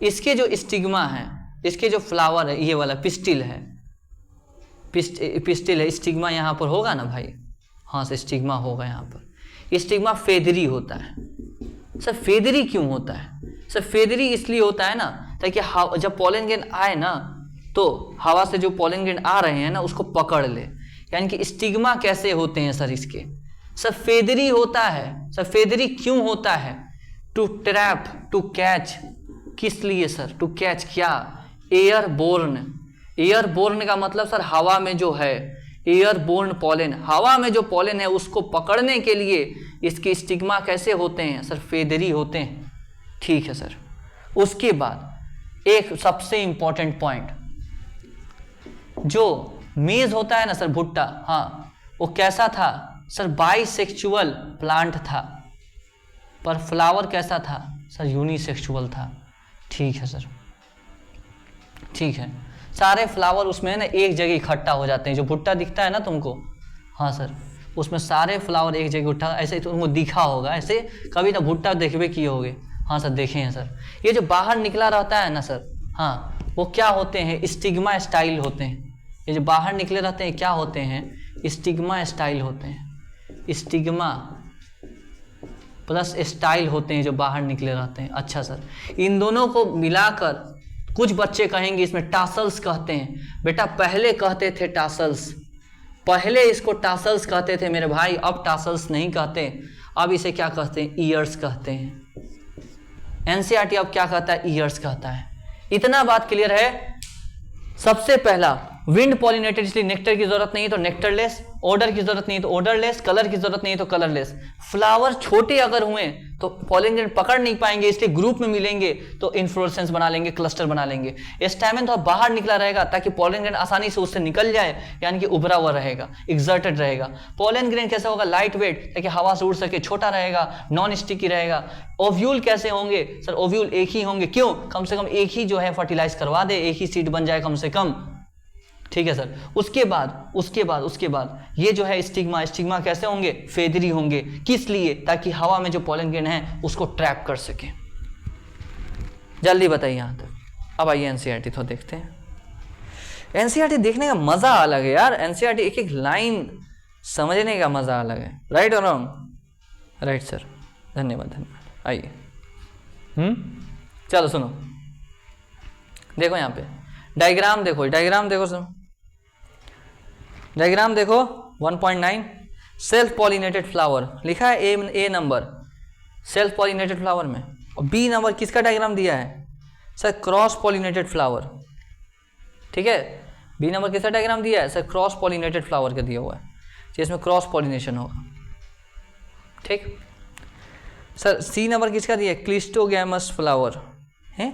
इसके जो स्टिग्मा है, इसके जो फ्लावर है, ये वाला पिस्टिल है, पिस्टिल है, स्टिग्मा यहाँ पर होगा ना भाई, हाँ सर स्टिग्मा होगा यहाँ पर। स्टिग्मा फेदरी होता है। सर फेदरी क्यों होता है? सर फेदरी इसलिए होता है ना ताकि जब पॉलन ग्रेन आए ना तो हवा से जो पॉलन ग्रेन आ रहे हैं ना उसको पकड़ ले। यानी कि स्टिग्मा कैसे होते हैं सर इसके? सर फेदरी होता है। सर फेदरी क्यों होता है? To trap, to catch. किस लिए सर? टू कैच क्या? एयरबोर्न। एयरबोर्न का मतलब सर हवा में जो है एयरबोर्न पॉलन, हवा में जो पॉलन है उसको पकड़ने के लिए इसके स्टिग्मा कैसे होते हैं सर? फेदरी होते हैं। ठीक है सर। उसके बाद एक सबसे इंपॉर्टेंट पॉइंट, जो मेज होता है ना सर, भुट्टा, हाँ वो कैसा था सर? बाइसेक्सुअल प्लांट था, पर फ्लावर कैसा था सर? यूनिसेक्सुअल था। ठीक है सर, ठीक है। सारे फ्लावर उसमें ना एक जगह इकट्ठा हो जाते हैं। जो भुट्टा दिखता है ना तुमको, हाँ सर, उसमें सारे फ्लावर एक जगह उठा, ऐसे तुमको दिखा होगा, ऐसे कभी ना भुट्टा देखबे किए होगे। हाँ सर देखे हैं सर। ये जो बाहर निकला रहता है ना सर, हाँ वो क्या होते हैं? स्टिग्मा स्टाइल होते हैं। ये जो बाहर निकले रहते हैं क्या होते हैं? स्टिग्मा स्टाइल होते हैं। स्टिग्मा प्लस स्टाइल होते हैं जो बाहर निकले रहते हैं। अच्छा सर, इन दोनों को मिलाकर कुछ बच्चे कहेंगे इसमें टासल्स कहते हैं। बेटा पहले कहते थे टासल्स, पहले इसको टासल्स कहते थे मेरे भाई, अब टासल्स नहीं कहते, अब इसे क्या कहते हैं? ईयर्स कहते हैं। एनसीईआरटी अब क्या कहता है? ईयर्स कहता है। इतना बात क्लियर है। सबसे पहला, विंड पॉलिनेटेड, इसलिए नेक्टर की जरूरत नहीं तो नेक्टरलेस, ऑर्डर की जरूरत नहीं तो ऑर्डरलेस, कलर की जरूरत नहीं तो कलरलेस। फ्लावर छोटे अगर हुए तो पॉलन ग्रेन पकड़ नहीं पाएंगे, इसलिए ग्रुप में मिलेंगे तो इन्फ्लोरेसेंस बना लेंगे, क्लस्टर बना लेंगे। स्टैमेन तो बाहर निकला रहेगा ताकि पॉलन ग्रेन आसानी से उससे निकल जाए, यानी कि उभरा हुआ रहेगा, एक्सर्टेड रहेगा। पॉलन ग्रेन कैसा होगा? लाइट वेट, ताकि हवा से उड़ सके, छोटा रहेगा, नॉन स्टिकी रहेगा। ओव्यूल कैसे होंगे सर? ओव्यूल एक ही होंगे। क्यों? कम से कम एक ही जो है फर्टिलाइज करवा दे, एक ही सीड बन जाए कम से कम। ठीक है सर। उसके बाद ये जो है स्टिग्मा कैसे होंगे? फेदरी होंगे। किस लिए? ताकि हवा में जो पॉलन ग्रेन है उसको ट्रैप कर सके। जल्दी बताइए यहाँ तक। अब आइए एनसीईआरटी थोड़ा देखते हैं। एनसीईआरटी देखने का मजा अलग है यार। एनसीईआरटी एक एक लाइन समझने का मजा अलग है। राइट और रॉन्ग? राइट सर, धन्यवाद। आइए चलो सुनो, देखो यहाँ पे डायग्राम देखो सर, डायग्राम देखो 1.9 सेल्फ पॉलिनेटेड फ्लावर लिखा है ए नंबर सेल्फ पॉलिनेटेड फ्लावर में, और बी नंबर किसका डायग्राम दिया है सर? Cross pollinated flower. ठीक है, बी नंबर किसका डायग्राम दिया है सर? क्रॉस पॉलिनेटेड फ्लावर का दिया हुआ है, जिसमें क्रॉस पॉलिनेशन होगा। ठीक सर, सी नंबर किसका दिया है? क्लिस्टोगैमस फ्लावर है,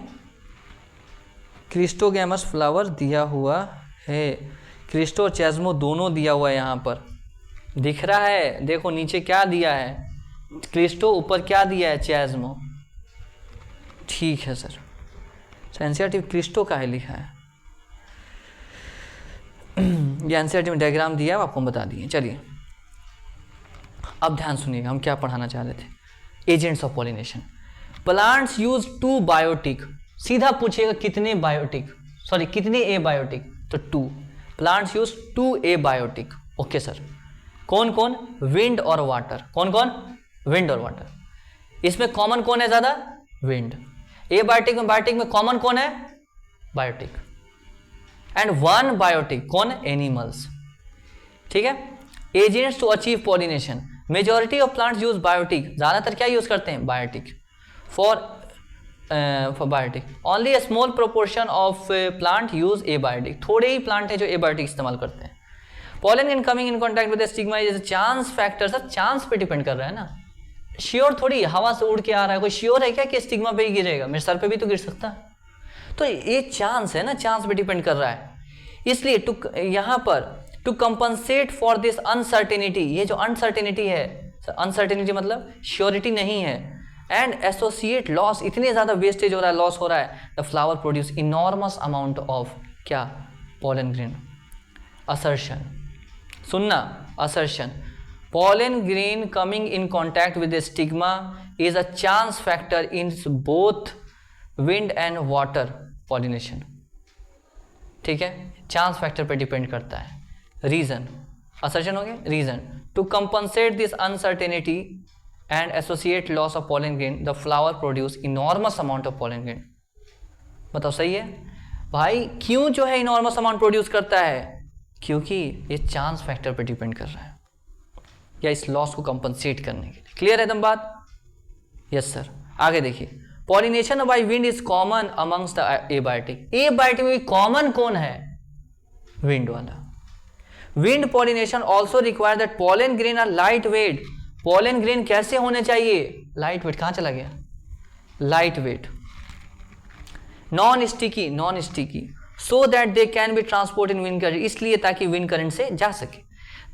क्लिस्टोगैमस फ्लावर दिया हुआ है। क्लिस्टो और चैज्मो दोनों दिया हुआ है, यहाँ पर दिख रहा है। देखो नीचे क्या दिया है? क्लिस्टो, ऊपर क्या दिया है? चैज्मो। ठीक है सर। एनसीईआरटी क्लिस्टो का है लिखा है, ये एनसीईआरटी में डायग्राम दिया है, आपको बता दिए। चलिए अब ध्यान सुनिएगा, हम क्या पढ़ाना चाह रहे थे। Agents of pollination. Plants use 2 biotic. सीधा पूछेगा कितने बायोटिक, सॉरी कितने एबायोटिक, तो 2। Plants use 2 abiotic. Okay sir. कौन कौन? विंड और वाटर। कौन कौन? विंड और वाटर। इसमें कॉमन कौन है ज्यादा? विंड। एबायोटिक में कॉमन कौन है? बायोटिक। एंड 1 बायोटिक कौन? एनिमल्स। ठीक है। Agents to achieve pollination. Majority of plants use biotic. ज्यादातर क्या यूज करते हैं? Biotic. For biotic. Only a small proportion of plant use abiotic. थोड़े ही प्लांट है जो एबायोटिक इस्तेमाल करते हैं। Pollen grain coming in contact with stigma is chance factor. Sir chance पे डिपेंड कर रहा है ना, श्योर थोड़ी हवा से उड़ के आ रहा है, कोई श्योर है क्या कि स्टिग्मा पे ही गिरेगा? मेरे सर पे भी तो गिर सकता है। तो ये चांस है ना, चांस पे डिपेंड कर रहा है। इसलिए यहाँ पर to compensate for this uncertainty, ये जो अनसर्टेनिटी है, अनसर्टेनिटी मतलब श्योरिटी नहीं है, एंड एसोसिएट लॉस, इतने ज़्यादा वेस्टेज हो रहा है, लॉस हो रहा है, the flower produce enormous amount of क्या? Pollen grain. असर्शन, सुनना, assertion. Pollen grain coming in contact with the stigma is a chance factor in both wind and water pollination. ठीक है, चांस फैक्टर पे depend करता है। Reason, assertion हो गया reason, to compensate this uncertainty and associate loss of pollen grain the flower produce enormous amount of pollen grain. बताओ सही है भाई, क्यों जो है इनॉर्मस अमाउंट प्रोड्यूस करता है? क्योंकि ये चांस फैक्टर पर डिपेंड कर रहा है, या इस लॉस को कंपनसेट करने के लिए। क्लियर है एकदम बात? Yes sir. आगे देखिए, pollination by wind is common amongst the abiotic. Abiotic में कॉमन कौन है? विंड वाला। Wind pollination also require that pollen grain are light weight. पॉलन ग्रेन कैसे होने चाहिए? Light weight. कहां चला गया? Light weight, non sticky, non sticky, so that they can be transport in wind current, इसलिए ताकि विंड करंट से जा सके।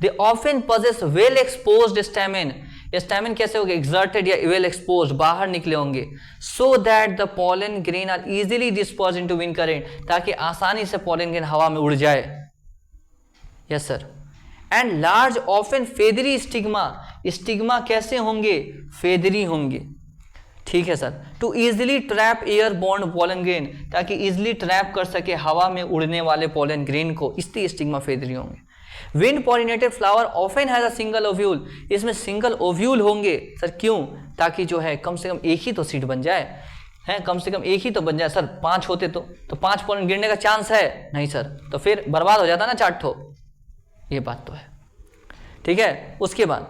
They often possess well exposed stamen. Stamen कैसे होंगे? एक्सर्टेड या वेल एक्सपोज्ड, बाहर निकले होंगे। So that the pollen grain are easily disperse into wind current, ताकि आसानी से पॉलन ग्रेन हवा में उड़ जाए। Yes sir. And large often feathery stigma. Stigma कैसे होंगे? फेदरी होंगे। ठीक है sir. To easily trap airborne pollen grain, ताकि इजिली ट्रैप कर सके हवा में उड़ने वाले पॉलन ग्रेन को, इसलिए स्टिग्मा फेदरी होंगे। Wind pollinated flower often has a single ovule. इसमें सिंगल ओव्यूल होंगे। सर क्यों? ताकि जो है कम से कम एक ही तो सीड बन जाए, है कम से कम एक ही तो बन जाए। सर 5 होते तो 5 पॉलन गिरने का चांस है? नहीं सर, तो फिर बर्बाद हो जाता ना 4 ठो। ये बात तो है। ठीक है। उसके बाद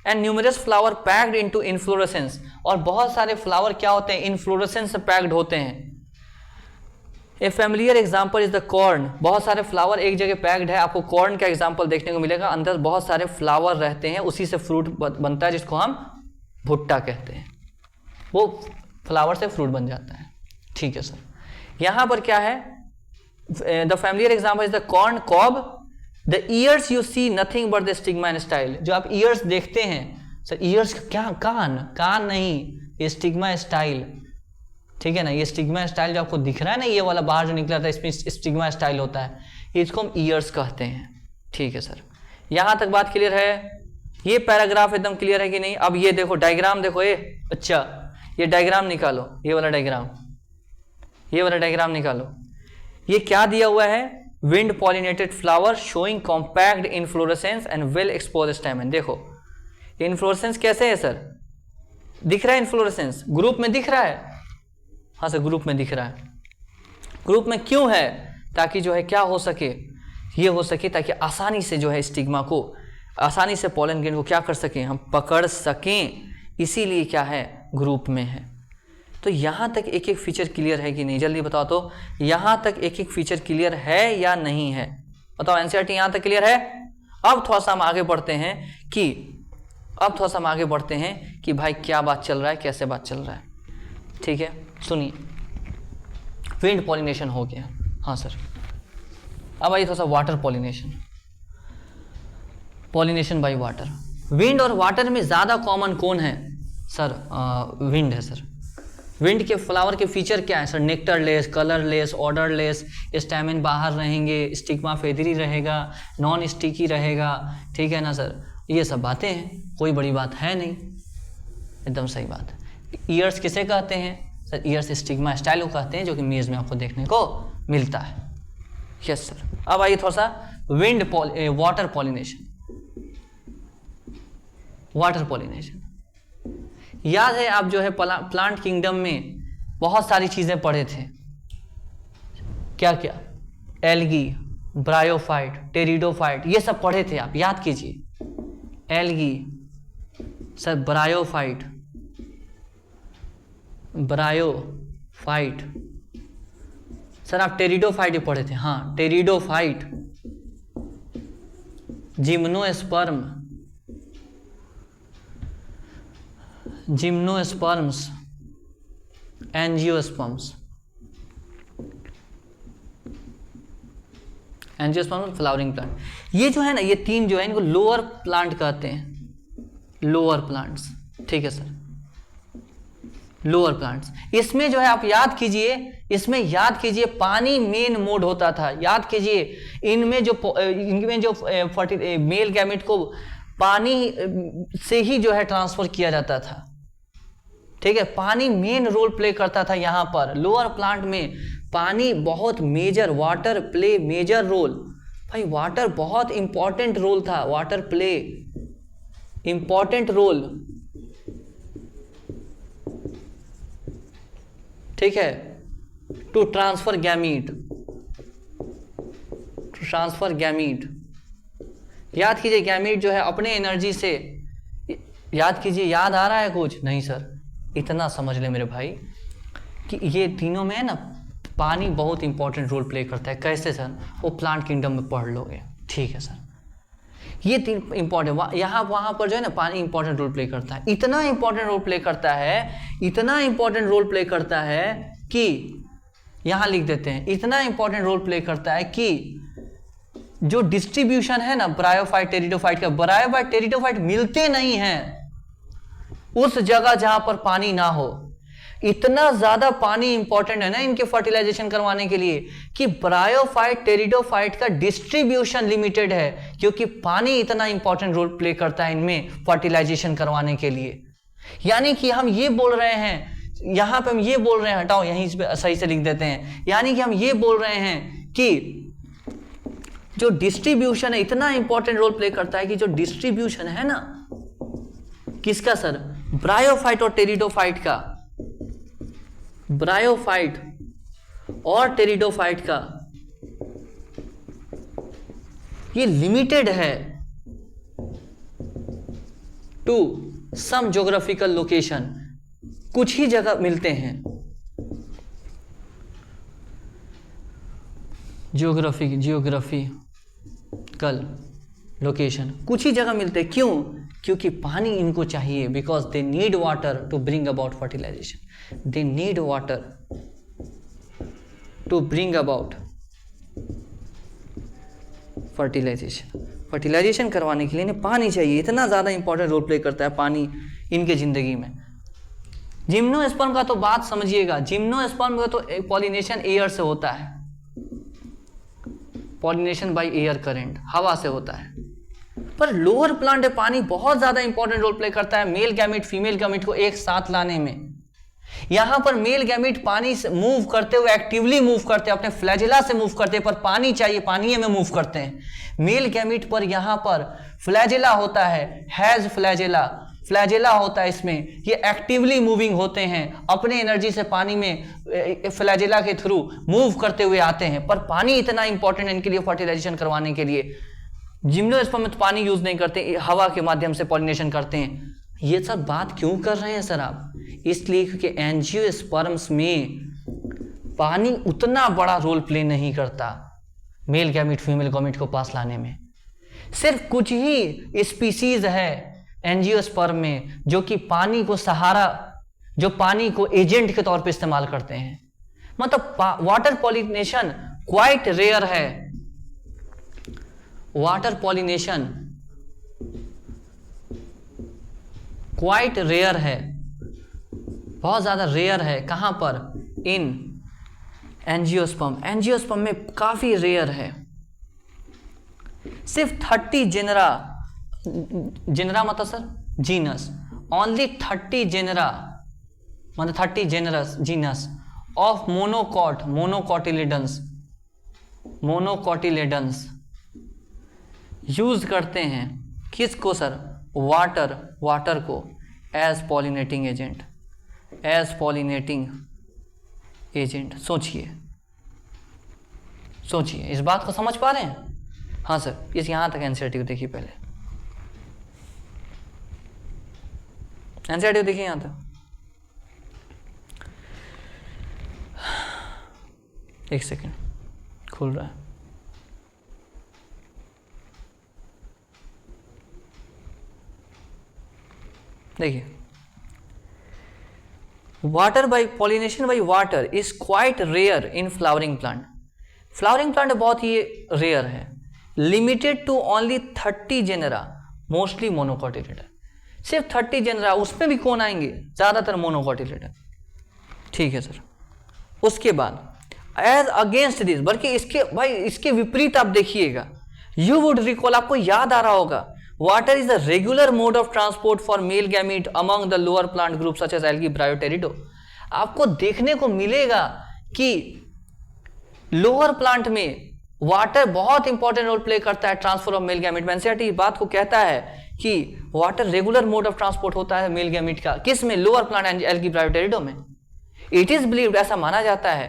and numerous flower packed into inflorescence, और बहुत सारे फ्लावर क्या होते हैं? इनफ्लोरेसेंस से पैक्ड होते हैं। A familiar example is the corn. बहुत सारे फ्लावर एक जगह पैक्ड है। आपको कॉर्न का एग्जाम्पल देखने को मिलेगा, अंदर बहुत सारे फ्लावर रहते हैं, उसी से फ्रूट बनता है जिसको हम भुट्टा कहते हैं। वो फ्लावर से फ्रूट बन जाता है। ठीक है सर। यहां पर क्या है? The familiar example is the corn cob. The ears you see nothing but the stigma and style. जो आप ईयर्स देखते हैं सर, ईयर्स क्या? कान नहीं, ये स्टिग्मा स्टाइल। ठीक है ना, ये स्टिग्मा स्टाइल जो आपको दिख रहा है ना, ये वाला बाहर जो निकला था, इसमें स्टिग्मा स्टाइल होता है, इसको हम ईयर्स कहते हैं। ठीक है सर। यहां तक बात क्लियर है? ये पैराग्राफ एकदम क्लियर है कि नहीं? अब ये देखो डायग्राम देखो, ये अच्छा, ये डायग्राम निकालो, ये वाला डायग्राम, ये वाला डायग्राम निकालो। ये क्या दिया हुआ है? Wind pollinated flower showing compact inflorescence and well exposed stamen. देखो इनफ्लोरेसेंस कैसे है सर? दिख रहा है इनफ्लोरेसेंस? ग्रुप में दिख रहा है? हाँ सर, ग्रुप में दिख रहा है। ग्रुप में क्यों है? ताकि जो है क्या हो सके? ये हो सके ताकि आसानी से जो है स्टिग्मा को, आसानी से पॉलन ग्रेन को क्या कर सकें? हम पकड़ सकें, इसीलिए क्या है? ग्रुप में है। तो यहाँ तक एक एक फीचर क्लियर है कि नहीं? जल्दी बताओ तो, यहाँ तक एक एक फीचर क्लियर है या नहीं है? बताओ एनसीईआरटी यहाँ तक क्लियर है? अब थोड़ा सा हम आगे बढ़ते हैं कि भाई क्या बात चल रहा है, कैसे बात चल रहा है। ठीक है, सुनिए। विंड पॉलिनेशन हो गया, हाँ सर। अब आइए थोड़ा सा water pollination, pollination by water. Wind और वाटर में ज़्यादा कॉमन कौन है? सर विंड है सर। विंड के फ्लावर के फीचर क्या है sir? Nectarless, colourless, odourless, stamen बाहर रहेंगे, स्टिग्मा फेदरी रहेगा, नॉन स्टिकी रहेगा। ठीक है ना सर? ये सब बातें हैं, कोई बड़ी बात है नहीं, एकदम सही बात है। ईयर्स किसे कहते हैं सर? ईयर्स स्टिग्मा स्टाइल को कहते हैं, जो कि मेज में आपको देखने को मिलता है। Yes sir. अब आइए थोड़ा सा वाटर पॉलिनेशन। वाटर पॉलिनेशन याद है आप जो है प्लांट किंगडम में बहुत सारी चीजें पढ़े थे। क्या क्या? एल्गी, ब्रायोफाइट, टेरिडोफाइट, ये सब पढ़े थे आप, याद कीजिए। एल्गी सर, ब्रायोफाइट, सर आप टेरिडोफाइट ही पढ़े थे। हाँ, pteridophyte, gymnosperms, angiosperms, flowering plant. ये जो है ना, ये 3 जो है इनको लोअर प्लांट कहते हैं, लोअर प्लांट्स। ठीक है सर, लोअर प्लांट्स। इसमें जो है आप याद कीजिए, पानी मेन मोड होता था। याद कीजिए, इनमें जो मेल गैमेट को पानी से ही जो है ट्रांसफर किया जाता था। ठीक है, पानी मेन रोल प्ले करता था। यहाँ पर लोअर प्लांट में पानी बहुत major, water play major role, भाई वाटर बहुत इंपॉर्टेंट रोल था, वाटर प्ले इंपॉर्टेंट रोल, ठीक है, टू ट्रांसफर गैमीट, याद कीजिए गैमीट जो है अपने एनर्जी से, याद कीजिए, याद आ रहा है कुछ नहीं सर, इतना समझ ले मेरे भाई कि ये तीनों में है ना पानी बहुत इंपॉर्टेंट रोल प्ले करता है। कैसे सर? वो प्लांट किंगडम में पढ़ लोगे, ठीक है सर। ये तीन इंपॉर्टेंट, यहाँ वहाँ पर जो है ना पानी इंपॉर्टेंट रोल प्ले करता है, इतना इंपॉर्टेंट रोल प्ले करता है कि यहाँ लिख देते हैं, इतना इंपॉर्टेंट रोल प्ले करता है कि जो डिस्ट्रीब्यूशन है ना ब्रायोफाइट टेरिडोफाइट का, ब्रायोफाइट टेरिडोफाइट मिलते नहीं हैं उस जगह जहां पर पानी ना हो। इतना ज्यादा पानी इंपॉर्टेंट है ना इनके फर्टिलाइजेशन करवाने के लिए कि ब्रायोफाइट टेरिडोफाइट का डिस्ट्रीब्यूशन लिमिटेड है, क्योंकि पानी इतना इंपॉर्टेंट रोल प्ले करता है इनमें फर्टिलाइजेशन करवाने के लिए। यानी कि हम ये बोल रहे हैं, यहां पे हम ये बोल रहे हैं, हटाओ यहीं पे सही से लिख देते हैं, यानी कि हम ये बोल रहे हैं कि जो डिस्ट्रीब्यूशन है इतना इंपॉर्टेंट रोल प्ले करता है कि जो डिस्ट्रीब्यूशन है ना किसका सर? ब्रायोफाइट और टेरिडोफाइट का, ब्रायोफाइट और टेरिडोफाइट का ये लिमिटेड है टू सम ज्योग्राफिकल लोकेशन, कुछ ही जगह मिलते हैं, जियोग्राफिकल लोकेशन कुछ ही जगह मिलते हैं। क्यों? क्योंकि पानी इनको चाहिए, because they need water to bring about fertilisation, they need water to bring about fertilisation करवाने के लिए इन्हें पानी चाहिए, इतना ज़्यादा इंपॉर्टेंट रोल प्ले करता है पानी इनके ज़िंदगी में। जिम्नोस्पर्म का तो बात समझिएगा, जिम्नोस्पर्म का तो पॉलिनेशन एयर से होता है, पॉलिनेशन बाय एयर करंट, हवा से होता है। पर लोअर प्लांट में पानी बहुत ज्यादा इंपॉर्टेंट रोल प्ले करता है मेल गैमीट फीमेल गैमीट को एक साथ लाने में। यहां पर मेल गैमीट पानी से मूव करते हुए, एक्टिवली मूव करते हैं, अपने फ्लैजेला से मूव करते हैं, पर पानी चाहिए, पानी में मूव करते हैं। मेल गैमीट पर यहां पर फ्लैजेला होता है, हैज फ्लैजेला होता है, इसमें ये एक्टिवली मूविंग होते हैं, अपने एनर्जी से पानी में फ्लैजेला के थ्रू मूव करते हुए आते हैं। पर पानी इतना इंपॉर्टेंट है इनके लिए फर्टिलाइजेशन करवाने के लिए। जिम्नोस्पर्म में तो पानी यूज नहीं करते, हवा के माध्यम से पॉलिनेशन करते हैं। ये सब बात क्यों कर रहे हैं सर आप? इसलिए क्योंकि एंजियोस्पर्म्स में पानी उतना बड़ा रोल प्ले नहीं करता मेल गैमीट फीमेल गैमीट को पास लाने में। सिर्फ कुछ ही स्पीसीज है एंजियोस्पर्म में जो कि पानी को सहारा, जो पानी को एजेंट के तौर पे इस्तेमाल करते हैं। मतलब वाटर पॉलिनेशन क्वाइट रेयर है, वाटर पॉलिनेशन क्वाइट रेयर है, बहुत ज्यादा रेयर है। कहां पर? इन एंजियोस्पर्म, एंजियोस्पर्म में काफी रेयर है। सिर्फ 30 जेनरा मतलब सर जीनस, ओनली 30 जेनरा मतलब 30 generous genus of monocotyledons use करते हैं किसको सर? वाटर को एज पॉलिनेटिंग एजेंट। सोचिए इस बात को समझ पा रहे हैं? हाँ सर, इस यहां तक एनसीईआरटी देखिए, पहले एनसीईआरटी देखिए यहां तक। एक सेकेंड, खुल रहा है। देखिए, water by pollination by water is quite rare in flowering plant. Flowering plant बहुत ही रेयर है, limited to only 30 genera, mostly monocotyledon. सिर्फ 30 जेनरा, उसमें भी कौन आएंगे? ज्यादातर मोनोकोटिलेडन। ठीक है सर। उसके बाद एज अगेंस्ट दिस, बल्कि इसके विपरीत आप देखिएगा, यू वुड रिकॉल, आपको याद आ रहा होगा, water is the regular mode of transport for male gamete among the lower plant group such as algae ब्रायोटेरिडो। आपको देखने को मिलेगा कि लोअर प्लांट में वाटर बहुत इंपॉर्टेंट रोल प्ले करता है transfer of male gamete. NCERT इस बात को कहता है कि water regular mode of transport होता है मेल गैमेट का, किस में, लोअर प्लांट एल्गी ब्रायोटेरिडो में। इट इज बिलीव्ड, ऐसा माना जाता है,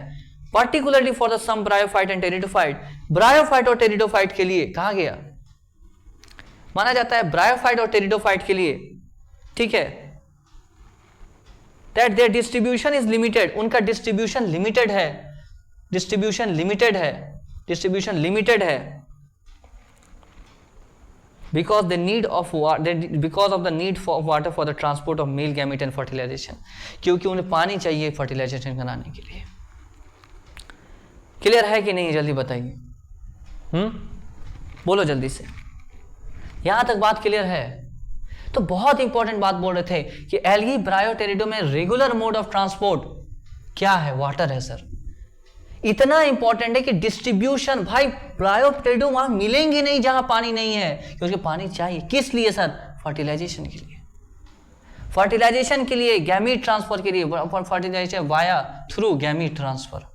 particularly for the some bryophyte and pteridophyte, bryophyte और टेरिडोफाइट के लिए कहा गया, माना जाता है ब्रायोफाइट और टेरिडोफाइट के लिए, ठीक है, that there distribution is limited, उनका डिस्ट्रीब्यूशन लिमिटेड है, डिस्ट्रीब्यूशन लिमिटेड है, डिस्ट्रीब्यूशन लिमिटेड है, because the need of water, because of the need for water for the transport of male gamete and fertilization, क्योंकि उन्हें पानी चाहिए फर्टिलाइजेशन कराने के लिए। क्लियर है कि नहीं, जल्दी बताइए, बोलो जल्दी से, यहां तक बात क्लियर है? तो बहुत इंपॉर्टेंट बात बोल रहे थे कि एल्गी ब्रायोटेरिडो में रेगुलर मोड ऑफ ट्रांसपोर्ट क्या है, वाटर है सर। इतना इंपॉर्टेंट है कि डिस्ट्रीब्यूशन, भाई ब्रायोटेरिडो वहां मिलेंगे नहीं जहां पानी नहीं है, क्योंकि पानी चाहिए किस लिए सर, फर्टिलाइजेशन के लिए, फर्टिलाइजेशन के लिए, गैमीट ट्रांसफर के लिए, fertilisation via through gamete transfer,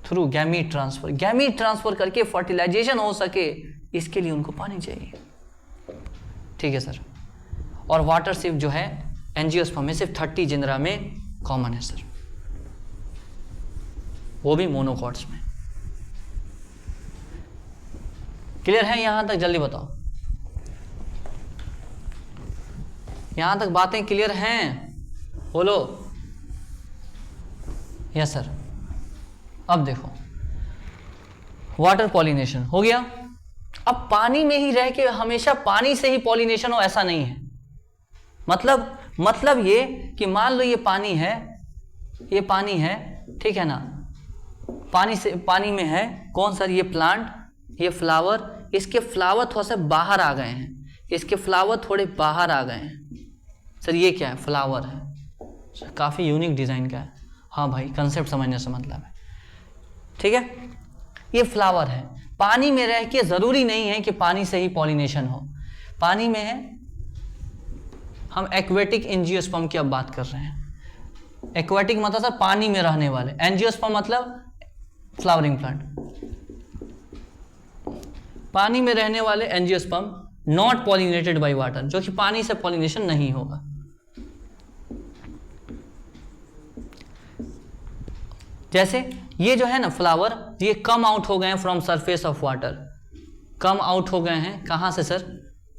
through gamete transfer, gamete transfer करके फर्टिलाइजेशन हो सके, इसके लिए उनको पानी चाहिए, ठीक है सर। और वाटर सिर्फ जो है एंजियोस्पर्म में सिर्फ 30 जिंदरा में कॉमन है सर, वो भी मोनोकॉट्स में। क्लियर है यहां तक, जल्दी बताओ, यहां तक बातें क्लियर हैं, बोलो। Yes sir. अब देखो, वाटर पॉलिनेशन हो गया। अब पानी में ही रह के हमेशा पानी से ही पॉलिनेशन हो ऐसा नहीं है, मतलब ये कि मान लो ये पानी है, ये पानी है, ठीक है ना, पानी में है कौन सर, ये प्लांट, ये फ्लावर, इसके फ्लावर थोड़ा सा बाहर आ गए हैं, इसके फ्लावर थोड़े बाहर आ गए हैं सर, ये क्या है, फ्लावर है सर, काफ़ी यूनिक डिज़ाइन का है, हाँ भाई कंसेप्ट समझने से मतलब है, ठीक है। ये फ्लावर है, पानी में रह के ज़रूरी नहीं है कि पानी से ही पॉलिनेशन हो, पानी में है, हम एक्वेटिक एंजियोस्पर्म की अब बात कर रहे हैं। एक्वेटिक मतलब सर पानी में रहने वाले, एंजियोस्पर्म मतलब फ्लावरिंग प्लांट, पानी में रहने वाले angiosperm not pollinated by water, जो कि पानी से पॉलिनेशन नहीं होगा। जैसे ये जो है ना फ्लावर, ये कम आउट हो गए हैं from surface of water, come out हो गए हैं कहां से sir,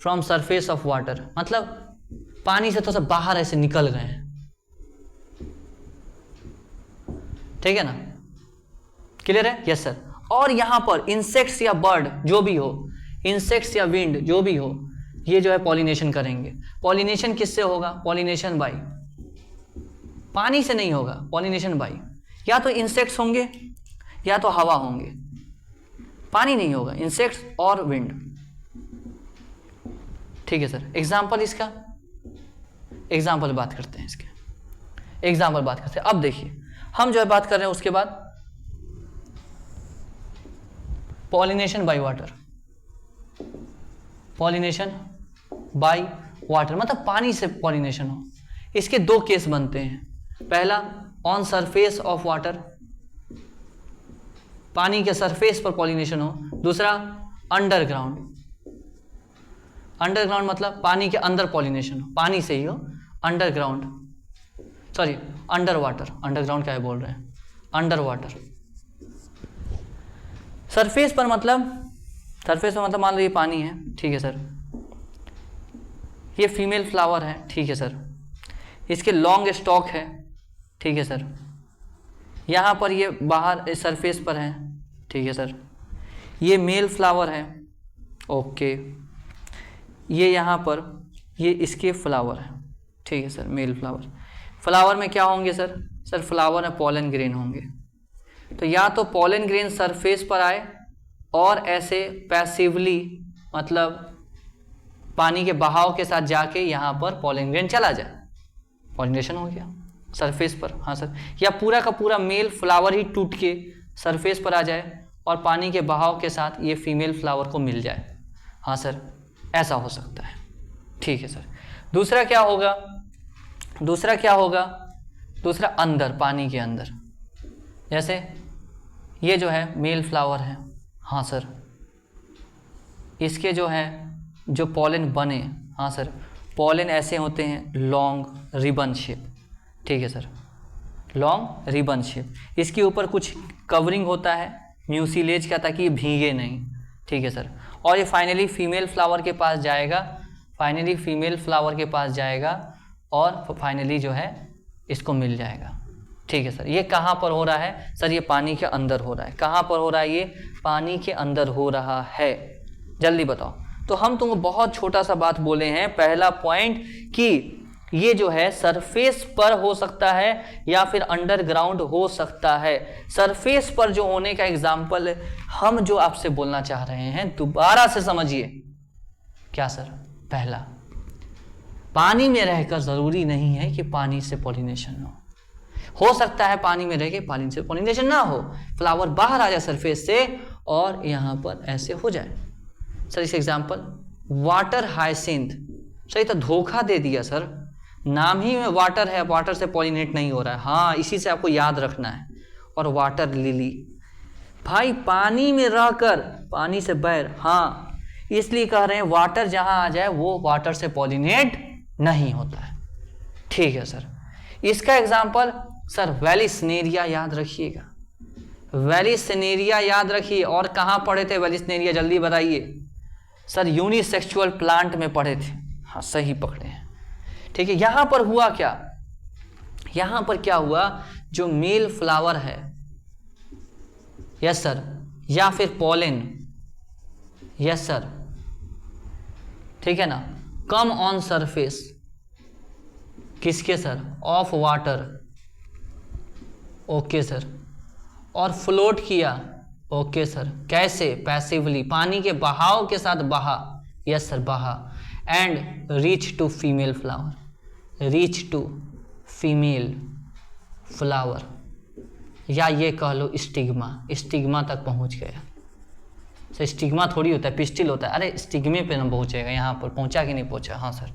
from surface of water, मतलब पानी से थोड़ा सा बाहर ऐसे निकल गए हैं, ठीक है ना, क्लियर है? Yes sir. और यहां पर इंसेक्ट्स या बर्ड जो भी हो, इंसेक्ट्स या विंड जो भी हो, ये जो है पॉलिनेशन करेंगे। पॉलिनेशन किससे होगा, पॉलिनेशन बाई, पानी से नहीं होगा, पॉलिनेशन बाई, या तो इंसेक्ट्स होंगे या तो हवा होंगे, पानी नहीं होगा, इंसेक्ट्स और विंड, ठीक है सर। एग्जाम्पल इसका, एग्जाम्पल बात करते हैं इसके, एग्जाम्पल बात करते हैं। अब देखिए हम जो है बात कर रहे हैं उसके बाद pollination by water, pollination by water मतलब पानी से पॉलिनेशन हो। इसके दो केस बनते हैं, पहला ऑन सरफेस ऑफ वाटर, पानी के सरफेस पर पॉलिनेशन हो, दूसरा अंडरग्राउंड, अंडरग्राउंड मतलब पानी के अंदर पॉलिनेशन हो, पानी से ही हो, underground, sorry under water, underground क्या है बोल रहे हैं, अंडर वाटर। सरफेस पर मतलब, सरफेस पर मतलब मान लो ये पानी है, ठीक है सर, ये फीमेल फ्लावर है, ठीक है सर, इसके लॉन्ग स्टॉक है, ठीक है सर, यहाँ पर ये बाहर सरफेस पर है, ठीक है सर, ये मेल फ्लावर है, ओके, ये यहाँ पर ये इसके फ्लावर है, ठीक है सर, मेल फ्लावर। फ्लावर में क्या होंगे सर, सर फ्लावर में पॉलन ग्रेन होंगे, तो या तो पॉलन ग्रेन सरफेस पर आए और ऐसे पैसिवली मतलब पानी के बहाव के साथ जाके यहाँ पर पॉलन ग्रेन चला जाए, पॉलिनेशन हो गया सरफेस पर, हाँ सर, या पूरा का पूरा मेल फ्लावर ही टूट के सरफेस पर आ जाए और पानी के बहाव के साथ ये फीमेल फ्लावर को मिल जाए, हाँ सर, ऐसा हो सकता है, ठीक है सर। दूसरा क्या होगा, दूसरा क्या होगा, दूसरा अंदर, पानी के अंदर, जैसे ये जो है मेल फ्लावर है, हाँ सर, इसके जो है जो पॉलन बने, हाँ सर, पॉलन ऐसे होते हैं लॉन्ग रिबन शेप, ठीक है सर, लॉन्ग रिबन शेप। इसके ऊपर कुछ कवरिंग होता है म्यूसिलेज का, ताकि ये भीगे नहीं, ठीक है सर। और ये फाइनली फीमेल फ्लावर के पास जाएगा, फाइनली फीमेल फ्लावर के पास जाएगा और फाइनली जो है इसको मिल जाएगा, ठीक है सर। ये कहाँ पर हो रहा है सर? ये पानी के अंदर हो रहा है। कहाँ पर हो रहा है? ये पानी के अंदर हो रहा है। जल्दी बताओ। तो हम तुमको बहुत छोटा सा बात बोले हैं, पहला पॉइंट कि ये जो है सरफेस पर हो सकता है या फिर अंडरग्राउंड हो सकता है। सरफेस पर जो होने का एग्जाम्पल हम जो आपसे बोलना चाह रहे हैं, दोबारा से समझिए। क्या सर? पहला, पानी में रहकर जरूरी नहीं है कि पानी से पॉलिनेशन हो सकता है पानी में रह के पानी से पॉलिनेशन ना हो, फ्लावर बाहर आ जाए सरफेस से और यहां पर ऐसे हो जाए। सर इस एग्जाम्पल वाटर हाइसिंथ, सर ये तो धोखा दे दिया सर, नाम ही में वाटर है, वाटर से पॉलिनेट नहीं हो रहा है। हाँ, इसी से आपको याद रखना है। और वाटर लिली, भाई पानी में रहकर पानी से बैर, हाँ इसलिए कह रहे हैं वाटर जहां आ जाए वो वाटर से पॉलिनेट नहीं होता है, ठीक है सर। इसका एग्जाम्पल सर वेलिस्नेरिया याद रखिएगा, वेलिस्नेरिया याद रखिए। और कहाँ पढ़े थे वेलिस्नेरिया? जल्दी बताइए सर। यूनिसेक्सुअल प्लांट में पढ़े थे। हाँ सही पकड़े हैं, ठीक है। यहां पर हुआ क्या? यहां पर क्या हुआ? जो मेल फ्लावर है, यस सर, या फिर पॉलन, यस सर, ठीक है ना, कम ऑन सरफेस किसके sir? Of water, okay sir. और फ्लोट किया, ओके सर। कैसे? पैसिवली, पानी के बहाव के साथ बहा, यस सर, बहा। And reach to female flower, reach to female flower, या ये कह लो स्टिग्मा, स्टिग्मा तक पहुंच गया। सर स्टिग्मा थोड़ी होता है, पिस्टिल होता है। अरे स्टिग्मे पे ना पहुंचेगा, यहाँ पर पहुंचा कि नहीं पहुंचा? हाँ सर।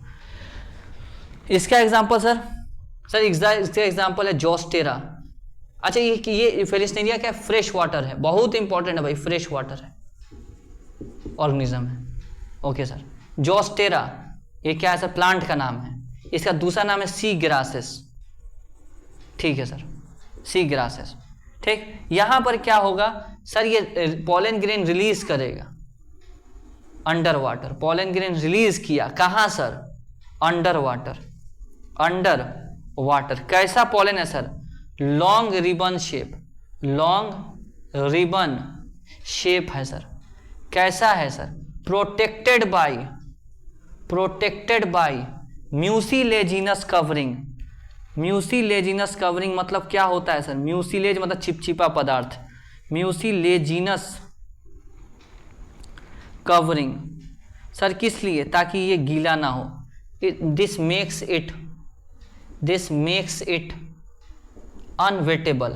इसका एग्जाम्पल सर, सर इसका एग्जाम्पल है जोस्टेरा। अच्छा ये वेलिस्नेरिया क्या है? फ्रेश वाटर है, बहुत इंपॉर्टेंट है भाई, फ्रेश वाटर है, ऑर्गेनिज्म है, ओके सर। जोस्टेरा ये क्या है सर? प्लांट का नाम है। इसका दूसरा नाम है सी ग्रासेस, ठीक है सर, सी ग्रासेस, ठीक। यहां पर क्या होगा सर? ये पॉलन ग्रेन रिलीज करेगा under water, pollen grain release किया कहां sir? Under water, under water. कैसा पॉलन है sir? Long ribbon shape, long ribbon shape है सर। कैसा है sir? Protected by, protected by mucilaginous covering. Mucilaginous covering मतलब क्या होता है सर? म्यूसिलेज मतलब चिपचिपा पदार्थ, म्यूसिलेजिनस कवरिंग सर किस लिए? ताकि ये गीला ना हो। This makes it unwettable,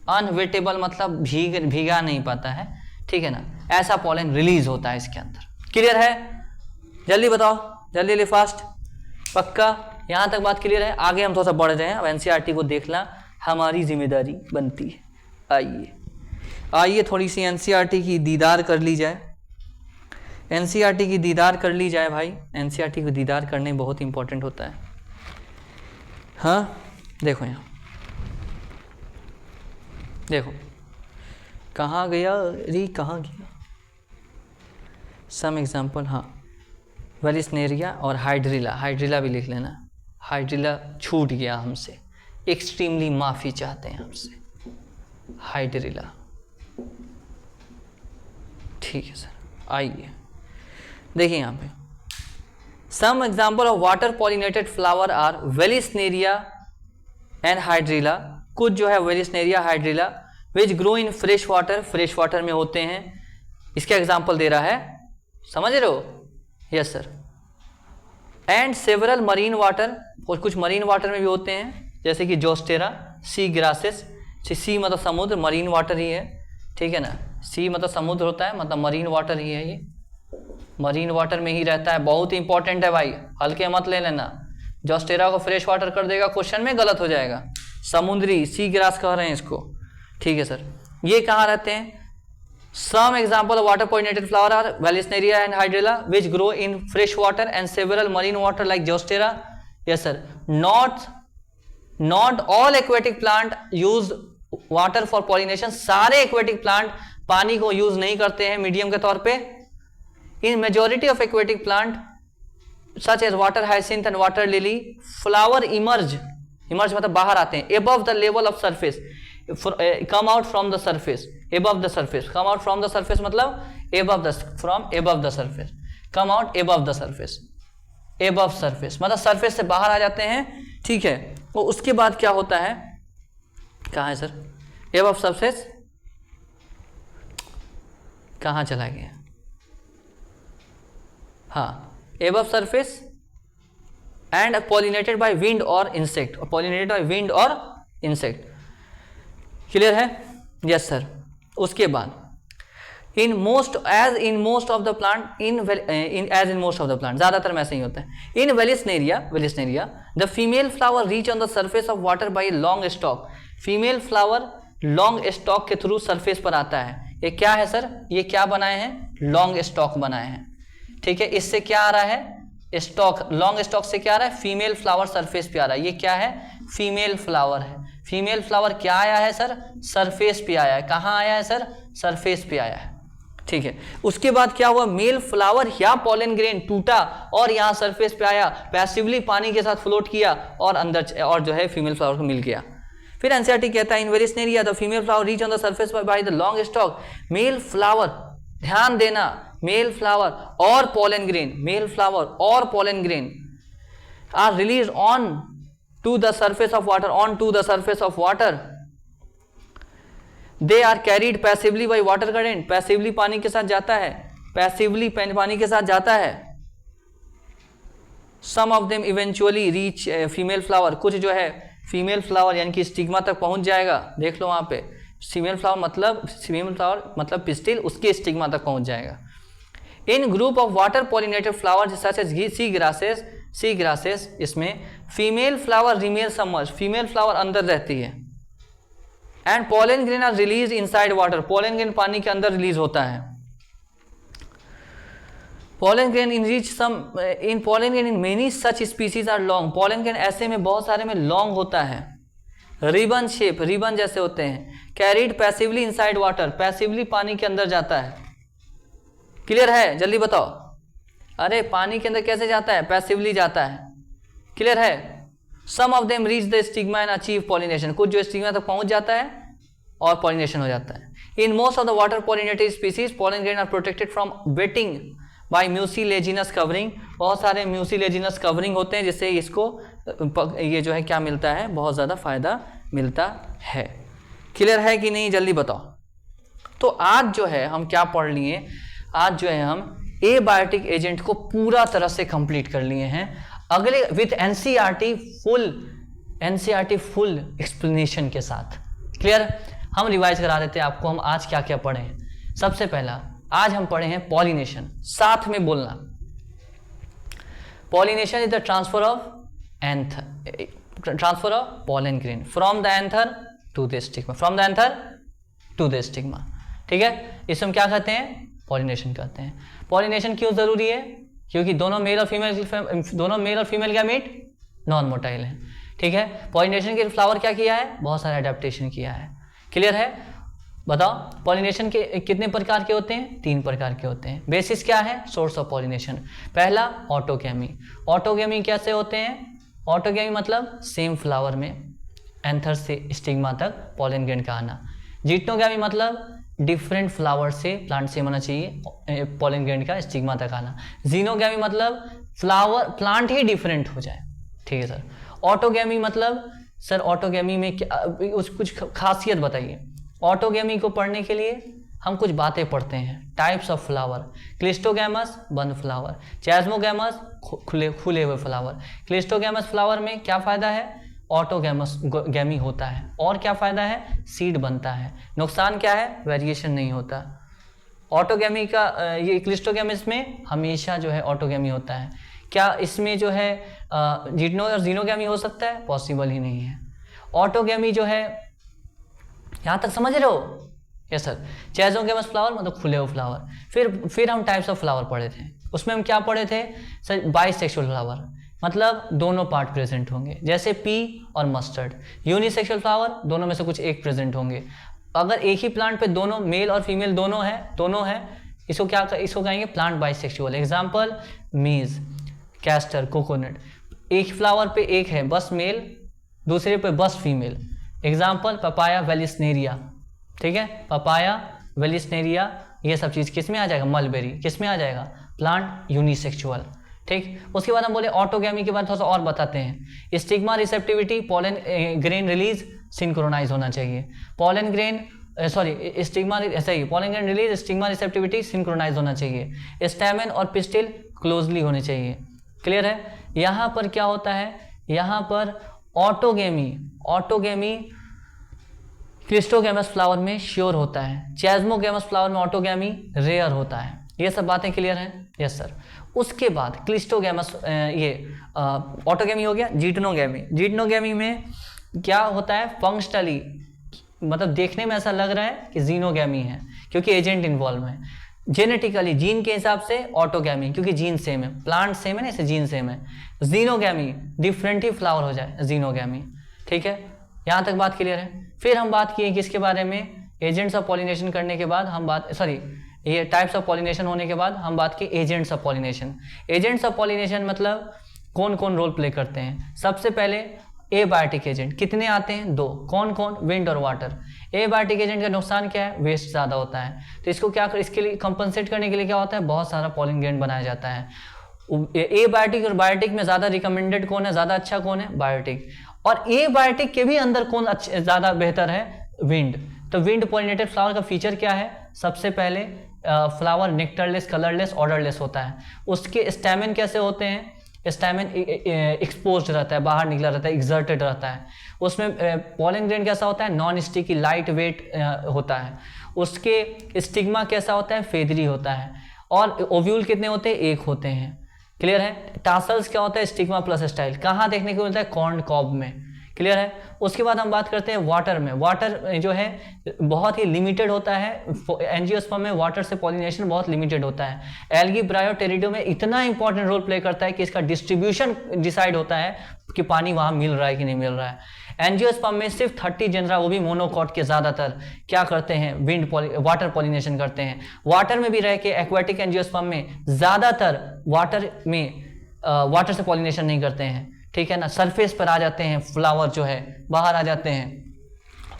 unwettable मतलब भीगा नहीं पाता है, ठीक है ना। ऐसा पॉलन रिलीज होता है इसके अंदर। क्लियर है? जल्दी बताओ, जल्दी फास्ट, पक्का? यहां तक बात क्लियर है? आगे हम थोड़ा सा बढ़ रहे हैं। अब एनसीईआरटी को देखना हमारी जिम्मेदारी बनती है। आइए आइए थोड़ी सी एनसीईआरटी की दीदार कर ली जाए, एनसीईआरटी की दीदार कर ली जाए भाई। एनसीईआरटी को दीदार करने बहुत इंपॉर्टेंट होता है। हाँ देखो यहाँ, देखो कहाँ गया री, कहाँ गया? सम एग्जाम्पल, हाँ वेलिस्नेरिया और हाइड्रिला, हाइड्रिला भी लिख लेना। हाइड्रिला छूट गया हमसे, एक्सट्रीमली माफ़ी चाहते हैं हमसे, हाइड्रिला, ठीक है सर। आइए देखिए यहाँ पे some example of water pollinated flower are vallisneria and hydrilla. कुछ जो है vallisneria hydrilla which grow in fresh water, fresh water में होते हैं। इसका एग्जाम्पल दे रहा है, समझ रहे हो? Yes sir. And several marine water, और कुछ मरीन वाटर में भी होते हैं, जैसे कि जोस्टेरा, सी ग्रासेस। सी मतलब समुद्र, मरीन वाटर ही है, ठीक है ना। सी मतलब समुद्र होता है, मतलब मरीन वाटर ही है, ये मरीन वाटर में ही रहता है। बहुत इंपॉर्टेंट है भाई, हल्के मत ले लेना। जोस्टेरा को फ्रेश वाटर कर देगा, क्वेश्चन में गलत हो जाएगा। समुद्री, सी ग्रास कह रहे हैं इसको, ठीक है सर। ये कहाँ रहते हैं? Some example of water pollinated flower are Vallisneria and Hydrilla, which grow in fresh water and several marine water like Geostera. Yes sir. Not all aquatic plant use water for pollination. सारे aquatic plant पानी को use नहीं करते हैं medium के तौर पे. In majority of aquatic plant such as water hyacinth and water lily, flower emerge मतलब बाहर आते हैं above the level of surface, come out from the surface, above the surface, come out from the surface मतलब above the surface, come out above the surface, above surface मतलब surface से बाहर आ जाते हैं. ठीक है. वो उसके बाद क्या होता है, कहाँ है सर above surface, कहाँ चला गया, हाँ above surface and pollinated by wind or insect, pollinated by wind or insect. Clear है? Yes sir. उसके बाद in most of the plant, ज़्यादातर में ऐसा ही होता है. In Vallisneria, the female flower reach on the surface of water by a long stalk. Female flower long stock के through surface पर आता है. ये क्या है सर, ये क्या बनाए हैं, लॉन्ग स्टॉक बनाए हैं. ठीक है. इससे क्या आ रहा है, स्टॉक, लॉन्ग स्टॉक से क्या आ रहा है, फीमेल फ्लावर सरफेस पे आ रहा है. ये क्या है, फीमेल फ्लावर है. फीमेल फ्लावर क्या आया है सर, सरफेस पे आया है. कहाँ आया है सर, सरफेस पे आया है. ठीक है. उसके बाद क्या हुआ, मेल फ्लावर या पॉलन ग्रेन टूटा और यहाँ सरफेस पे आया, पैसिवली पानी के साथ फ्लोट किया और अंदर और जो है फीमेल फ्लावर को मिल गया. फिर एनसीईआरटी कहता है in Vallisneria the female flower reach on the surface by the long stalk. Male flower, ध्यान देना, मेल फ्लावर और पॉलन ग्रेन, मेल फ्लावर और pollen grain are release on to the surface of water, on to the surface of water. They are carried passively by water current, passively पानी के साथ जाता है, passively पानी के साथ जाता है. Some of them eventually reach female flower, कुछ जो है फीमेल फ्लावर यानी कि स्टिग्मा तक पहुंच जाएगा. देख लो वहां पे फीमेल फ्लावर मतलब पिस्टिल, उसके स्टिग्मा तक पहुंच जाएगा. In group of water pollinated flower such as sea grasses, इसमें female flower remain submerged, female flower अंदर रहती है. And pollen grain are release inside water, pollen grain पानी के अंदर रिलीज होता है. Pollen grain in pollen grain in many such species are long, pollen grain ऐसे में बहुत सारे में लॉन्ग होता है. रिबन शेप, रिबन जैसे होते हैं. Carried passively inside water, passively पानी के अंदर जाता है. क्लियर है, जल्दी बताओ. अरे पानी के अंदर कैसे जाता है, पैसिवली जाता है. क्लियर है. Some of them reach the stigma and achieve pollination, कुछ जो स्टिग्मा तक पहुंच जाता है और पॉलिनेशन हो जाता है. In most of the water pollinated species pollen grain are protected from wetting by mucilaginous covering, बहुत सारे म्यूसिलेजिनस कवरिंग होते हैं जिससे इसको ये जो है क्या मिलता है, बहुत ज़्यादा फायदा मिलता है. क्लियर है कि नहीं, जल्दी बताओ. तो आज जो है हम क्या पढ़ लिए, आज जो है हम एबायोटिक एजेंट को पूरा तरह से कंप्लीट कर लिए हैं. अगले विथ एनसीईआरटी फुल एक्सप्लेनेशन के साथ. क्लियर. हम रिवाइज करा देते हैं आपको, हम आज क्या क्या पढ़े हैं. सबसे पहला आज हम पढ़े हैं पॉलिनेशन, साथ में बोलना. Pollination is the transfer of pollen grain from the anther to the stigma, from the anther to the stigma. ठीक है. इसे हम क्या कहते हैं, पॉलिनेशन कहते हैं. पॉलिनेशन क्यों जरूरी है, क्योंकि दोनों मेल और फीमेल गैमीट नॉन मोटाइल हैं. ठीक है. पॉलिनेशन के फ्लावर क्या किया है, बहुत सारे अडेप्टेशन किया है. क्लियर है. बताओ पॉलिनेशन के कितने प्रकार के होते हैं, 3 प्रकार के होते हैं. बेसिस क्या है, सोर्स ऑफ पॉलिनेशन. पहला ऑटोगैमी. ऑटोगैमी कैसे होते हैं, ऑटोगैमी मतलब सेम फ्लावर में एंथर से स्टिग्मा तक पॉलन ग्रेन का आना. जिटनोगैमी मतलब डिफरेंट फ्लावर से प्लांट से होना चाहिए पॉलन ग्रेन का स्टिग्मा तक आना. जीनोगैमी मतलब फ्लावर प्लांट ही डिफरेंट हो जाए. ठीक है सर. ऑटोगैमी मतलब सर ऑटोगैमी में क्या, कुछ खासियत बताइए. ऑटोगैमी को पढ़ने के लिए हम कुछ बातें पढ़ते हैं. टाइप्स ऑफ फ्लावर, क्लिस्टोगैमस बंद फ्लावर, चैस्मोगैमस खुले हुए फ्लावर. क्लिस्टोगैमस फ्लावर में क्या फायदा है, ऑटोगैमस गैमी होता है. और क्या फायदा है, सीड बनता है. नुकसान क्या है, वेरिएशन नहीं होता. ऑटोगैमी का ये क्लिस्टोगैमस में हमेशा जो है ऑटोगैमी होता है. क्या इसमें जो है जिटनो और जीनोगैमी हो सकता है, पॉसिबल ही नहीं है. ऑटोगैमी जो है, यहाँ तक समझ रहे हो, यस सर। चेजोगेमस फ्लावर मतलब खुले हुए फ्लावर। फिर हम टाइप्स ऑफ फ्लावर पढ़े थे, उसमें हम क्या पढ़े थे सर, बाइसेक्सुअल फ्लावर मतलब दोनों पार्ट प्रेजेंट होंगे, जैसे पी और मस्टर्ड। यूनिसेक्सुअल फ्लावर दोनों में से कुछ एक प्रेजेंट होंगे। अगर एक ही प्लांट पे दोनों मेल और फीमेल दोनों है इसको कहेंगे प्लांट बाइसेक्सुअल। एग्जाम्पल मीज, कैस्टर, कोकोनट। एक फ्लावर पे एक है बस मेल, दूसरे पे बस फीमेल। एग्जाम्पल पपाया वेलिस्नेरिया, ठीक है, पपाया वेलिस्नेरिया। ये सब चीज़ किस में आ जाएगा, मलबेरी किस में आ जाएगा, प्लांट यूनिसेक्सुअल। ठीक, उसके बाद हम बोले ऑटोगैमी के बाद थोड़ा सा और बताते हैं। Stigma receptivity, pollen grain release synchronise होना चाहिए। पोलन ग्रेन स्टिग्मा ऐसा ही, pollen grain release, stigma receptivity synchronise होना चाहिए। स्टैमेन और पिस्टिल क्लोजली होने चाहिए। क्लियर है। यहाँ पर क्या होता है, यहाँ पर ऑटोगेमी क्लिस्टोगेमस फ्लावर में श्योर होता है, चेस्मोगेमस फ्लावर में ऑटोगेमी रेयर होता है। ये सब बातें क्लियर हैं। Yes sir. उसके बाद क्लिस्टोगेमस ऑटोगेमी हो गया। जीटनोगेमी में क्या होता है, फंक्शनली मतलब देखने में ऐसा लग रहा है कि जीनोगेमी है क्योंकि एजेंट इन्वॉल्व है। जेनेटिकली जीन के हिसाब से ऑटोगैमी क्योंकि जीन सेम है, प्लांट सेम है ना, इसे जीन सेम है। जीनोगैमी डिफरेंट ही फ्लावर हो जाए, जीनोगैमी। ठीक है, यहाँ तक बात क्लियर है। फिर हम बात किए किसके बारे में, एजेंट्स ऑफ पॉलिनेशन करने के बाद हम ये टाइप्स ऑफ पॉलिनेशन होने के बाद हम बात की agents of pollination. Agents of pollination मतलब कौन कौन रोल प्ले करते हैं। सबसे पहले एबायोटिक एजेंट कितने आते हैं, 2। कौन कौन, विंड और वाटर। एबायोटिक एजेंट का नुकसान क्या है, वेस्ट ज़्यादा होता है, तो इसके लिए कंपनसेट करने के लिए क्या होता है, बहुत सारा पॉलिन ग्रेन बनाया जाता है। एबायोटिक और बायोटिक में ज़्यादा रिकमेंडेड कौन है, ज़्यादा अच्छा कौन है, बायोटिक। और एबायोटिक के भी अंदर कौन ज़्यादा बेहतर है, विंड। तो विंड पॉलिनेटेड फ्लावर का फीचर क्या है, सबसे पहले फ्लावर नेक्टरलेस, कलरलेस, ऑर्डरलेस होता है। उसके स्टैमेन कैसे होते हैं, स्टैमेन एक्सपोज्ड रहता है, बाहर निकला रहता है, एक्सर्टेड रहता है। उसमें पॉलन ग्रेन कैसा होता है, नॉन स्टिकी, लाइट वेट होता है। उसके स्टिग्मा कैसा होता है, फेदरी होता है। और ओव्यूल कितने होते हैं, 1 होते हैं। क्लियर है। टासल्स क्या होता है, स्टिग्मा प्लस स्टाइल। कहाँ देखने को मिलता है, कॉर्न कॉब में। क्लियर है। उसके बाद हम बात करते हैं वाटर में। वाटर जो है बहुत ही लिमिटेड होता है, एंजियोस्पर्म में वाटर से पॉलिनेशन बहुत लिमिटेड होता है। एल्गी, ब्रायो, टेरिडो में इतना इंपॉर्टेंट रोल प्ले करता है कि इसका डिस्ट्रीब्यूशन डिसाइड होता है कि पानी वहाँ मिल रहा है कि नहीं मिल रहा है। एंजियोस्पर्म में सिर्फ 30 जेनरा, वो भी मोनोकॉट के ज़्यादातर क्या करते हैं, वाटर पॉलिनेशन करते हैं। वाटर में भी रह के एक्वाटिक एंजियोस्पर्म में ज़्यादातर वाटर से पॉलिनेशन नहीं करते हैं। ठीक है ना, सरफेस पर आ जाते हैं, फ्लावर जो है बाहर आ जाते हैं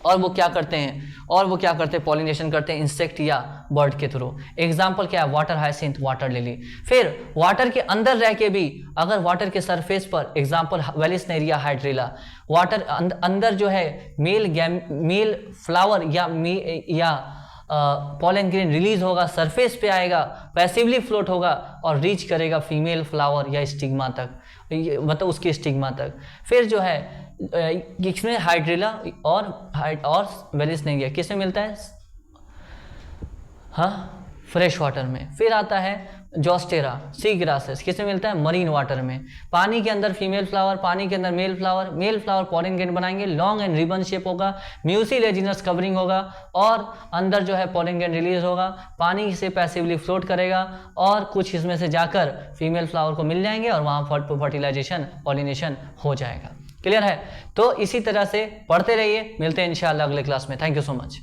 और वो क्या करते हैं, पॉलिनेशन करते हैं इंसेक्ट या बर्ड के थ्रू। एग्जाम्पल क्या है, वाटर हाइसिंथ, वाटर लिली। फिर वाटर के अंदर रह के भी अगर वाटर के सरफेस पर, एग्जाम्पल वेलिस्नेरिया हाइड्रिला, वाटर अंदर जो है मेल फ्लावर या पॉलन ग्रेन रिलीज होगा, सरफेस पे आएगा, पैसिवली फ्लोट होगा और रीच करेगा फीमेल फ्लावर या स्टिग्मा तक, मतलब उसकी स्टिग्मा तक। फिर जो है किसमें, हाइड्रिला और वेलिस्नेरिया किस में मिलता है, हाँ, फ्रेश वाटर में। फिर आता है जोस्टेरा, सी ग्रासेस, किस में मिलता है, मरीन वाटर में। पानी के अंदर फीमेल फ्लावर, पानी के अंदर मेल फ्लावर पॉलन ग्रेन बनाएंगे, लॉन्ग एंड रिबन शेप होगा, म्यूसिलेजिनस कवरिंग होगा और अंदर जो है पॉलन ग्रेन रिलीज होगा, पानी से पैसिवली फ्लोट करेगा और कुछ इसमें से जाकर फीमेल फ्लावर को मिल जाएंगे और वहाँ फर्टिलाइजेशन, पॉलिनेशन हो जाएगा। क्लियर है। तो इसी तरह से पढ़ते रहिए, मिलते हैं इंशाल्लाह अगले क्लास में। Thank you so much.